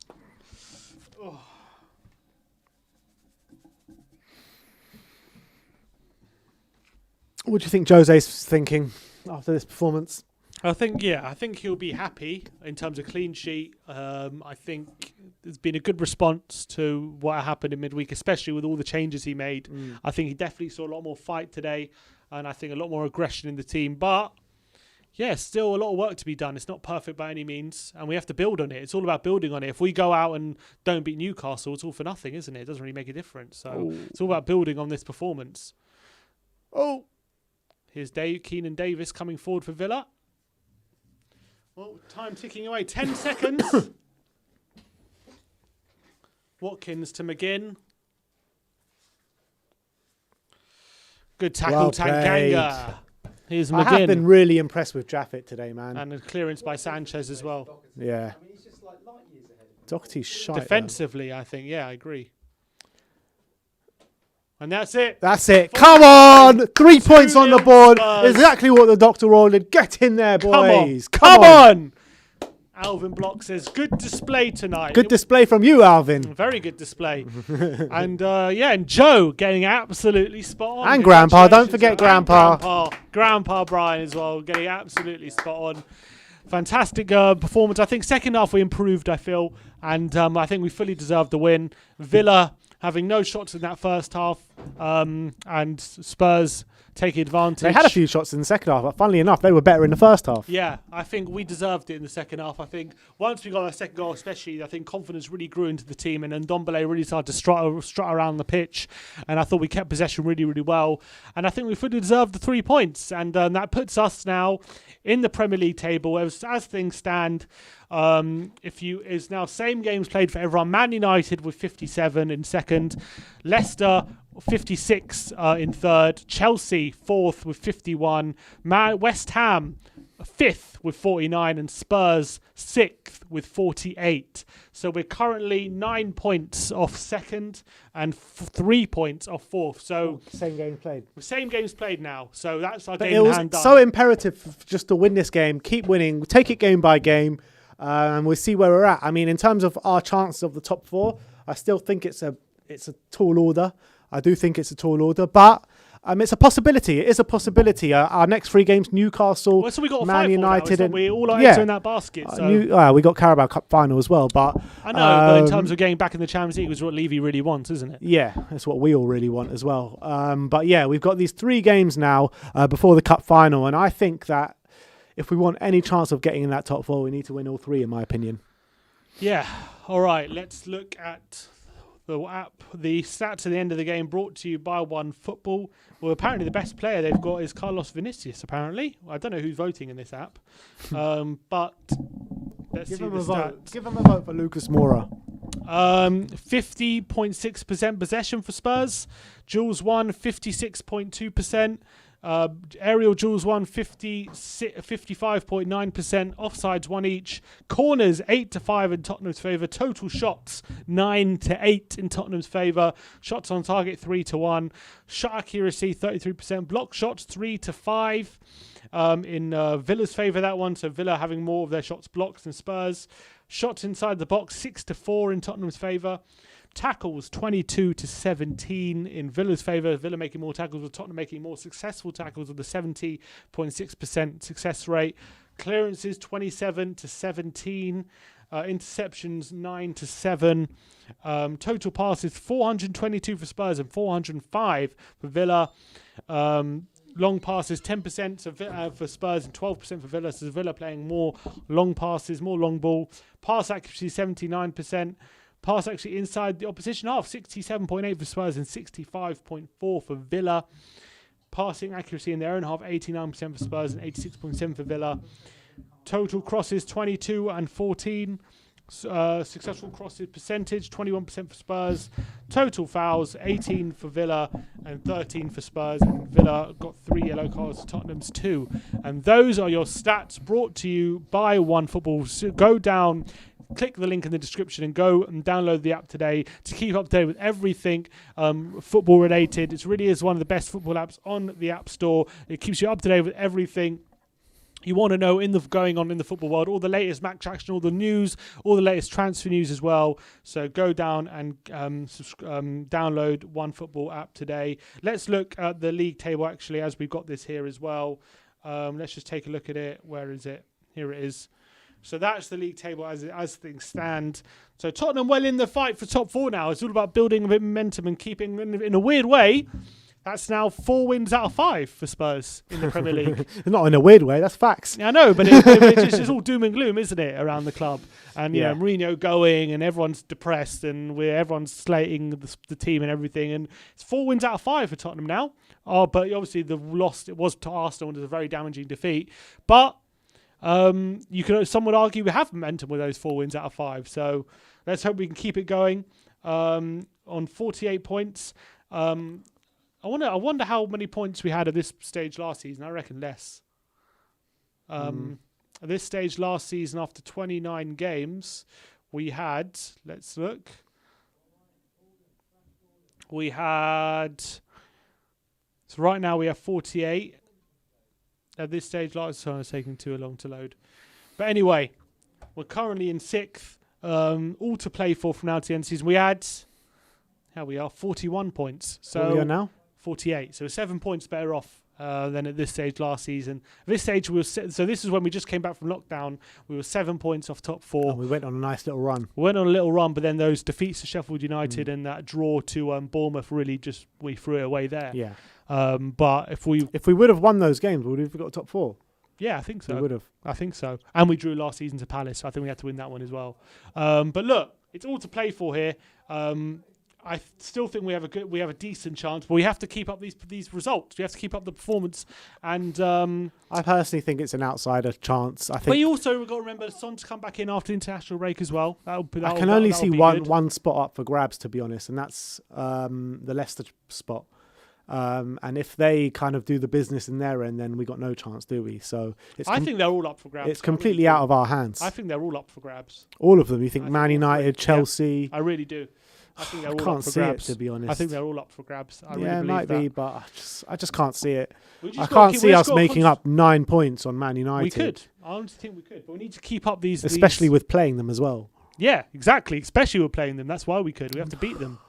What do you think Jose's thinking after this performance? I think he'll be happy in terms of clean sheet. I think there's been a good response to what happened in midweek, especially with all the changes he made. I think he definitely saw a lot more fight today, and I think a lot more aggression in the team. But yeah, still a lot of work to be done. It's not perfect by any means, and we have to build on it. It's all about building on it. If we go out and don't beat Newcastle, it's all for nothing, isn't it? It doesn't really make a difference. So It's all about building on this performance. Oh, here's Keenan Davis coming forward for Villa. Well, time ticking away. 10 seconds. Watkins to McGinn. Good tackle, Well Tanganga. Here's McGinn. I have been really impressed with Jaffet today, man. And a clearance by Sanchez as well. Yeah. I mean, he's just like light years ahead of him. Doherty's shite. Defensively, I think. Yeah, I agree. And that's it. That's it. Come on! 3 points on the 2-0 board. Spurs. Exactly what the doctor ordered. Get in there, boys. Come on. Alvin Block says, good display tonight. Good display from you, Alvin. Very good display. And and Joe getting absolutely spot on. And Grandpa. Don't Congratulations, forget Joe. Grandpa. And Grandpa Brian as well, getting absolutely spot on. Fantastic performance. I think second half we improved, I feel. And I think we fully deserved the win. Villa having no shots in that first half, and Spurs taking advantage. They had a few shots in the second half, but funnily enough, they were better in the first half. Yeah, I think we deserved it in the second half. I think once we got our second goal, especially, I think confidence really grew into the team, and then Ndombele really started to strut around the pitch, and I thought we kept possession really, really well. And I think we fully deserved the 3 points, and that puts us now in the Premier League table as things stand. Is now same games played for everyone. Man United with 57 in second, Leicester 56 in third, Chelsea fourth with 51, West Ham fifth with 49, and Spurs sixth with 48. So we're currently 9 points off second and 3 points off fourth. So same game played. Same games played now. So that's our But game it in was hand done. so imperative just to win this game, keep winning, take it game by game, and we'll see where we're at. I mean, in terms of our chances of the top four, I still think it's a tall order. I do think it's a tall order, but it's a possibility. It is a possibility. Our next 3 games: Newcastle, so we got Man United, and we all our yeah. eggs are in that basket. So. We got Carabao Cup final as well. But I know, but in terms of getting back in the Champions League, was what Levy really wants, isn't it? Yeah, that's what we all really want as well. But yeah, we've got these 3 games now before the cup final, and I think that if we want any chance of getting in that top 4, we need to win all 3, in my opinion. Yeah. All right. Let's look at the app. The stats at the end of the game brought to you by OneFootball. Well, apparently the best player they've got is Carlos Vinicius, apparently. I don't know who's voting in this app. But let's see the stats. Give him a vote for Lucas Moura. 50.6% possession for Spurs. Jules won 56.2%. Aerial duels won 55.9%. Offsides 1 each. Corners 8-5 in Tottenham's favour. Total shots 9-8 in Tottenham's favour. Shots on target 3-1. Shot accuracy 33%. Block shots 3-5. in Villa's favour, that one. So Villa having more of their shots blocked than Spurs. Shots inside the box, 6-4 in Tottenham's favour. Tackles, 22-17 in Villa's favour. Villa making more tackles, with Tottenham making more successful tackles with a 70.6% success rate. Clearances, 27-17. Interceptions, 9-7. Total passes, 422 for Spurs and 405 for Villa. Long passes, 10% for Spurs and 12% for Villa. So Villa playing more long passes, more long ball. Pass accuracy, 79%. Pass actually inside the opposition half, 67.8 for Spurs and 65.4 for Villa. Passing accuracy in their own half, 89% for Spurs and 86.7 for Villa. Total crosses, 22-14. Successful crosses percentage, 21% for Spurs. Total fouls, 18 for Villa and 13 for Spurs. And Villa got 3 yellow cards, Tottenham's 2. And those are your stats brought to you by OneFootball. So go down, click the link in the description and go and download the app today to keep up to date with everything football related. It really is one of the best football apps on the App Store. It keeps you up to date with everything you want to know going on in the football world, all the latest match action, all the news, all the latest transfer news as well. So go down and download OneFootball app today. Let's look at the league table actually, as we've got this here as well. Let's just take a look at it. Where is it? Here it is. So that's the league table as things stand. So Tottenham well in the fight for top 4 now. It's all about building a bit of momentum and keeping, in a weird way, that's now 4 wins out of 5 for Spurs in the Premier League. Not in a weird way, that's facts. Yeah, I know, but it's all doom and gloom, isn't it, around the club? And you know, Mourinho going, and everyone's depressed, and everyone's slating the team and everything. And it's 4 wins out of 5 for Tottenham now. But obviously the loss it was to Arsenal was a very damaging defeat. But some would argue we have momentum with those 4 wins out of 5. So let's hope we can keep it going. On 48 points. I wonder how many points we had at this stage last season. I reckon less. At this stage last season, after 29 games, we had, let's look. We had, so right now we have 48. At this stage last, so it's taking too long to load. But anyway, we're currently in 6th. All to play for from now to the end of the season. We had, here we are, 41 points. So what are we on now? 48. So 7 points better off than at this stage last season. At this stage, so this is when we just came back from lockdown. We were 7 points off top 4. And we went on a nice little run. We went on a little run, but then those defeats to Sheffield United and that draw to Bournemouth really we threw it away there. Yeah. But if we would have won those games, would we have got top 4? Yeah, I think so. We would have. I think so. And we drew last season to Palace, so I think we had to win that one as well. But look, it's all to play for here. I still think we have a decent chance, but we have to keep up these results. We have to keep up the performance, and I personally think it's an outsider chance. I think. But you also got to remember Son to come back in after the international break as well. I can only see one spot up for grabs, to be honest, and that's the Leicester spot. And if they kind of do the business in their end, then we got no chance, do we? So I think they're all up for grabs. It's completely out of our hands. I think they're all up for grabs. All of them. You think Man United, Chelsea? Yeah, I really do. I think they're all can't up for see grabs. it, to be honest. I think they're all up for grabs. I really it believe might that. be, but I just can't see it. I can't can't see us making up 9 points on Man United. We could. I honestly think we could, but we need to keep up these. Especially with playing them as well. Yeah, exactly. Especially with playing them. That's why we could. We have to beat them.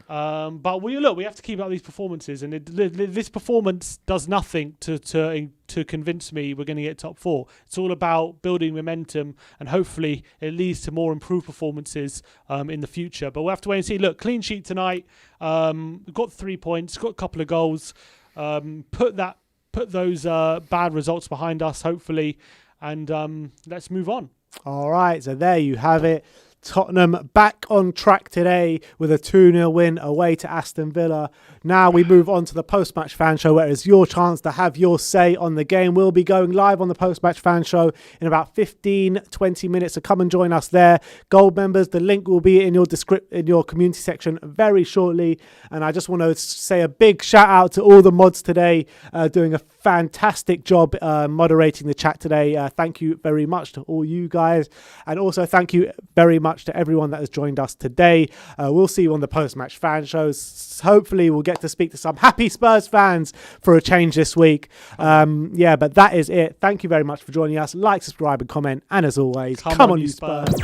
But we have to keep up these performances, and this performance does nothing to convince me we're going to get top 4. It's all about building momentum, and hopefully it leads to more improved performances in the future. But we'll have to wait and see. Look, clean sheet tonight. We've got 3 points, got a couple of goals. Put those bad results behind us, hopefully, and let's move on. All right, so there you have it. Tottenham back on track today with a 2-0 win away to Aston Villa. Now we move on to the post-match fan show, where it's your chance to have your say on the game. We'll be going live on the post-match fan show in about 15-20 minutes, so come and join us there. Gold members, the link will be in your community section very shortly. And I just want to say a big shout out to all the mods today, doing a fantastic job moderating the chat today. Thank you very much to all you guys, and also thank you very much much to everyone that has joined us today. We'll see you on the post-match fan shows. Hopefully we'll get to speak to some happy Spurs fans for a change this week. But that is it. Thank you very much for joining us. Like, subscribe and comment. And as always, come on you Spurs.